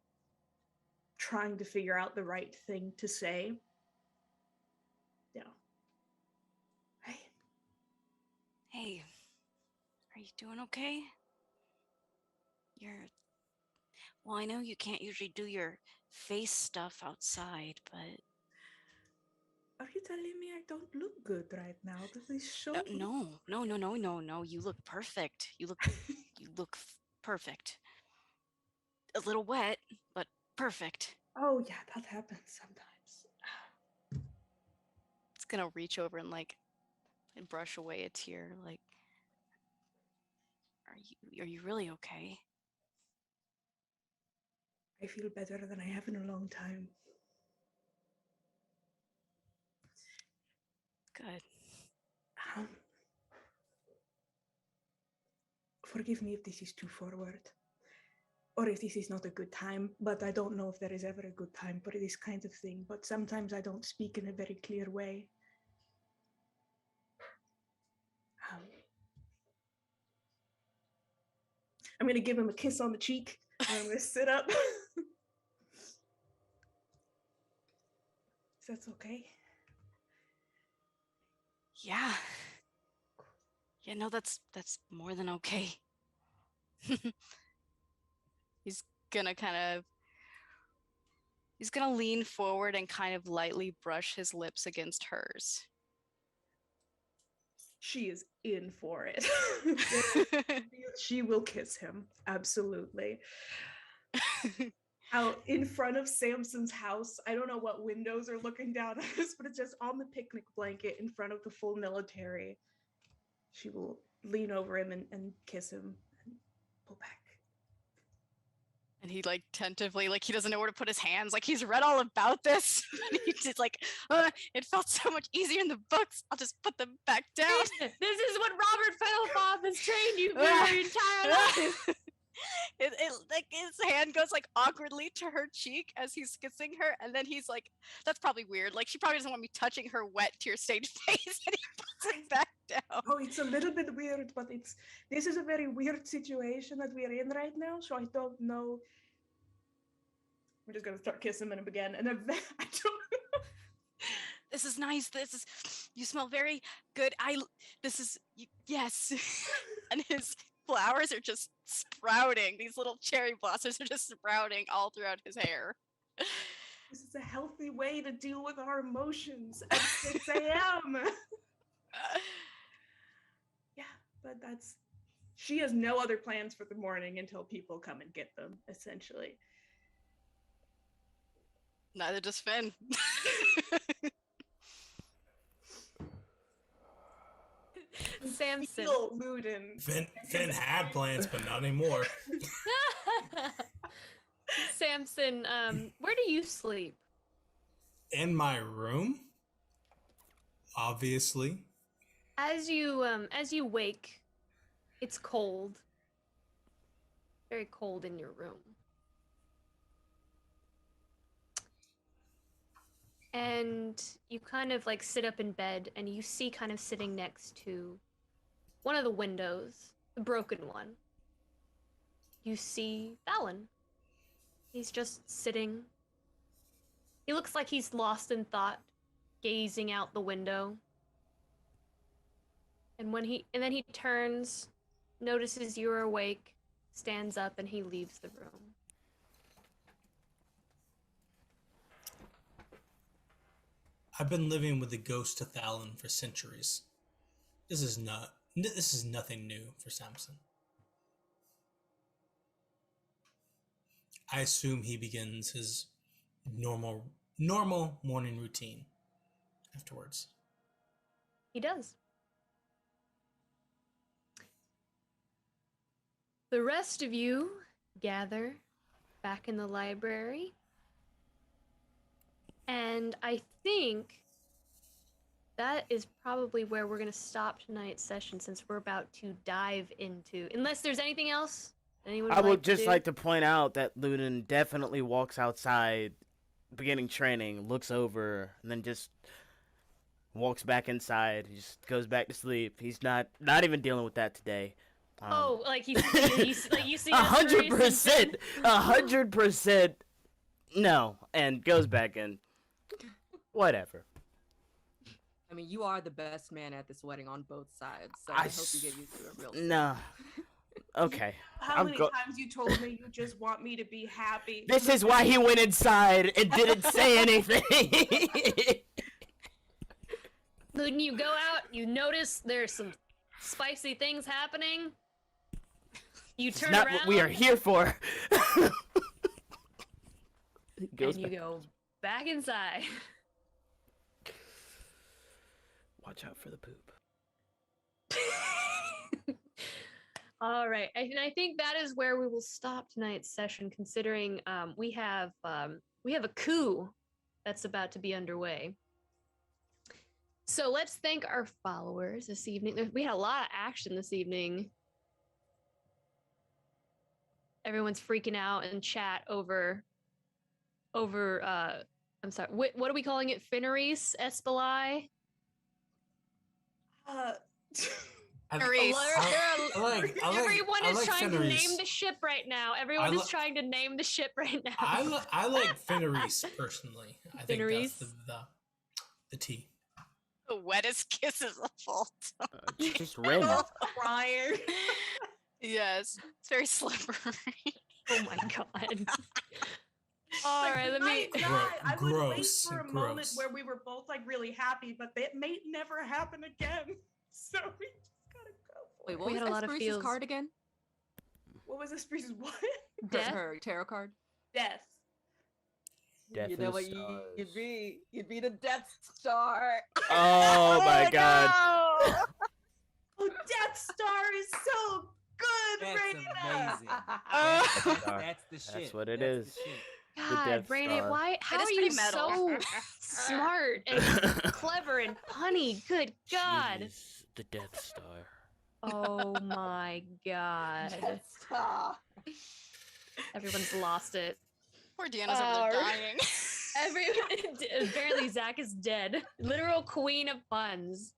trying to figure out the right thing to say. Yeah. Hey, are you doing okay? Well, I know you can't usually do your face stuff outside, but... Are you telling me I don't look good right now? This is so... No. You look perfect. You look perfect. A little wet, but perfect. Oh, yeah, that happens sometimes. It's gonna reach over and brush away a tear. Like, are you really okay? I feel better than I have in a long time. Good. Forgive me if this is too forward, or if this is not a good time, but I don't know if there is ever a good time for this kind of thing, but sometimes I don't speak in a very clear way. I'm going to give him a kiss on the cheek, and I'm going to sit up. That's okay. Yeah. Yeah, no, that's more than okay. He's gonna lean forward and kind of lightly brush his lips against hers. She is in for it. She will kiss him, absolutely. Out in front of Samson's house. I don't know what windows are looking down at us, but it's just on the picnic blanket in front of the full military. She will lean over him and kiss him and pull back. And he tentatively, he doesn't know where to put his hands. He's read all about this. He's just it felt so much easier in the books. I'll just put them back down. This is what Robert Fenelhoff has trained you for your entire life. His hand goes awkwardly to her cheek as he's kissing her, and then he's that's probably weird. She probably doesn't want me touching her wet, tear-stained face, and he puts it back down. Oh, it's a little bit weird, but this is a very weird situation that we're in right now, so I don't know. We're just gonna start kissing him again, and I don't know. This is nice. You smell very good. Yes. And his flowers are just sprouting. These little cherry blossoms are just sprouting all throughout his hair. This is a healthy way to deal with our emotions at 6 a.m. Yeah, but she has no other plans for the morning until people come and get them, essentially. Neither does Finn. Samson. Finn had plans, but not anymore. Samson, where do you sleep? In my room, obviously. As you wake, it's cold. Very cold in your room. And you kind of like sit up in bed and you see kind of sitting next to one of the windows, the broken one. You see Fallon. He's just sitting. He looks like he's lost in thought, gazing out the window. And then he turns, notices you're awake, stands up, and he leaves the room. I've been living with the ghost of Fallon for centuries. This is nothing new for Samson. I assume he begins his normal morning routine afterwards. He does. The rest of you gather back in the library. And I think that is probably where we're going to stop tonight's session, since we're about to dive into... Unless there's anything else anyone I would like just to like to point out that Ludin definitely walks outside, beginning training, looks over, and then just walks back inside. He just goes back to sleep. He's not even dealing with that today. Like you see 100%, 100%. No, and goes back in. Whatever. I mean, you are the best man at this wedding on both sides, so I hope you get used to it real soon. No. Okay. How many times you told me you just want me to be happy? This is why he went inside and didn't say anything. When you go out, you notice there's some spicy things happening. You turn Not around. what we are here for. And you go back inside. Watch out for the poop. All right, and I think that is where we will stop tonight's session, considering we have a coup that's about to be underway. So let's thank our followers this evening. We had a lot of action this evening. Everyone's freaking out in chat over I'm sorry, what are we calling it? Finneries? Espelai? Everyone is trying to name the ship right now. Everyone is trying to name the ship right now. I like Finneries personally. I think Finneries? that's the T. The wettest kisses of all time. Just Ren. Crying. Yes, it's very slippery. Oh my god. All right, let me. I would wait for a moment where we were both like really happy, but that may never happen again. So we just gotta go. Wait, what was Esperice's card again? What was Esperice's what? Death? Her tarot card? Death. You know what you'd be? You'd be the Death Star. Oh my god. Oh, Death Star is so good, That's Raina. amazing. That's the shit. That's what it is. God, Raina, why? How are you so smart and clever and punny? Good God. She's the Death Star. Oh my God. Everyone's lost it. Poor Deanna's over there dying. Apparently Zach is dead. Literal queen of puns.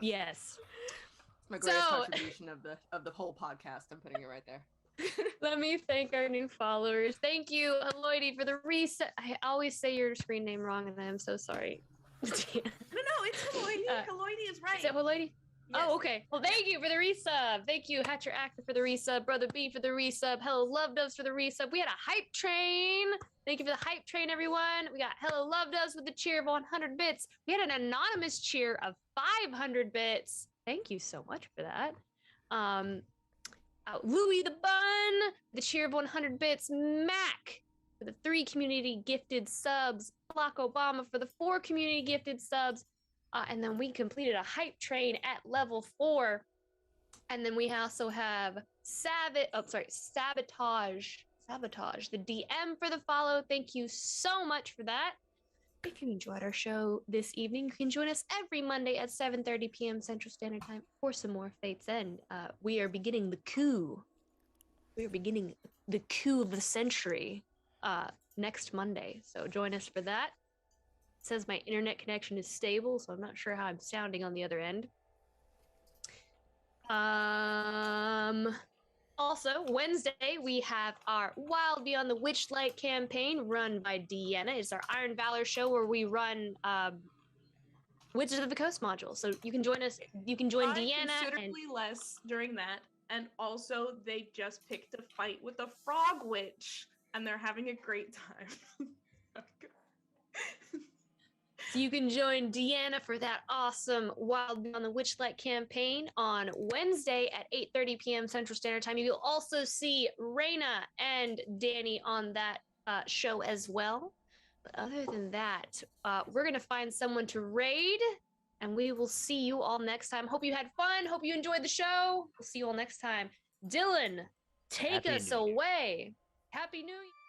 Yes. My greatest contribution of the whole podcast. I'm putting it right there. Let me thank our new followers. Thank you, Aloidi, for the reset. I always say your screen name wrong, and I am so sorry. No, it's Haloidi. Haloidi is right. Is it Haloidi? Oh, okay. Well, thank you for the resub. Thank you, Hatcher Actor, for the resub. Brother B for the resub. Hello, Love Doves for the resub. We had a hype train. Thank you for the hype train, everyone. We got Hello, Love Doves with the cheer of 100 bits. We had an anonymous cheer of 500 bits. Thank you so much for that. Louis the Bun, the cheer of 100 bits. Mac for the 3 community gifted subs. Barack Obama for the 4 community gifted subs. And then we completed a hype train at level 4. And then we also have Sabotage, the DM for the follow. Thank you so much for that. If you enjoyed our show this evening, you can join us every Monday at 7:30 p.m. Central Standard Time for some more Fate's End. We are beginning the coup. We are beginning the coup of the century next Monday. So join us for that. It says my internet connection is stable, so I'm not sure how I'm sounding on the other end. Also, Wednesday, we have our Wild Beyond the Witchlight campaign run by Deanna. It's our Iron Valor show where we run Witches of the Coast module. So you can join us. You can join Deanna. Considerably less during that. And also, they just picked a fight with a frog witch, and they're having a great time. So you can join Deanna for that awesome Wild Beyond the Witchlight campaign on Wednesday at 8:30 p.m. Central Standard Time. You'll also see Raina and Danny on that show as well. But other than that, we're going to find someone to raid, and we will see you all next time. Hope you had fun. Hope you enjoyed the show. We'll see you all next time. Dylan, take us away. Happy New Year.